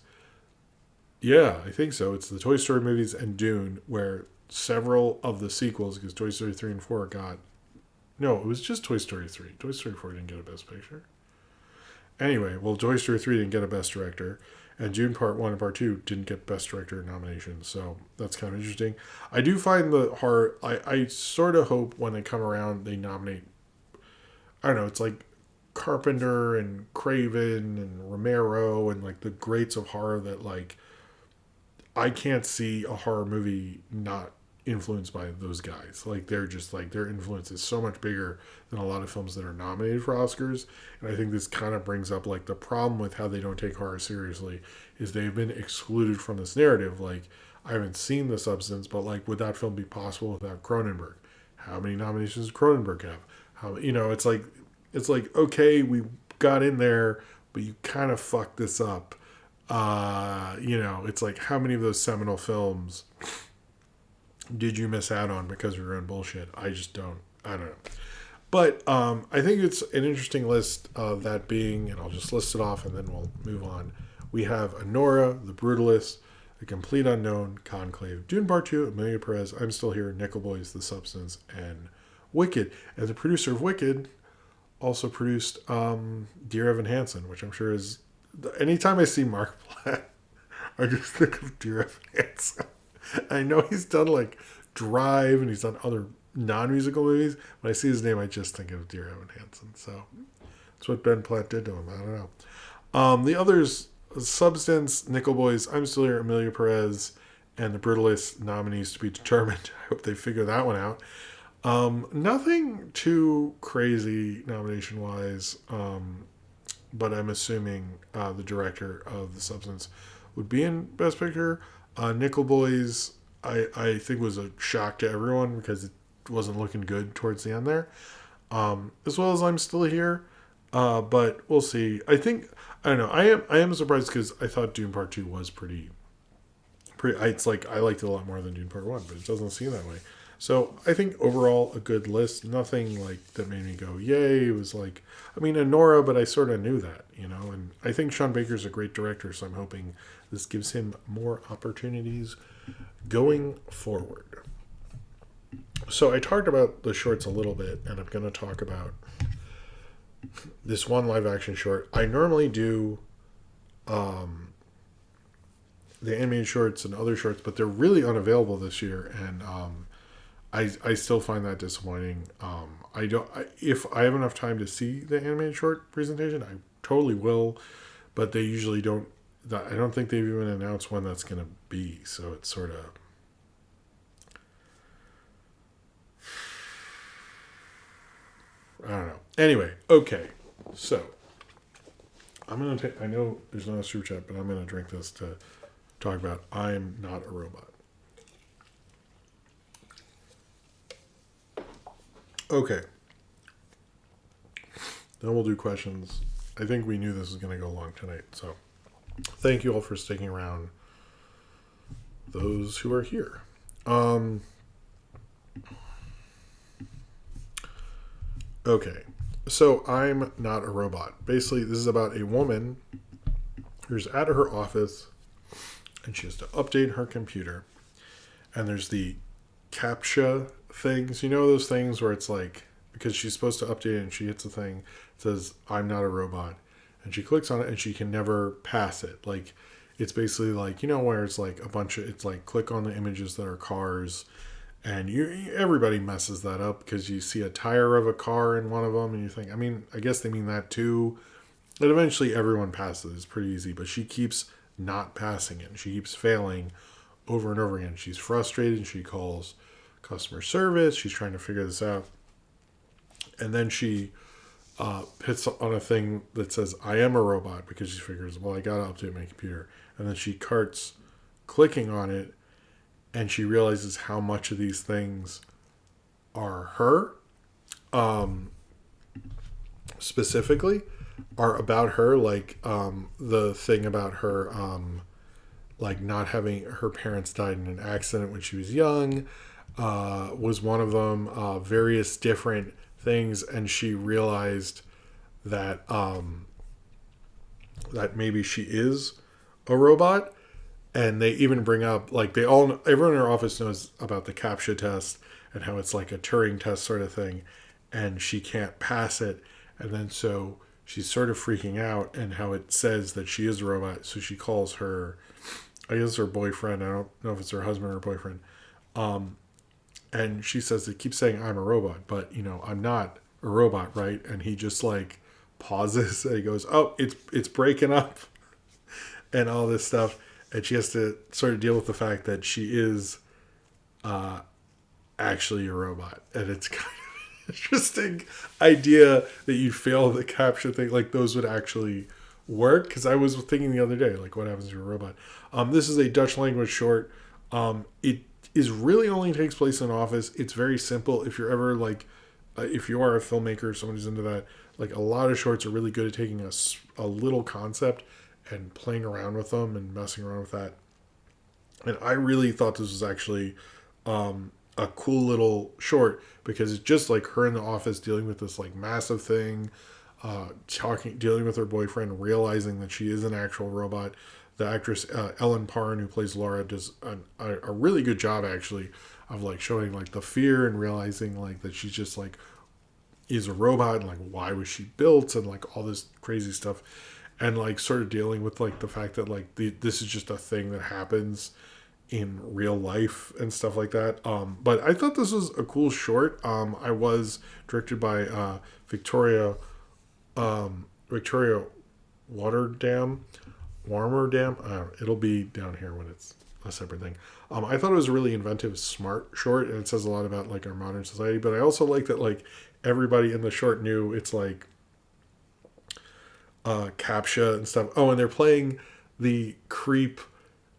Yeah, I think so. It's the Toy Story movies and Dune, where several of the sequels, because Toy Story 3 and 4 got... No, it was just Toy Story 3. Toy Story 4 didn't get a Best Picture. Anyway, well, Toy Story 3 didn't get a Best Director, and Dune Part 1 and Part 2 didn't get Best Director nominations, so that's kind of interesting. I do find the horror... I sort of hope when they come around, they nominate... I don't know, it's like Carpenter and Craven and Romero and, like, the greats of horror that, like... I can't see a horror movie not influenced by those guys. Like, they're just, like, their influence is so much bigger than a lot of films that are nominated for Oscars. And I think this kind of brings up, like, the problem with how they don't take horror seriously is they've been excluded from this narrative. Like, I haven't seen The Substance, but, like, would that film be possible without Cronenberg? How many nominations does Cronenberg have? How, you know, it's like, okay, we got in there, but you kind of fucked this up. You know, it's like, how many of those seminal films did you miss out on because of your own bullshit? I don't know. But I think it's an interesting list, that being, and I'll just list it off and then we'll move on. We have Anora, The Brutalist, The Complete Unknown, Conclave, Dune Part 2, Amelia Perez, I'm Still Here, Nickel Boys, The Substance, and Wicked. And the producer of Wicked also produced Dear Evan Hansen, which I'm sure is... Anytime I see Mark Platt, I just think of Dear Evan Hansen. I know he's done, like, Drive and he's done other non-musical movies. When I see his name, I just think of Dear Evan Hansen. So that's what Ben Platt did to him. I don't know. The others, Substance, Nickel Boys, I'm Still Here, Amelia Perez, and The Brutalist, nominees to be determined. I hope they figure that one out. Nothing too crazy nomination-wise, but I'm assuming the director of The Substance would be in Best Picture. Nickel Boys, I think was a shock to everyone because it wasn't looking good towards the end there. As well as I'm Still Here, but we'll see. I don't know. I am surprised because I thought Dune Part 2 was pretty. It's like I liked it a lot more than Dune Part 1, but it doesn't seem that way. So I think overall a good list. Nothing like that made me go, yay. It was like, I mean, Anora, but I sort of knew that, you know. And I think Sean Baker's a great director, so I'm hoping this gives him more opportunities going forward. So I talked about the shorts a little bit, and I'm going to talk about this one live action short. I normally do the animated shorts and other shorts, but they're really unavailable this year, and I still find that disappointing. If I have enough time to see the animated short presentation, I totally will, but they usually don't. I don't think they've even announced when that's going to be, so it's sort of... I don't know. Anyway, okay, so I'm going to take... I know there's not a super chat, but I'm going to drink this to talk about I'm Not a Robot. Okay. Then we'll do questions. I think we knew this was going to go long tonight, so thank you all for sticking around, those who are here. Okay, so I'm Not a Robot. Basically, this is about a woman who's at her office, and she has to update her computer, and there's the CAPTCHA things. You know those things where it's like, because she's supposed to update it and she hits a thing, it says, I'm not a robot. And she clicks on it and she can never pass it. Like, it's basically like, you know, where it's like a bunch of, it's like click on the images that are cars, and everybody messes that up because you see a tire of a car in one of them and you think, I mean, I guess they mean that too. But eventually everyone passes. It's pretty easy, but she keeps not passing it. She keeps failing over and over again. She's frustrated. She calls customer service. She's trying to figure this out. And then she hits on a thing that says, I am a robot, because she figures, well, I got to update my computer. And then she starts clicking on it, and she realizes how much of these things are her, specifically, are about her, like the thing about her, like not having, her parents died in an accident when she was young, was one of them. Various different things, and she realized that that maybe she is a robot. And they even bring up, like, everyone in her office knows about the CAPTCHA test and how it's like a Turing test sort of thing, and she can't pass it. And then so she's sort of freaking out, and how it says that she is a robot. So she calls her, I guess her boyfriend, I don't know if it's her husband or boyfriend, and she says, they keep saying I'm a robot, but, I'm not a robot, right? And he just, like, pauses, and he goes, oh, it's breaking up, and all this stuff. And she has to sort of deal with the fact that she is actually a robot. And it's kind of an interesting idea that you fail the CAPTCHA thing. Like, those would actually work. Because I was thinking the other day, like, what happens to a robot? This is a Dutch language short. It is really only takes place in an office. It's very simple. If you're ever, like, if you are a filmmaker, someone who's into that, like, a lot of shorts are really good at taking a little concept and playing around with them and messing around with that. And I really thought this was actually a cool little short, because it's just like her in the office dealing with this, like, massive thing, dealing with her boyfriend, realizing that she is an actual robot. The actress Ellen Parn, who plays Laura, does a really good job, actually, of, like, showing, like, the fear and realizing, like, that she's just, like, is a robot, and, like, why was she built, and, like, all this crazy stuff. And, like, sort of dealing with, like, the fact that, like, this is just a thing that happens in real life and stuff like that. But I thought this was a cool short. I was directed by Victoria Warmerdam. I don't know. It'll be down here when it's a separate thing. I thought it was a really inventive, smart short, and it says a lot about, like, our modern society. But I also like that, like, everybody in the short knew it's, like, CAPTCHA and stuff. Oh, and they're playing the Creep,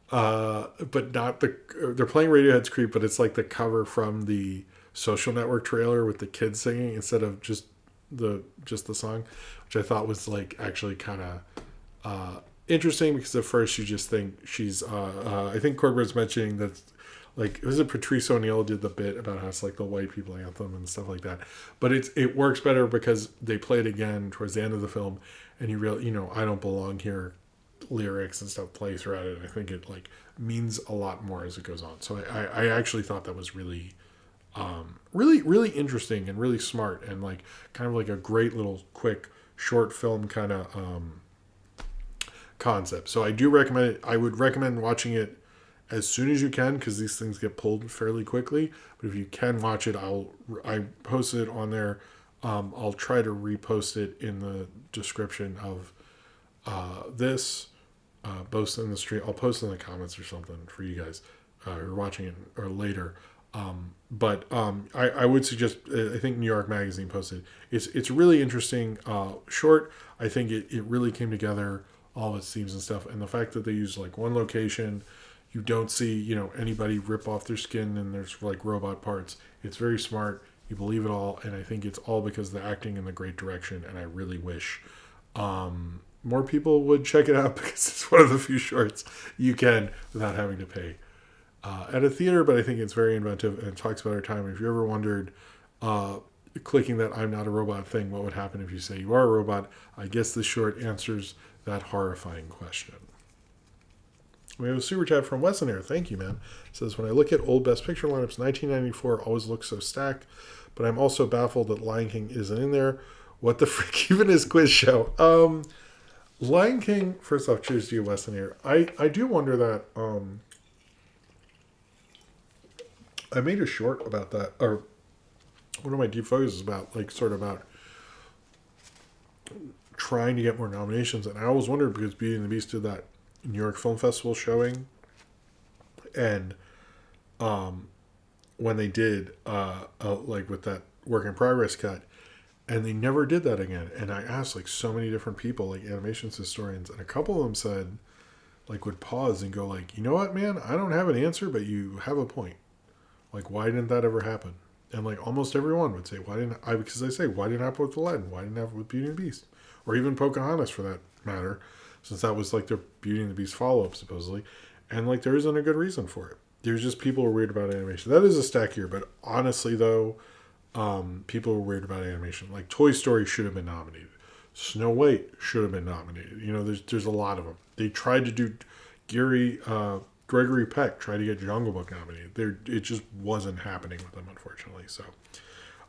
but not they're playing Radiohead's Creep, but it's like the cover from the Social Network trailer with the kids singing instead of just the song, which I thought was, like, actually kind of interesting, because at first you just think she's I think Corbett's mentioning that, like, was it Patrice O'Neill did the bit about how it's, like, the white people anthem and stuff like that, but it works better because they play it again towards the end of the film, and you really, I don't belong here lyrics and stuff play throughout it. I think it, like, means a lot more as it goes on. So I actually thought that was really really interesting and really smart, and, like, kind of like a great little quick short film kind of concept. So I do recommend it. I would recommend watching it as soon as you can, because these things get pulled fairly quickly. But if you can watch it, I posted it on there. I'll try to repost it in the description of this, both in the stream. I'll post in the comments or something for you guys who are watching it or later. But I would suggest, I think New York Magazine posted, it's really interesting short. I think it really came together, all its themes and stuff, and the fact that they use, like, one location, you don't see, anybody rip off their skin and there's, like, robot parts. It's very smart. You believe it all, and I think it's all because of the acting in the great direction, and I really wish more people would check it out, because it's one of the few shorts you can without having to pay at a theater. But I think it's very inventive and talks about our time. If you ever wondered, clicking that I'm not a robot thing, what would happen if you say you are a robot, I guess this short answers that horrifying question. We have a super chat from Wessonair. Thank you, man. It says, when I look at old Best Picture lineups, 1994 always looks so stacked, but I'm also baffled that Lion King isn't in there. What the frick, even his quiz show? Lion King, first off, cheers to you, Wessonair. I do wonder that, I made a short about that, or one of my deep focuses about, like, sort of about trying to get more nominations, and I always wondered, because Beauty and the Beast did that New York Film Festival showing, and when they did like with that work in progress cut, and they never did that again. And I asked, like, so many different people, like animations historians, and a couple of them said, like, would pause and go, like, you know what, man, I don't have an answer, but you have a point. Like, why didn't that ever happen? And, like, almost everyone would say, because they say, why didn't it happen with Aladdin? Why didn't it happen with Beauty and the Beast? Or even Pocahontas, for that matter, since that was, like, their Beauty and the Beast follow-up, supposedly. And, like, there isn't a good reason for it. There's just people who are weird about animation. That is a stack year, but honestly, though, people were weird about animation. Like Toy Story should have been nominated. Snow White should have been nominated. You know, there's a lot of them. They tried to do Gregory Peck tried to get Jungle Book nominated. It just wasn't happening with them, unfortunately. So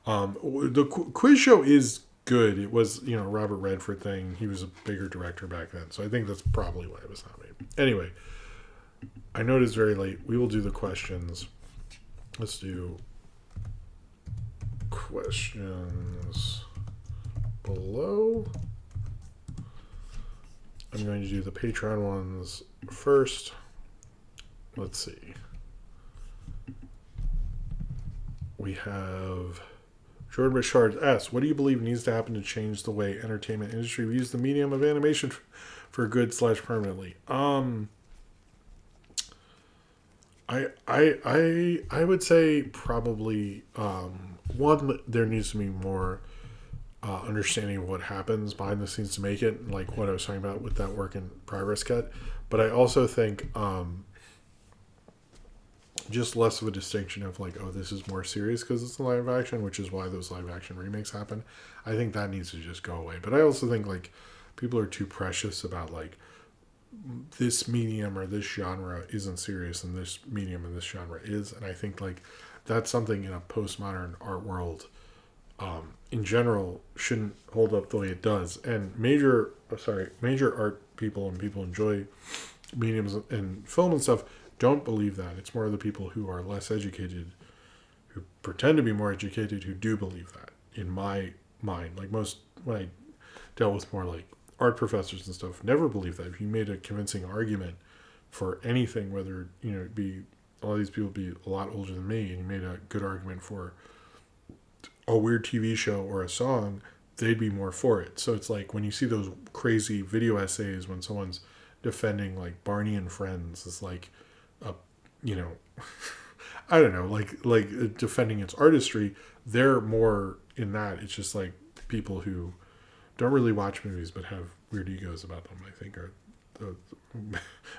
the quiz show is good. It was, you know, Robert Redford thing. He was a bigger director back then, so I think that's probably why it was nominated. Anyway, I know it is very late. We will do the questions. Let's do questions below. I'm going to do the Patreon ones first. Let's see. We have Jordan Richard asks, what do you believe needs to happen to change the way entertainment industry views the medium of animation for good/permanently? I would say probably one, there needs to be more understanding of what happens behind the scenes to make it, like what I was talking about with that work in progress cut. But I also think just less of a distinction of like, oh, this is more serious because it's live action, which is why those live action remakes happen. I think that needs to just go away. But I also think like people are too precious about like this medium or this genre isn't serious and this medium and this genre is. And I think like that's something in a postmodern art world in general shouldn't hold up the way it does. And major art people and people enjoy mediums and film and stuff don't believe that. It's more the people who are less educated, who pretend to be more educated, who do believe that, in my mind. Like most, when I dealt with more like art professors and stuff, never believed that. If you made a convincing argument for anything, whether, you know, it'd be, all these people be a lot older than me, and you made a good argument for a weird TV show or a song, they'd be more for it. So it's like when you see those crazy video essays when someone's defending like Barney and Friends, it's like, you know, I don't know, like defending its artistry, they're more in that. It's just like people who don't really watch movies but have weird egos about them, I think, are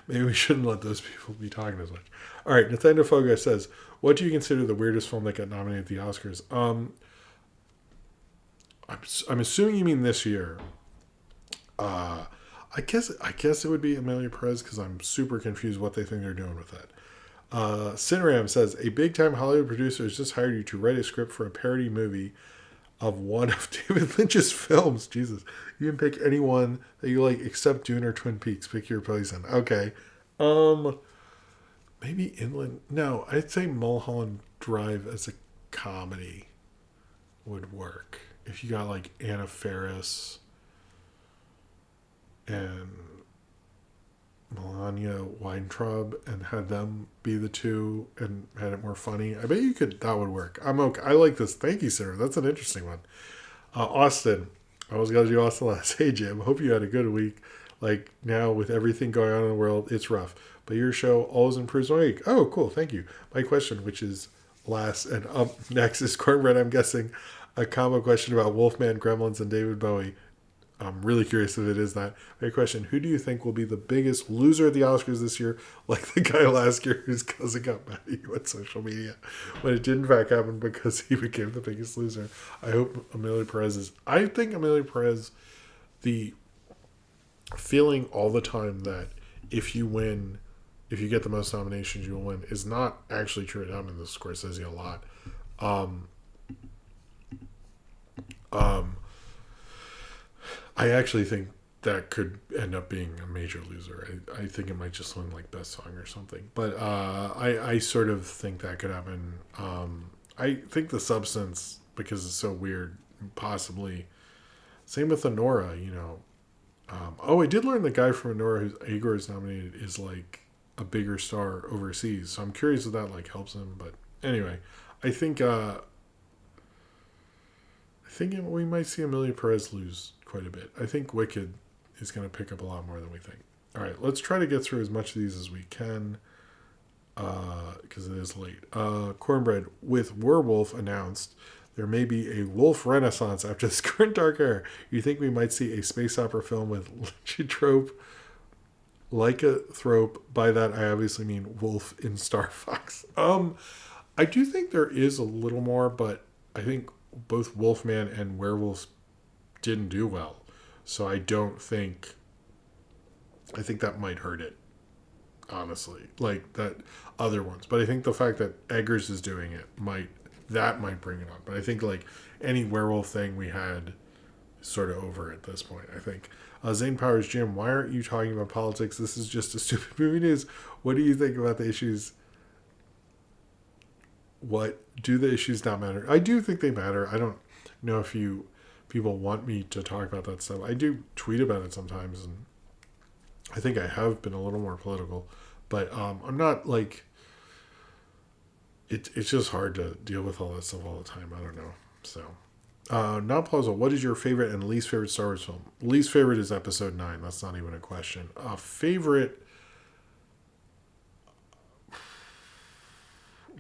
maybe we shouldn't let those people be talking as much. All right, Nathaniel Foga says, what do you consider the weirdest film that got nominated at the Oscars? I'm assuming you mean this year. I guess it would be Amelia Perez, because I'm super confused what they think they're doing with that. Cinram says, a big-time Hollywood producer has just hired you to write a script for a parody movie of one of David Lynch's films. Jesus. You can pick any one that you like except Dune or Twin Peaks. Pick your poison. Okay. Maybe Inland. No, I'd say Mulholland Drive as a comedy would work. If you got like Anna Faris and Melania Weintraub and had them be the two and had it more funny, I bet you could, that would work. I'm okay. I like this. Thank you, sir. That's an interesting one. Austin. I always got to do Austin last. Hey, Jim. Hope you had a good week. Like now with everything going on in the world, it's rough. But your show always improves my week. Oh, cool. Thank you. My question, which is last and up next, is Cornbread, I'm guessing, a combo question about Wolfman, Gremlins, and David Bowie. I'm really curious if it is that. My question, who do you think will be the biggest loser at the Oscars this year, like the guy last year whose cousin got mad at you on social media when it did in fact happen because he became the biggest loser? I hope Amelia Perez is. I think Amelia Perez, the feeling all the time that if you win, if you get the most nominations, you'll win, is not actually true. It happened to Scorsese a lot. I actually think that could end up being a major loser. I think it might just win like best song or something. But I sort of think that could happen. I think The Substance, because it's so weird, possibly. Same with Honora, you know. I did learn the guy from Honora who's Igor is nominated is like a bigger star overseas. So I'm curious if that like helps him. But anyway, I think we might see Amelia Perez lose quite a bit. I think Wicked is going to pick up a lot more than we think. All right, let's try to get through as much of these as we can because it is late. Cornbread, with Werewolf announced, there may be a wolf renaissance after this current dark era. You think we might see a space opera film with lycanthrope? By that, I obviously mean wolf in Star Fox. I do think there is a little more, but I think both Wolfman and Werewolves didn't do well. So I think that might hurt it, honestly. Like that other ones. But I think the fact that Eggers is doing it might bring it up. But I think like any werewolf thing we had is sort of over at this point, I think. Zane Powers, Jim, why aren't you talking about politics? This is just a stupid movie news. What do you think about the issues? What do the issues not matter? I do think they matter. I don't know if people want me to talk about that stuff. I do tweet about it sometimes, and I think I have been a little more political, but I'm not like it's just hard to deal with all that stuff all the time. I don't know. So, not plausible. What is your favorite and least favorite Star Wars film? Least favorite is Episode 9. That's not even a question. Favorite.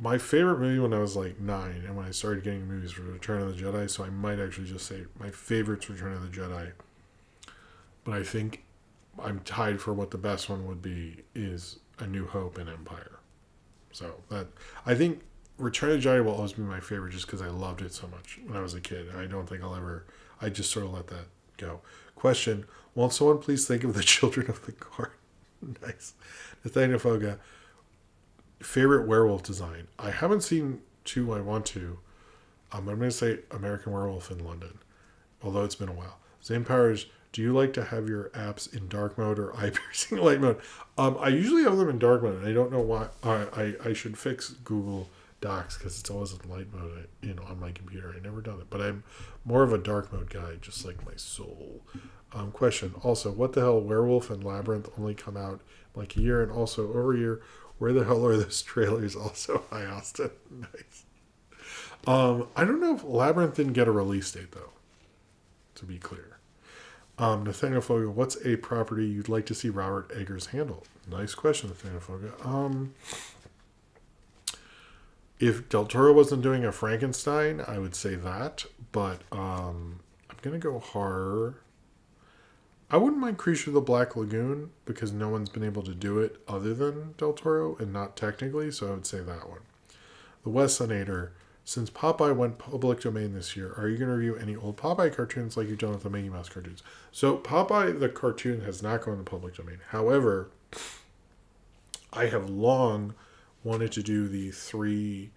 My favorite movie when I was like 9 and when I started getting movies was Return of the Jedi, so I might actually just say my favorite's Return of the Jedi. But I think I'm tied for what the best one would be is A New Hope and Empire. So that I think Return of the Jedi will always be my favorite just because I loved it so much when I was a kid. I don't think I just sort of let that go. Question, won't someone please think of the Children of the Corn? Nice. Nathaniel Foga. Favorite werewolf design. I haven't seen two I want to. I'm going to say American Werewolf in London, although it's been a while. Zane Powers, do you like to have your apps in dark mode or eye-piercing light mode? I usually have them in dark mode, and I don't know why. I should fix Google Docs because it's always in light mode on my computer. I've never done it, but I'm more of a dark mode guy, just like my soul. Question, also, what the hell, Werewolf and Labyrinth only come out like a year, and also over a year. Where the hell are those trailers also? Hi, Austin. Nice. I don't know if Labyrinth didn't get a release date, though, to be clear. Nathaniel Foga, what's a property you'd like to see Robert Eggers handle? Nice question, Nathaniel Foga. If Del Toro wasn't doing a Frankenstein, I would say that, but I'm going to go horror. I wouldn't mind Creature of the Black Lagoon because no one's been able to do it other than Del Toro and not technically, so I would say that one. The West Senator, since Popeye went public domain this year, are you going to review any old Popeye cartoons like you've done with the Mickey Mouse cartoons? So Popeye the cartoon has not gone to public domain. However, I have long wanted to do the 3,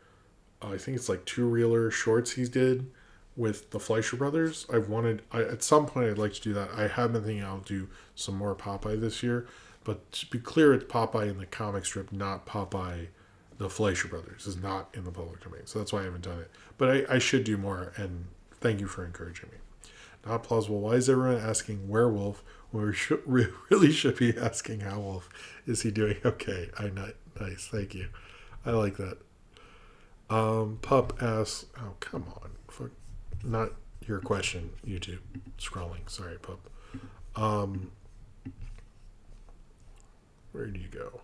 I think it's like 2-reeler shorts he did with the Fleischer Brothers. At some point I'd like to do that. I have been thinking I'll do some more Popeye this year, but to be clear, it's Popeye in the comic strip, not Popeye the Fleischer Brothers is not in the public domain, so that's why I haven't done it. But I should do more, and thank you for encouraging me. Not plausible. Why is everyone asking Werewolf when we really should be asking Howlwolf? Is he doing okay? Nice, thank you. I like that. Pup asks, oh, come on. Not your question, YouTube. Scrolling. Sorry, Pup. Where do you go?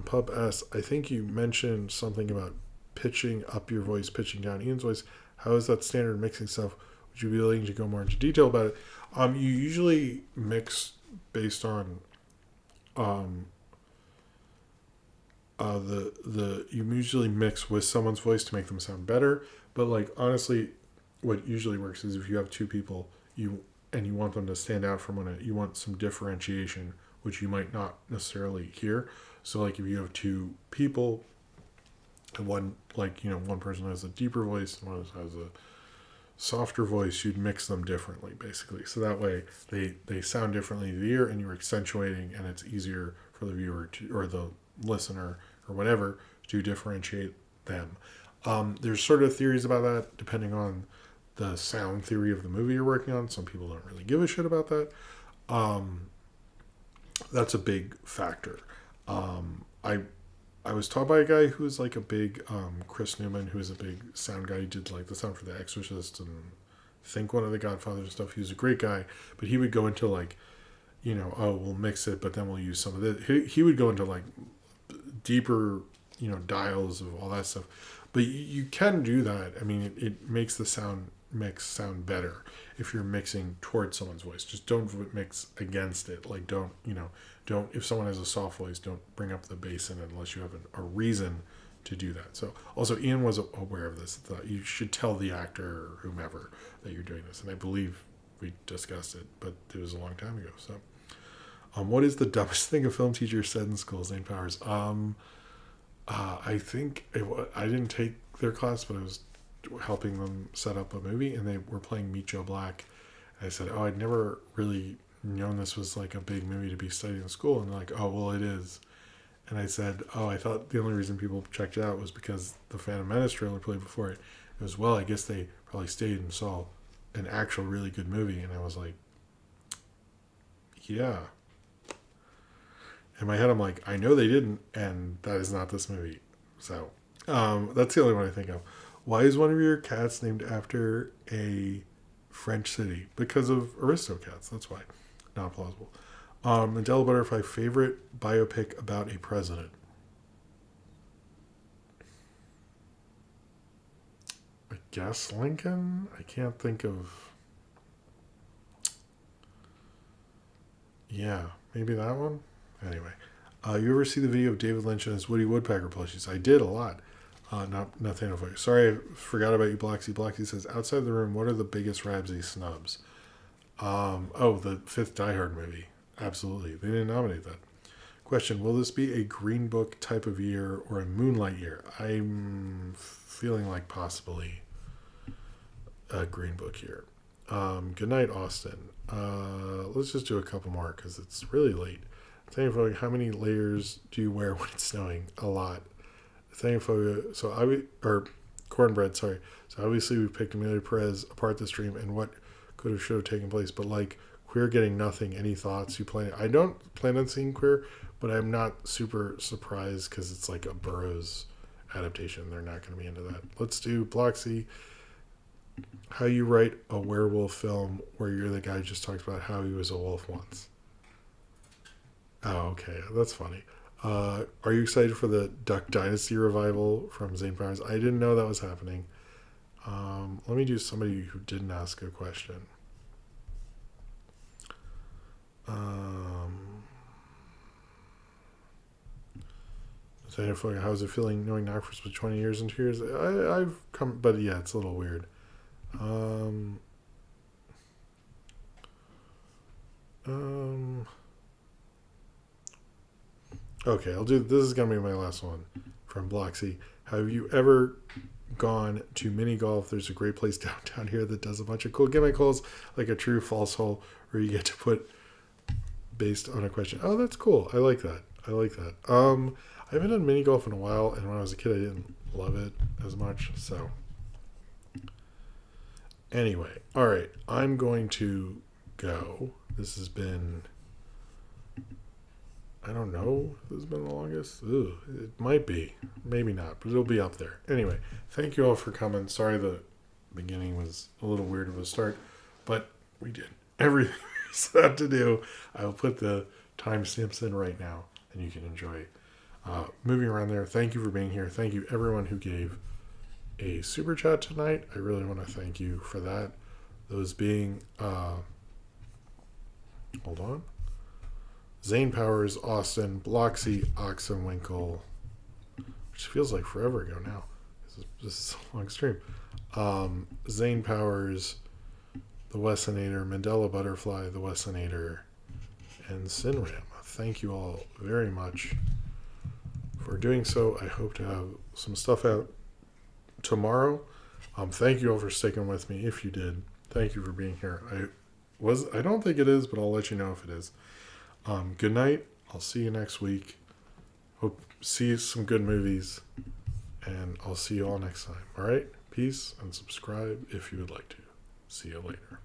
Pup asks, I think you mentioned something about pitching up your voice, pitching down Ian's voice. How is that standard mixing stuff? Would you be willing to go more into detail about it? You usually mix based on you usually mix with someone's voice to make them sound better, but like honestly what usually works is if you have two people you want them to stand out from one another, you want some differentiation which you might not necessarily hear. So like if you have two people and one person has a deeper voice and one has a softer voice, you'd mix them differently basically, so that way they sound differently to the ear and you're accentuating, and it's easier for the viewer or the listener or whatever to differentiate them. There's sort of theories about that depending on the sound theory of the movie you're working on. Some people don't really give a shit about that. That's a big factor. I was taught by a guy who was like a big Chris Newman, who is a big sound guy. He did like the sound for The Exorcist and I think one of the Godfathers and stuff. He was a great guy, but he would go into like, we'll mix it, but then we'll use some of it. He would go into like deeper, dials of all that stuff. But you can do that. I mean, it makes the sound mix sound better if you're mixing towards someone's voice. Just don't mix against it. Like, don't, if someone has a soft voice, don't bring up the bass in it unless you have a reason to do that. So also Ian was aware of this. That you should tell the actor or whomever that you're doing this. And I believe we discussed it, but it was a long time ago. So what is the dumbest thing a film teacher said in school? Zane Powers. I think I didn't take their class, but I was helping them set up a movie, and they were playing Meet Joe Black. And I said, "Oh, I'd never really known this was like a big movie to be studied in school." And they're like, "Oh, well, it is." And I said, "Oh, I thought the only reason people checked it out was because the Phantom Menace trailer played before it." It was, well, I guess they probably stayed and saw an actual really good movie. And I was like, yeah. In my head, I'm like, I know they didn't, and that is not this movie. So that's the only one I think of. Why is one of your cats named after a French city? Because of Aristocats. That's why. Not plausible. Mandela Butterfly, favorite biopic about a president? I guess Lincoln? I can't think of... Yeah, maybe that one? Anyway. You ever see the video of David Lynch and his Woody Woodpecker plushies? I did a lot. Nothing of you. Sorry, I forgot about you, Bloxy. Bloxy says, outside the room, what are the biggest Rabsy snubs? The fifth Die Hard movie. Absolutely. They didn't nominate that. Question, will this be a Green Book type of year or a Moonlight year? I'm feeling like possibly a Green Book year. Good night, Austin. Let's just do a couple more because it's really late. Thankfully, how many layers do you wear when it's snowing? A lot. Thankfully, cornbread, sorry. So obviously we picked Amelia Perez apart this stream and what could have should have taken place, but like Queer getting nothing. Any thoughts you plan? I don't plan on seeing Queer, but I'm not super surprised because it's like a Burroughs adaptation. They're not going to be into that. Let's do Bloxy. How you write a werewolf film where you're the guy who just talked about how he was a wolf once. Oh, okay. That's funny. Are you excited for the Duck Dynasty revival from Zane Powers? I didn't know that was happening. Let me do somebody who didn't ask a question. How's it feeling knowing Knockforce for 20 years and 2 years? I've come, but yeah, it's a little weird. Okay, I'll do. This is gonna be my last one from Bloxy. Have you ever gone to mini golf? There's a great place downtown here that does a bunch of cool gimmicks, like a true false hole, where you get to put based on a question. Oh, that's cool. I like that. I haven't done mini golf in a while, and when I was a kid, I didn't love it as much. So, anyway, all right, I'm going to go. This has been. I don't know if this has been the longest. Ugh, it might be. Maybe not, but it'll be up there. Anyway, thank you all for coming. Sorry the beginning was a little weird of a start, but we did everything we set out to do. I will put the timestamps in right now, and you can enjoy moving around there. Thank you for being here. Thank you, everyone who gave a super chat tonight. I really want to thank you for that. Those being, hold on. Zane Powers, Austin, Bloxy, Oxenwinkle, which feels like forever ago now. This is a long stream. Zane Powers, the Wessonator, Mandela Butterfly, the Wessonator, and Sinram. Thank you all very much for doing so. I hope to have some stuff out tomorrow. Thank you all for sticking with me. If you did, thank you for being here. I don't think it is, but I'll let you know if it is. Good night. I'll see you next week. Hope see some good movies, and I'll see you all next time. All right. Peace and subscribe if you would like to. See you later.